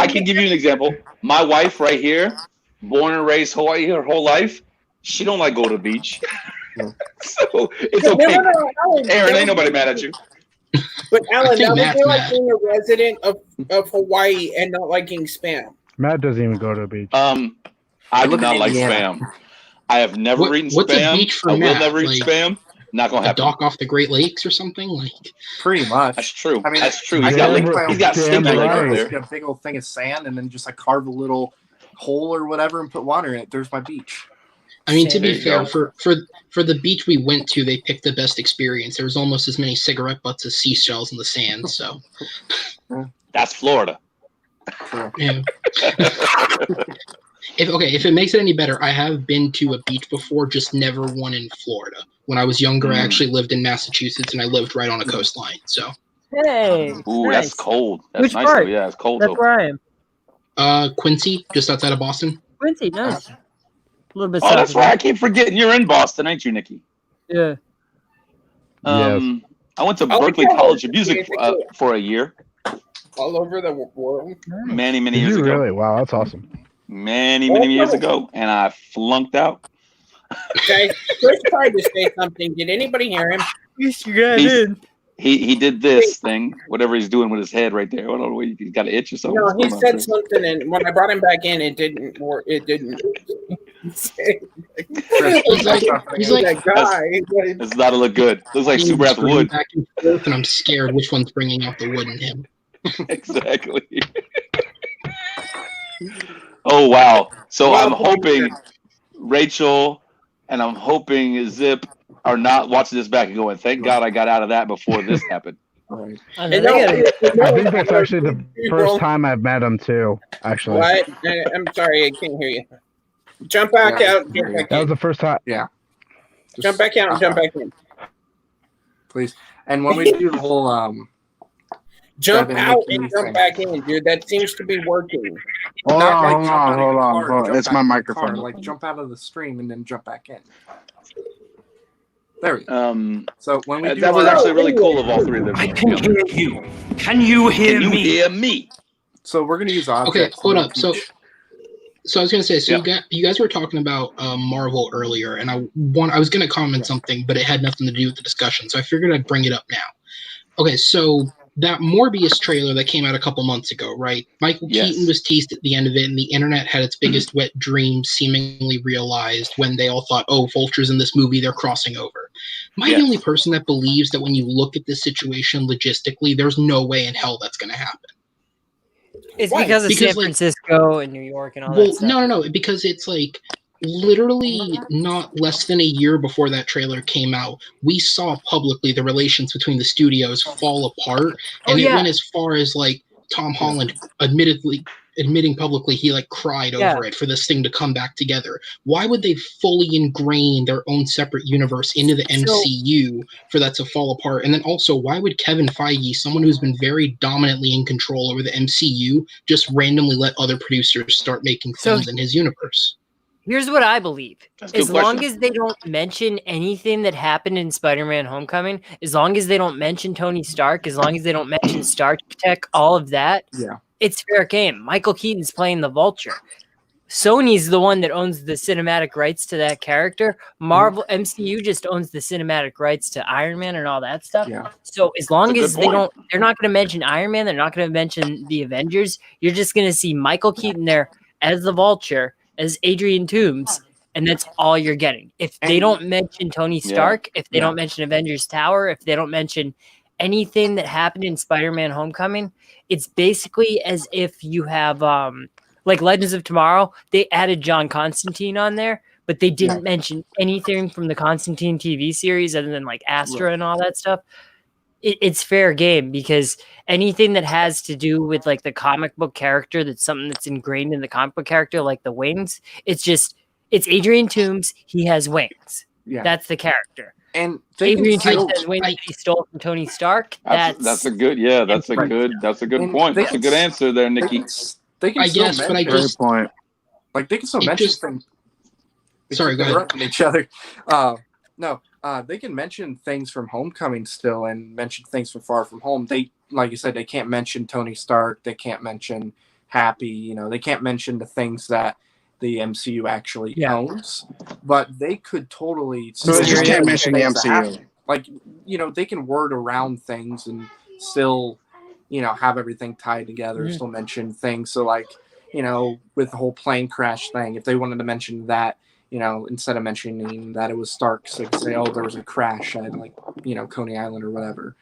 M: can give you an example. My wife right here, born and raised Hawaii her whole life, she don't like go to the beach. So it's okay.
B: Alan,
M: Aaron, ain't nobody mad at you.
B: But Alan, that would
K: Matt's
B: be like
K: mad.
B: being a resident of Hawaii and not liking spam.
L: Matt doesn't even go to the beach.
M: I do not like spam. I have never eaten
K: What's a
M: spam.
K: beach for
M: I will
K: Matt?
M: never eat
K: Like,
M: spam. Not gonna
K: A
M: happen.
K: dock off the Great Lakes or something? Like,
E: Pretty much.
M: That's true.
E: I mean,
M: that's true.
E: I
M: He's got
E: make my
M: he's got
E: own
M: stinky
E: sand
M: legs
E: right
M: up there.
E: Get a big old thing of sand and then just like carve a little hole or whatever and put water in it. There's my beach.
K: I mean, to be
M: There you
K: fair, for the beach we went to, they picked the best experience. There was almost as many cigarette butts as seashells in the sand. So
M: That's Florida.
K: yeah. If it makes it any better, I have been to a beach before, just never one in Florida. When I was younger, I actually lived in Massachusetts, and I lived right on a coastline. So,
F: Hey.
M: Ooh,
F: nice.
M: that's cold. That's
F: Which
M: nice
F: part?
M: though. Yeah, it's cold
F: That's
M: though.
F: where I am.
K: Quincy, just outside of Boston.
F: Quincy, nice. A little bit
M: Oh,
F: south
M: that's
F: of
M: right. I
F: that.
M: keep forgetting you're in Boston, ain't you, Nikki?
F: Yeah.
M: I went to
B: Oh,
M: Berkeley
B: yeah.
M: College of Music for a year.
B: All over the world.
M: Many
L: Did
M: years
L: you
M: ago.
L: really? Wow, that's awesome.
M: Many years ago, and I flunked out.
B: Okay, Chris tried to say something. Did anybody hear him?
F: Yes, you got
M: He's-
F: in.
M: He did this thing, whatever he's doing with his head right there. I don't know, he's got an itch or something.
B: No, he
M: What's going
B: said
M: on?
B: something, and when I brought him back in, it didn't work. It didn't.
K: He's like,
B: guy.
M: This is not to look good. Looks like super out the wood.
K: back and forth, and I'm scared which one's bringing out the wood in him.
M: Exactly. Oh wow! So I'm hoping Rachel and I'm hoping Zip are not watching this back and going, "Thank God I got out of that before this happened."
E: Right.
L: I think that's actually the first time I've met him too. Actually,
B: What? I'm sorry, I can't hear you. Jump back out. Jump back
L: that
B: in.
L: was the first time.
E: Yeah.
B: Jump back out and jump back in.
E: Please. And when we do the whole
B: jump
E: Devin,
B: out
E: Nikki
B: and jump
E: thing.
B: back in, dude. That seems to be working.
J: Hold
E: Not like
J: on,
E: jump out of your car,
J: hold on.
E: jump
J: It's
E: back
J: my
E: in the
J: microphone.
E: car, like jump out of the stream and then jump back in. There we go. So when we do
M: that was
E: our-
M: actually really cool of all three of them.
N: I can hear you. Can you hear
M: Can you
N: me?
M: hear me?
E: So we're gonna use objects.
K: Okay, hold up.
E: to
K: So I was gonna say, so
M: Yeah.
K: you guys were talking about Marvel earlier, and I was gonna comment something, but it had nothing to do with the discussion, so I figured I'd bring it up now. Okay, so that Morbius trailer that came out a couple months ago, right? Michael Keaton was teased at the end of it, and the internet had its biggest wet dream seemingly realized when they all thought, "Oh, Vulture's in this movie; they're crossing over." Am I the only person that believes that when you look at this situation logistically, there's no way in hell that's going to happen?
F: It's
K: Why?
F: because of San
K: like,
F: Francisco and New York and all
K: well,
F: that stuff.
K: no, because it's like literally not less than a year before that trailer came out, we saw publicly the relations between the studios fall apart, and it went as far as like Tom Holland admitting publicly he like cried over it for this thing to come back together. Why would they fully ingrain their own separate universe into the MCU for that to fall apart? And then also, why would Kevin Feige, someone who's been very dominantly in control over the MCU, just randomly let other producers start making films in his universe?
F: Here's what I believe.
K: That's a good
F: As long
K: question.
F: as they don't mention anything that happened in Spider-Man Homecoming, as long as they don't mention Tony Stark, as long as they don't mention Stark Tech, all of that, it's fair game. Michael Keaton's playing the Vulture. Sony's the one that owns the cinematic rights to that character. Marvel MCU just owns the cinematic rights to Iron Man and all that stuff. So as long as they're not going to mention Iron Man, they're not going to mention the Avengers. You're just going to see Michael Keaton there as the Vulture, as Adrian Toomes, and that's all you're getting. If they don't mention Tony Stark, if they don't mention Avengers Tower, if they don't mention anything that happened in Spider-Man Homecoming, it's basically as if you have like Legends of Tomorrow, they added John Constantine on there, but they didn't mention anything from the Constantine TV series other than like Astra and all that stuff. It's fair game because anything that has to do with like the comic book character, that's something that's ingrained in the comic book character, like the wings, it's Adrian Toomes. He has wings.
E: Yeah.
F: That's the character.
E: And
F: Adrian Toomes has wings that he stole from Tony Stark.
M: That's a good point. That's a good answer there, Nikki.
E: They can
K: I
E: still
K: guess, but I
E: mention-
K: just
E: like they can still
K: it
E: mention
K: just-
E: things.
K: Sorry, go ahead.
E: Interrupting each other. They can mention things from Homecoming still, and mention things from Far From Home. They, like you said, they can't mention Tony Stark. They can't mention Happy. You know, they can't mention the things that the MCU actually owns. But they could totally.
J: So they just can't mention the
E: things that
J: MCU.
E: happen. Like, you know, they can word around things and still, you know, have everything tied together. Still mention things. So, like, you know, with the whole plane crash thing, if they wanted to mention that, you know, instead of mentioning that it was Stark, so they could say, "Oh, there was a crash at, like, you know, Coney Island or whatever."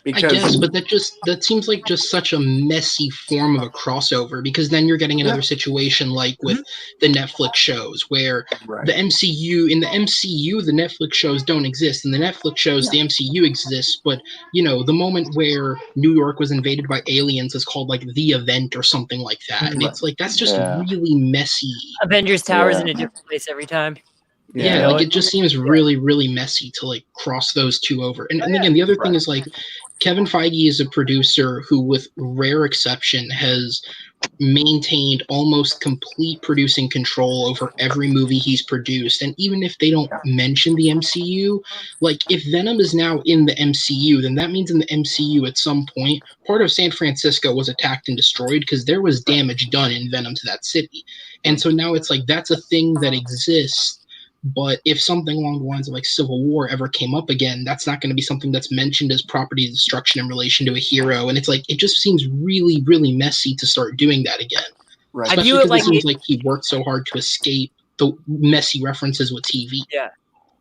E: Because
K: I guess, but that seems like just such a messy form of a crossover, because then you're getting another situation like with the Netflix shows where the MCU the Netflix shows don't exist, and the Netflix shows the MCU exists, but you know, the moment where New York was invaded by aliens is called like The Event or something like that, and it's like that's just really messy.
F: Avengers Tower is in a different place every time.
K: Yeah, like it just seems really, really messy to like cross those two over. And again, the other thing is like Kevin Feige is a producer who, with rare exception, has maintained almost complete producing control over every movie he's produced. And even if they don't mention the MCU, like if Venom is now in the MCU, then that means in the MCU at some point, part of San Francisco was attacked and destroyed because there was damage done in Venom to that city. And so now it's like that's a thing that exists. But if something along the lines of like Civil War ever came up again, that's not going to be something that's mentioned as property destruction in relation to a hero. And it's like, it just seems really, really messy to start doing that again.
E: Right.
K: Especially because it seems like he worked so hard to escape the messy references with TV.
F: Yeah.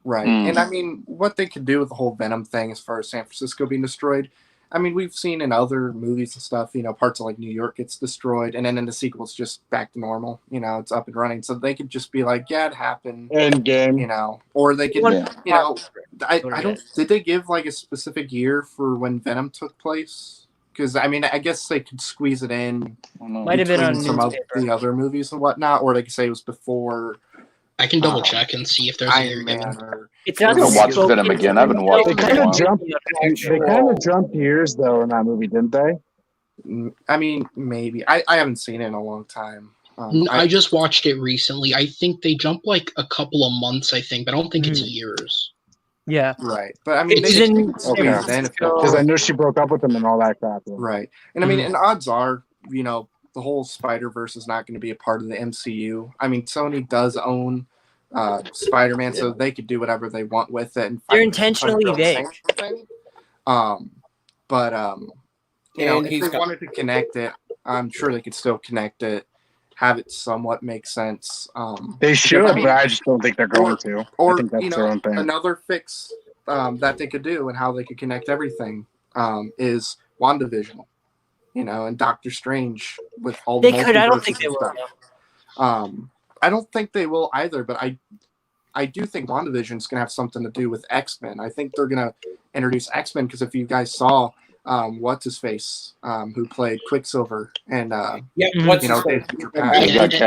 E: Right. And I mean, what they could do with the whole Venom thing as far as San Francisco being destroyed, I mean, we've seen in other movies and stuff, you know, parts of like New York gets destroyed, and then in the sequel, it's just back to normal. You know, it's up and running. So they could just be like, yeah, it happened.
J: Endgame.
E: You know, or they could, you know, I don't. Did they give like a specific year for when Venom took place? Because I mean, I guess they could squeeze it in.
F: Might have been on
E: some of the other movies and whatnot, or they could say it was before.
K: I can double check and see if there's a year given.
F: It's
M: I'm gonna watch Venom again. I haven't watched
J: They
M: it in a
J: kind of
M: while.
J: jumped years though in that movie, didn't they?
E: I mean, maybe. I haven't seen it in a long time.
K: I just watched it recently. I think they jump like a couple of months, I think, but I don't think it's years.
F: Yeah.
E: Right. But I mean,
J: Because I know she broke up with him and all that crap.
E: Right. And I mean, and odds are, you know, the whole Spider-Verse is not going to be a part of the MCU. I mean, Sony does own Spider-Man, so they could do whatever they want with it. And
F: they're intentionally vague.
E: But you know, if they wanted to connect it, I'm sure they could still connect it, have it somewhat make sense.
J: They should, but I just don't think they're going to.
E: Or
J: I think that's
E: you
J: their
E: know,
J: own thing.
E: another fix that they could do and how they could connect everything is WandaVision. You know, and Doctor Strange with all the
F: they could. I don't think they will.
E: I don't think they will either. But I do think WandaVision is going to have something to do with X-Men. I think they're going to introduce X-Men because if you guys saw what's his face who played Quicksilver and
K: what's
E: you know,
K: his face? That's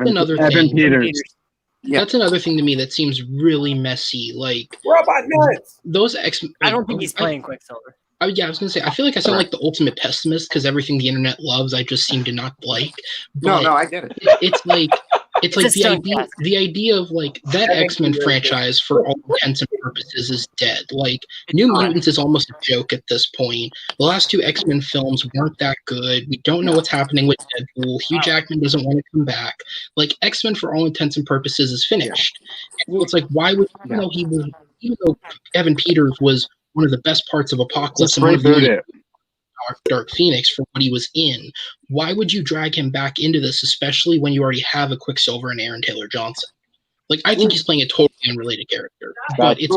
K: another thing.
J: Evan Peters.
K: That's another thing to me that seems really messy. Like
B: Robot nuts.
K: Those X.
F: I don't think he's playing Quicksilver.
K: Yeah, I was gonna say. I feel like I sound like the ultimate pessimist because everything the internet loves, I just seem to not like. But
E: no, I get it.
K: It's like the idea of like that X-Men franchise for all intents and purposes is dead. Like New Mutants is almost a joke at this point. The last two X-Men films weren't that good. We don't know what's happening with Deadpool. Hugh Jackman doesn't want to come back. Like X-Men for all intents and purposes is finished. And it's like why would even though Evan Peters was one of the best parts of Apocalypse and one of the Dark Phoenix for what he was in. Why would you drag him back into this, especially when you already have a Quicksilver and Aaron Taylor Johnson? Like, I think he's playing a totally unrelated character. But it's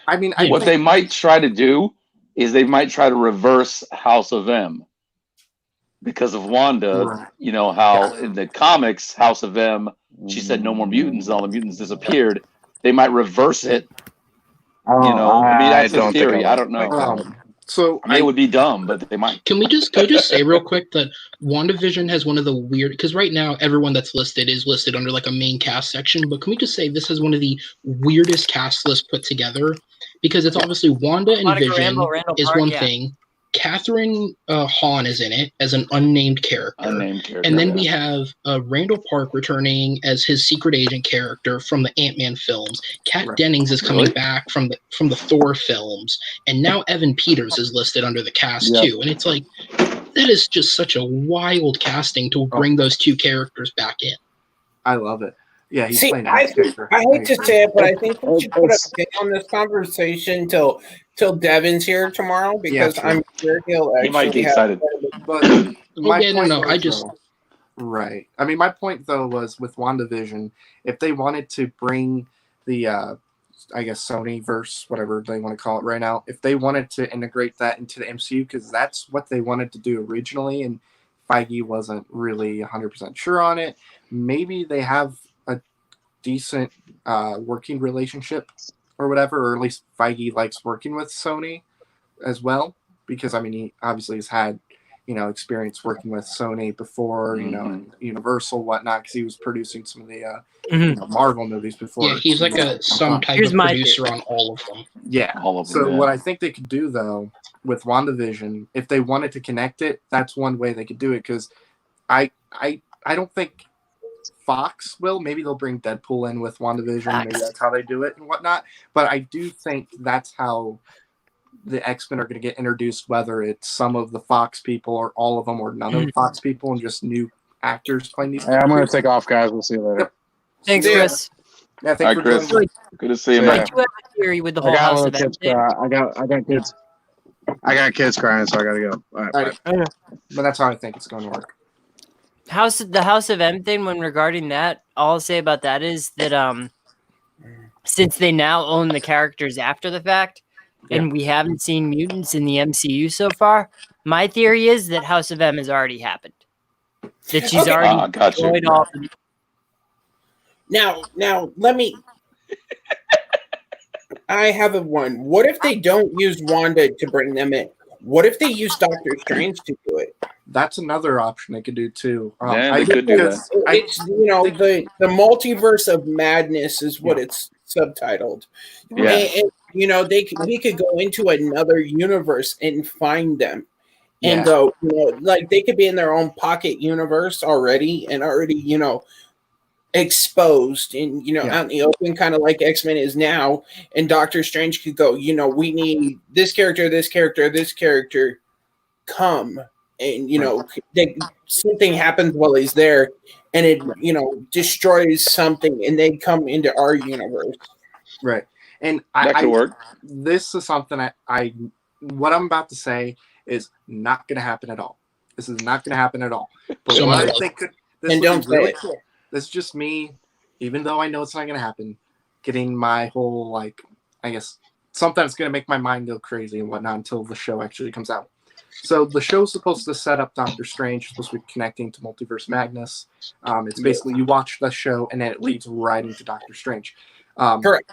E: I mean,
M: what they might try to do is they might try to reverse House of M because of Wanda.
E: Right.
M: You know how in the comics, House of M, she said no more mutants, and all the mutants disappeared. They might reverse it. You know, I mean, that's a theory. I don't know.
E: So
M: I mean, it would be dumb, but they might.
K: Can I just say real quick that WandaVision has one of the weird, because right now everyone that's listed is listed under like a main cast section, but can we just say this has one of the weirdest cast lists put together? Because it's obviously Wanda and Vision is one thing. Catherine Hahn is in it as an unnamed character. And then we have Randall Park returning as his secret agent character from the Ant-Man films. Kat Dennings is coming back from the Thor films. And now Evan Peters is listed under the cast too. And it's like, that is just such a wild casting to bring those two characters back in.
E: I love it. Yeah, he's playing
B: I hate to say it, but I think we should put a pin on this conversation till Devin's here tomorrow because I'm sure he'll actually
M: might be excited.
E: But my point right. I mean, my point though was with WandaVision, if they wanted to bring the I guess Sony verse, whatever they want to call it right now, if they wanted to integrate that into the MCU, because that's what they wanted to do originally, and Feige wasn't really 100% sure on it. Maybe they have a decent working relationship or whatever, or at least Feige likes working with Sony as well, because I mean he obviously has had experience working with Sony before, and Universal whatnot, because he was producing some of the Marvel movies before.
K: Yeah, he's like some type of producer on all of them.
E: Yeah, all of them. So what I think they could do though with WandaVision, if they wanted to connect it, that's one way they could do it, because I don't think Fox will. Maybe they'll bring Deadpool in with WandaVision. Maybe that's how they do it and whatnot. But I do think that's how the X-Men are going to get introduced, whether it's some of the Fox people or all of them or none of the Fox people and just new actors playing these.
J: I'm going to take off, guys. We'll see you later.
E: Yep.
F: Thanks, Chris.
E: Yeah, thanks for
M: Chris.
E: joining.
M: Good to see you,
F: I
M: man.
F: do have a theory with the whole House of M thing.
J: I got kids. I got kids crying, so I got to go. All right.
E: Bye. But that's how I think it's going to work.
F: The House of M thing, when regarding that, all I'll say about that is that since they now own the characters after the fact, and we haven't seen mutants in the MCU so far, my theory is that House of M has already happened. That she's already destroyed all the...
B: Now let me I have a one. What if they don't use Wanda to bring them in? What if they use Doctor Strange to do it?
E: That's another option they could do too.
M: Yeah, they could do that.
B: It's the multiverse of madness is what it's subtitled.
M: Yeah.
B: And we could go into another universe and find them. And go, like they could be in their own pocket universe already and already, exposed and out in the open, kind of like X-Men is now. And Doctor Strange could go, we need this character, this character, this character come. And something happens while he's there and it destroys something and they come into our universe.
E: Right. And
M: that could work.
E: This is something what I'm about to say is not going to happen at all. This is not going to happen at all. But
K: So
E: what I think this
B: and
E: would
B: don't
E: be really
B: say it.
E: cool. This is just me, even though I know it's not going to happen, getting my whole, I guess, something that's going to make my mind go crazy and whatnot until the show actually comes out. So the show's supposed to set up Doctor Strange, supposed to be connecting to Multiverse Madness. It's basically you watch the show and then it leads right into Doctor Strange.
B: Correct.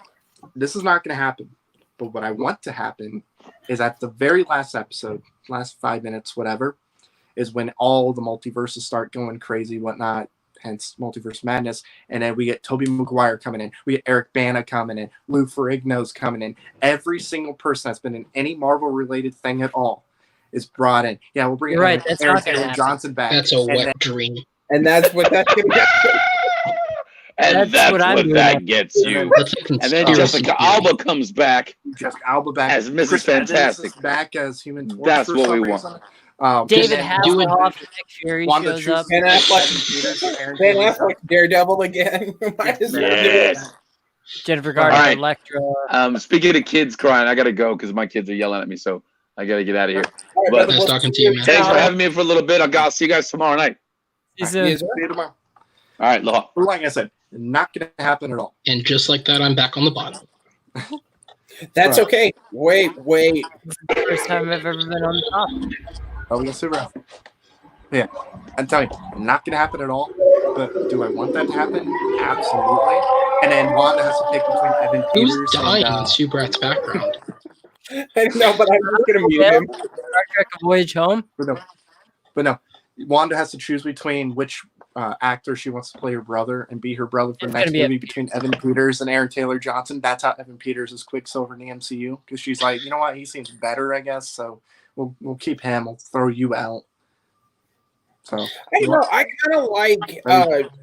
E: This is not going to happen. But what I want to happen is at the very last episode, last 5 minutes, whatever, is when all the multiverses start going crazy, whatnot, hence Multiverse Madness. And then we get Tobey Maguire coming in. We get Eric Bana coming in. Lou Ferrigno's coming in. Every single person that's been in any Marvel-related thing at all is brought in. Yeah, we'll bring
F: Right,
E: Aaron Taylor Johnson back.
K: That's a wet dream.
B: And that's what that's going to get.
M: And that's what that gets you. And then Jessica Alba comes back.
E: Jessica Alba back
M: as Mrs.
E: Chris
M: Fantastic.
E: Evans is back as Human Torch.
M: That's what we want.
F: David Hasselhoff, Nick Fury shows up.
B: Ben Affleck, Daredevil again.
M: Yes.
F: Jennifer Garner, Electra.
M: Speaking of kids crying, I gotta go because my kids are yelling at me, so I gotta get out of here. But
K: Nice talking to you, man.
M: Thanks for having me for a little bit. I'll see you guys tomorrow night.
F: See you
E: See you tomorrow.
M: All right, aloha.
E: Like I said, not going to happen at all.
K: And just like that, I'm back on the bottom.
B: That's okay. Wait.
F: First time I've ever been on the top.
E: Oh, yes, sir. Yeah, I'm telling you, not going to happen at all. But do I want that to happen? Absolutely. And then Wanda has to pick between Evan Peters
K: Who's dying
E: and
K: in Subrat's background?
B: I know, but I'm not going to mute him.
F: Star Trek: A Voyage Home.
E: But no, Wanda has to choose between which actor she wants to play her brother and be her brother for the next movie between Evan Peters and Aaron Taylor Johnson. That's how Evan Peters is Quicksilver in the MCU because she's like, you know what, he seems better, I guess. So we'll keep him. We'll throw you out. So
B: I kind of like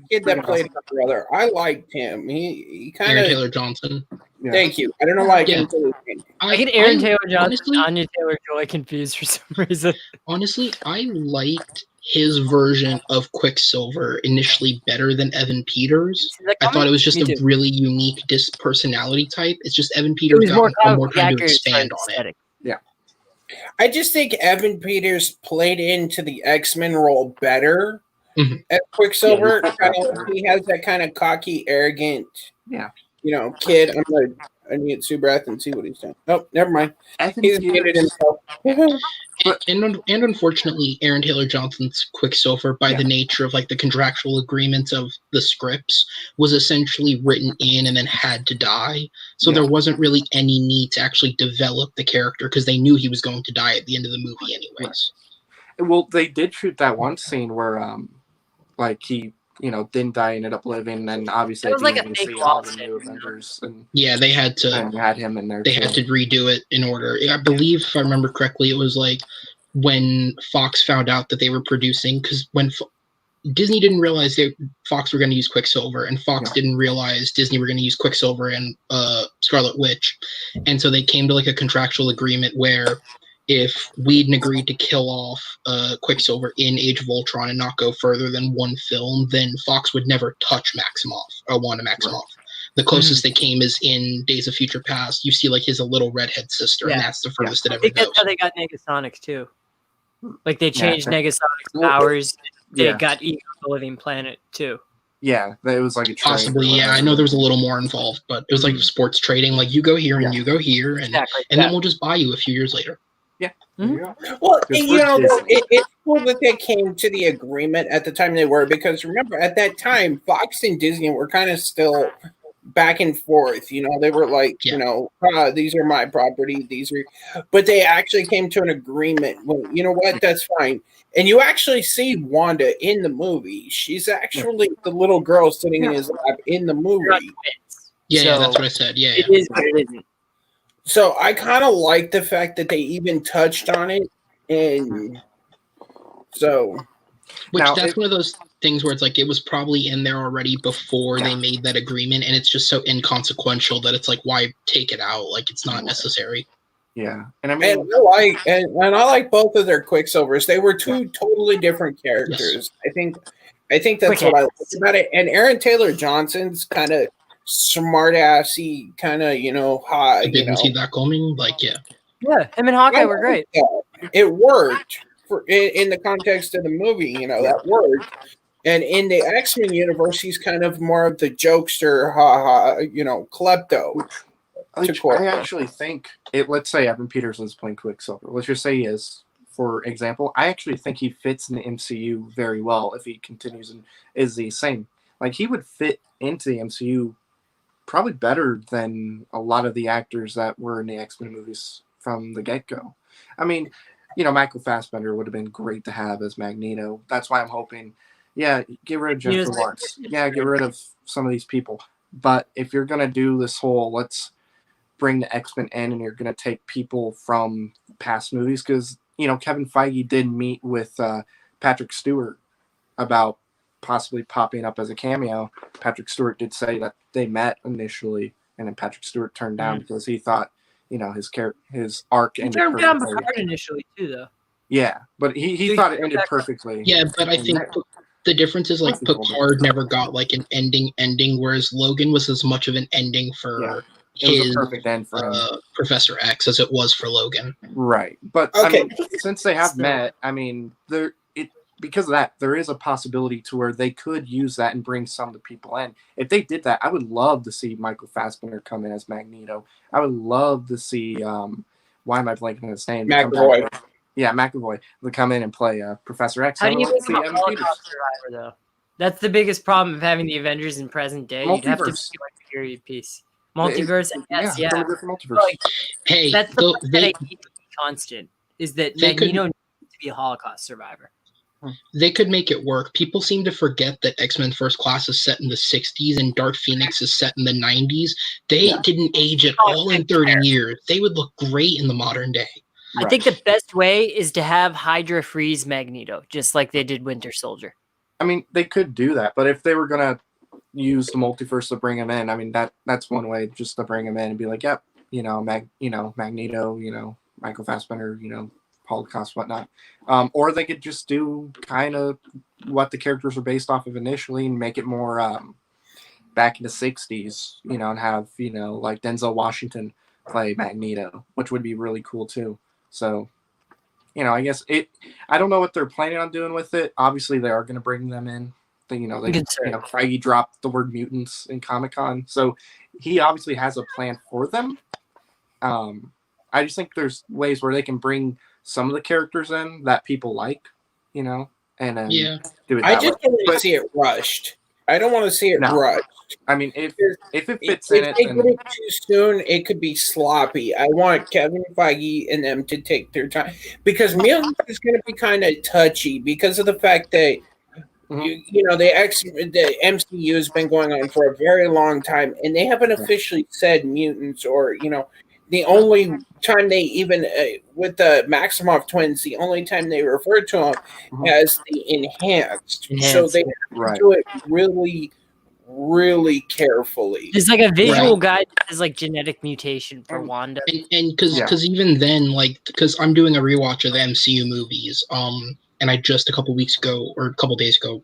B: kid that played her brother. I liked him. He kind of
K: Aaron Taylor Johnson.
B: Yeah. Thank you. I don't know why I can't do it.
F: I get Aaron Taylor Johnson, Anya Taylor-Joy confused for some reason.
K: Honestly, I liked his version of Quicksilver initially better than Evan Peters. I thought it was just a really unique personality type. It's just Evan Peters got more time to expand on it.
E: Yeah.
B: I just think Evan Peters played into the X-Men role better as Quicksilver. He has that kind of cocky, arrogant, kid. I need Subrath and see what he's doing. Oh, never mind. He's muted himself.
K: And unfortunately, Aaron Taylor Johnson's Quicksilver, by the nature of the contractual agreements of the scripts, was essentially written in and then had to die. So there wasn't really any need to actually develop the character because they knew he was going to die at the end of the movie anyways.
E: Well, they did shoot that one scene where he didn't die, ended up living, and then obviously
F: it was like a
E: fake
F: fake
E: all the new Avengers. And
K: they had to
E: had him in there.
K: They had to redo it in order. I believe, if I remember correctly, it was when Fox found out that they were producing, because when Disney didn't realize Fox were going to use Quicksilver, and Fox didn't realize Disney were going to use Quicksilver and Scarlet Witch, and so they came to a contractual agreement where if Whedon agreed to kill off Quicksilver in Age of Ultron and not go further than one film, then Fox would never touch Maximoff or Wanda Maximoff. Right. The closest they came is in Days of Future Past. You see his little redhead sister, and that's the furthest it ever goes.
F: I think that's how they got Negasonic too. They changed Negasonic's powers. They got Ego the Living Planet too.
E: Yeah, it was a
K: possibly. Yeah, I know there was a little more involved, but it was sports trading. You go here and you go here, and then we'll just buy you a few years later.
E: Yeah.
B: Well, it's cool that they came to the agreement at the time they were, because remember at that time Fox and Disney were kind of still back and forth. You know, they were like, you know, these are my property. These are, but they actually came to an agreement. Well, you know what? That's fine. And you actually see Wanda in the movie. She's actually the little girl sitting in his lap in the movie.
K: Yeah, that's what I said. Yeah,
F: it is, but it isn't.
B: So I kind of like the fact that they even touched on it, and so.
K: That's one of those things where it's like it was probably in there already before they made that agreement, and it's just so inconsequential that it's like, why take it out? Like, it's not necessary.
E: Yeah, and I mean,
B: I like both of their Quicksilvers. They were two totally different characters. Yes. I think that's what I like about it. And Aaron Taylor Johnson's kind of smart assy, kind of, you know, high.
K: I didn't see that coming. Like, yeah,
F: him and Hawkeye were great.
B: It worked in the context of the movie. You know, that worked. And in the X-Men universe, he's kind of more of the jokester, you know, klepto.
E: I actually think let's say Evan Peters is playing Quicksilver. Let's just say he is, for example. I actually think he fits in the MCU very well if he continues and is the same. Like, he would fit into the MCU probably better than a lot of the actors that were in the X-Men movies from the get-go. I mean, you know, Michael Fassbender would have been great to have as Magneto. That's why I'm hoping, get rid of Jennifer Lawrence. Yeah, get rid of some of these people. But if you're going to do this whole, let's bring the X-Men in, and you're going to take people from past movies, because, you know, Kevin Feige did meet with Patrick Stewart about possibly popping up as a cameo. Patrick Stewart did say that they met initially, and then Patrick Stewart turned down because he thought, you know, his arc ended
F: perfectly. He turned down
E: perfectly.
F: Picard initially too, though.
E: Yeah, but he thought it ended perfectly.
K: Yeah, but I think the difference is, like, Picard never got like an ending, whereas Logan was as much of an ending for his
E: perfect end for
K: Professor X as it was for Logan.
E: Right, but I mean, since they have met, I mean, because of that, there is a possibility to where they could use that and bring some of the people in. If they did that, I would love to see Michael Fassbender come in as Magneto. I would love to see why am I blanking on his name?
B: McAvoy.
E: Yeah, McAvoy would come in and play Professor X.
F: How do you make him a Holocaust survivor, though? That's the biggest problem of having the Avengers in present day. You'd have to be like a period piece. Multiverse, yes, yeah.
E: Multiverse.
F: Like,
K: hey,
F: that's the part that I need to be constant, is that Magneto needs to be a Holocaust survivor.
K: They could make it work. People seem to forget that X-Men First Class is set in the 60s and Dark Phoenix is set in the 90s. They didn't age at all in 30 years. They would look great in the modern day.
F: I think the best way is to have Hydra freeze Magneto, just like they did Winter Soldier.
E: I mean, they could do that, but if they were gonna use the multiverse to bring him in, I mean, that's one way, just to bring him in and be like, yep, you know, Magneto, you know, Michael Fassbender, you know, Holocaust, whatnot. Or they could just do kind of what the characters were based off of initially and make it more back in the 60s, you know, and have, you know, like Denzel Washington play Magneto, which would be really cool too. So, you know, I guess I don't know what they're planning on doing with it. Obviously, they are going to bring them in. Feige dropped the word mutants in Comic-Con, so he obviously has a plan for them. I just think there's ways where they can bring some of the characters in that people like, you know, and then do it that
B: I just don't want to see it rushed. I don't want to see it rushed.
E: I mean, if it fits in it,
B: if they get it too soon, it could be sloppy. I want Kevin Feige and them to take their time, because Mutants is going to be kind of touchy because of the fact that you know the MCU has been going on for a very long time, and they haven't officially said mutants, or, you know, the only time they even with the Maximoff twins, the only time they refer to them as the enhanced. So they have to do it really, really carefully.
F: There's like a visual guide that is like genetic mutation for Wanda,
K: and because even then, like, because I'm doing a rewatch of the MCU movies, and I just a couple days ago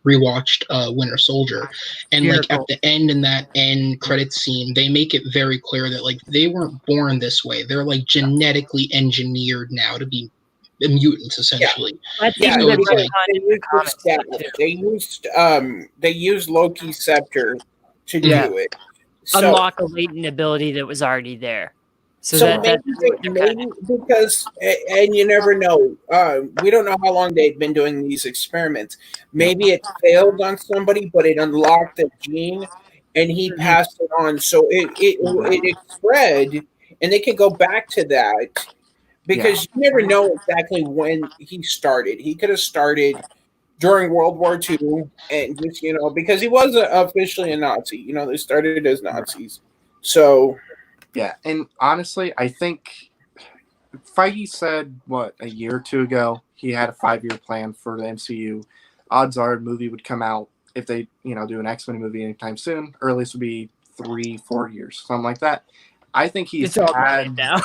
K: rewatched Winter Soldier, and like at the end, in that end credit scene, they make it very clear that like they weren't born this way. They're like genetically engineered now to be mutants, essentially.
B: They used Loki's scepter to do it. So,
F: unlock a latent ability that was already there.
B: So maybe because, and you never know, we don't know how long they've been doing these experiments. Maybe it failed on somebody, but it unlocked a gene and he passed it on. So it spread, and they can go back to that because you never know exactly when he started. He could have started during World War II, and just because he wasn't officially a Nazi. They started as Nazis. So
E: yeah, and honestly, I think Feige said a year or two ago he had a 5-year plan for the MCU. Odds are the movie would come out if they do an X-Men movie anytime soon. Earliest would be 3-4 years, something like that. I think he's had
F: now.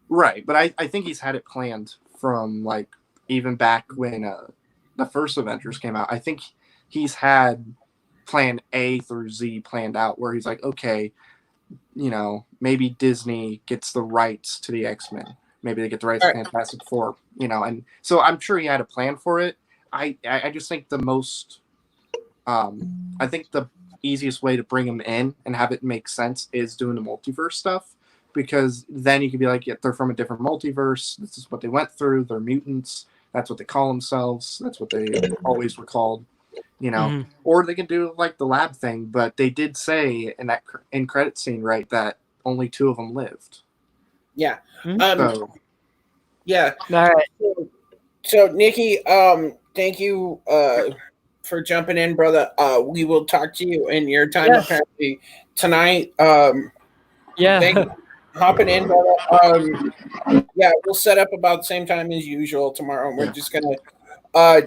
E: Right, but I think he's had it planned from even back when the first Avengers came out. I think he's had plan A through Z planned out where he's like, okay, maybe Disney gets the rights to the X-Men. Maybe they get the rights to Fantastic Four, and so I'm sure he had a plan for it. I just think the easiest way to bring him in and have it make sense is doing the multiverse stuff, because then you can be like, yeah, they're from a different multiverse. This is what they went through. They're mutants. That's what they call themselves. That's what they always were called, Or they can do like the lab thing, but they did say in that end credit scene, right, that only 2 of them lived.
B: Yeah.
F: Yeah.
B: All right. So Nikki, thank you for jumping in, brother. We will talk to you in your time apparently tonight. Thank you for hopping in, brother. We'll set up about the same time as usual tomorrow. And we're just gonna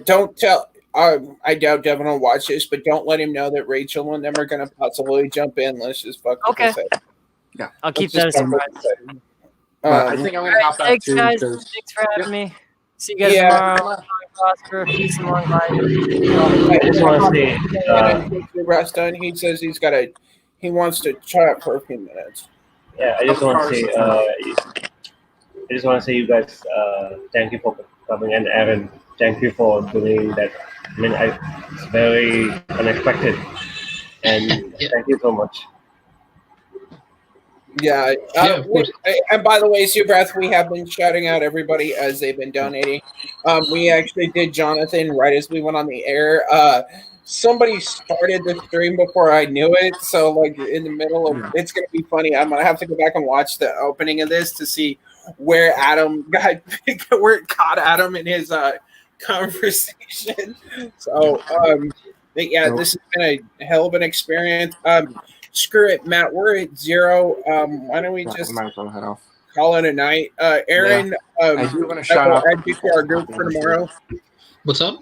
B: don't tell. I doubt Devin will watch this, but don't let him know that Rachel and them are gonna possibly jump in. Let's just fuck with this.
E: Yeah,
F: I'll keep that as a surprise.
E: I think I'm gonna hop out
F: thanks,
E: too.
F: guys. Thanks for having me. See you guys tomorrow. Prosper, peace and long life.
O: I just want to say,
B: rest done. He says he wants to chat for a few minutes.
O: Yeah, I just want to say, you guys, thank you for coming, and Aaron, thank you for doing that. I mean, it's very unexpected, and thank you so much.
B: Yeah. And by the way, Subrath, we have been shouting out everybody as they've been donating. We actually did Jonathan right as we went on the air. Somebody started the stream before I knew it, so like in the middle of it's gonna be funny. I'm gonna have to go back and watch the opening of this to see where Adam where it caught Adam in his conversation. So but yeah, this has been a hell of an experience. Screw it, Matt. We're at 0. Why don't we just
E: head off.
B: call it a night? Aaron,
E: I do want to shout out.
B: add you to our group for tomorrow.
K: What's up?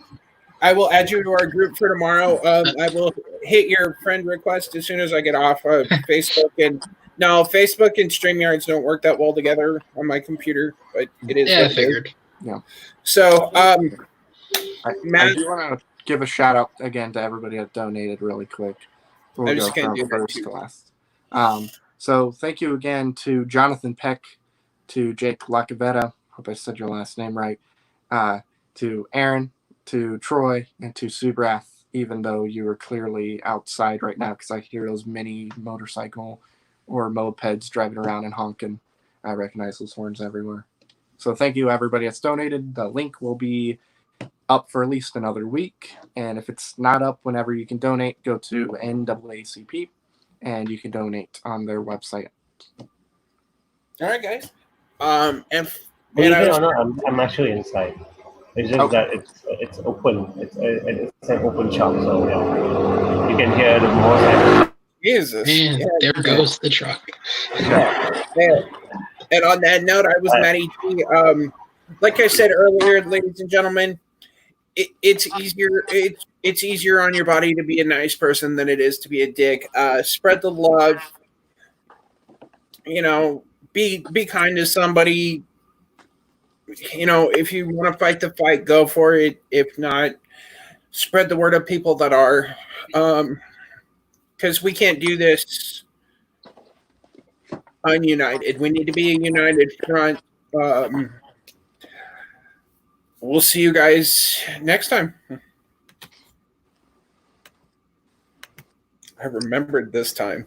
B: I will add you to our group for tomorrow. I will hit your friend request as soon as I get off Facebook. And no, Facebook and StreamYards don't work that well together on my computer, but it is.
K: Yeah, I figured.
E: Yeah.
B: So, Matt,
E: I do want to give a shout out again to everybody that donated really quick. We'll go from first to last. So thank you again to Jonathan Peck, to Jake Lacavetta, hope I said your last name right, to Aaron, to Troy, and to Subrath, even though you were clearly outside right now because I hear those mini motorcycle or mopeds driving around and honking. I recognize those horns everywhere. So thank you everybody that's donated. The link will be up for at least another week, and if it's not up whenever you can donate, go to NAACP and you can donate on their website.
B: All right, guys.
O: Believe it or not, I'm actually inside. It's just that it's open. It's an open shop, so yeah, you can hear the motorcycle.
B: Jesus,
K: man, there goes the truck.
B: Yeah. And on that note, I was Matty G. Like I said earlier, ladies and gentlemen, it's easier on your body to be a nice person than it is to be a dick. Spread the love. Be kind to somebody. If you want to fight the fight, go for it. If not, spread the word of people that are. Because we can't do this ununited. We need to be a united front. We'll see you guys next time. I remembered this time.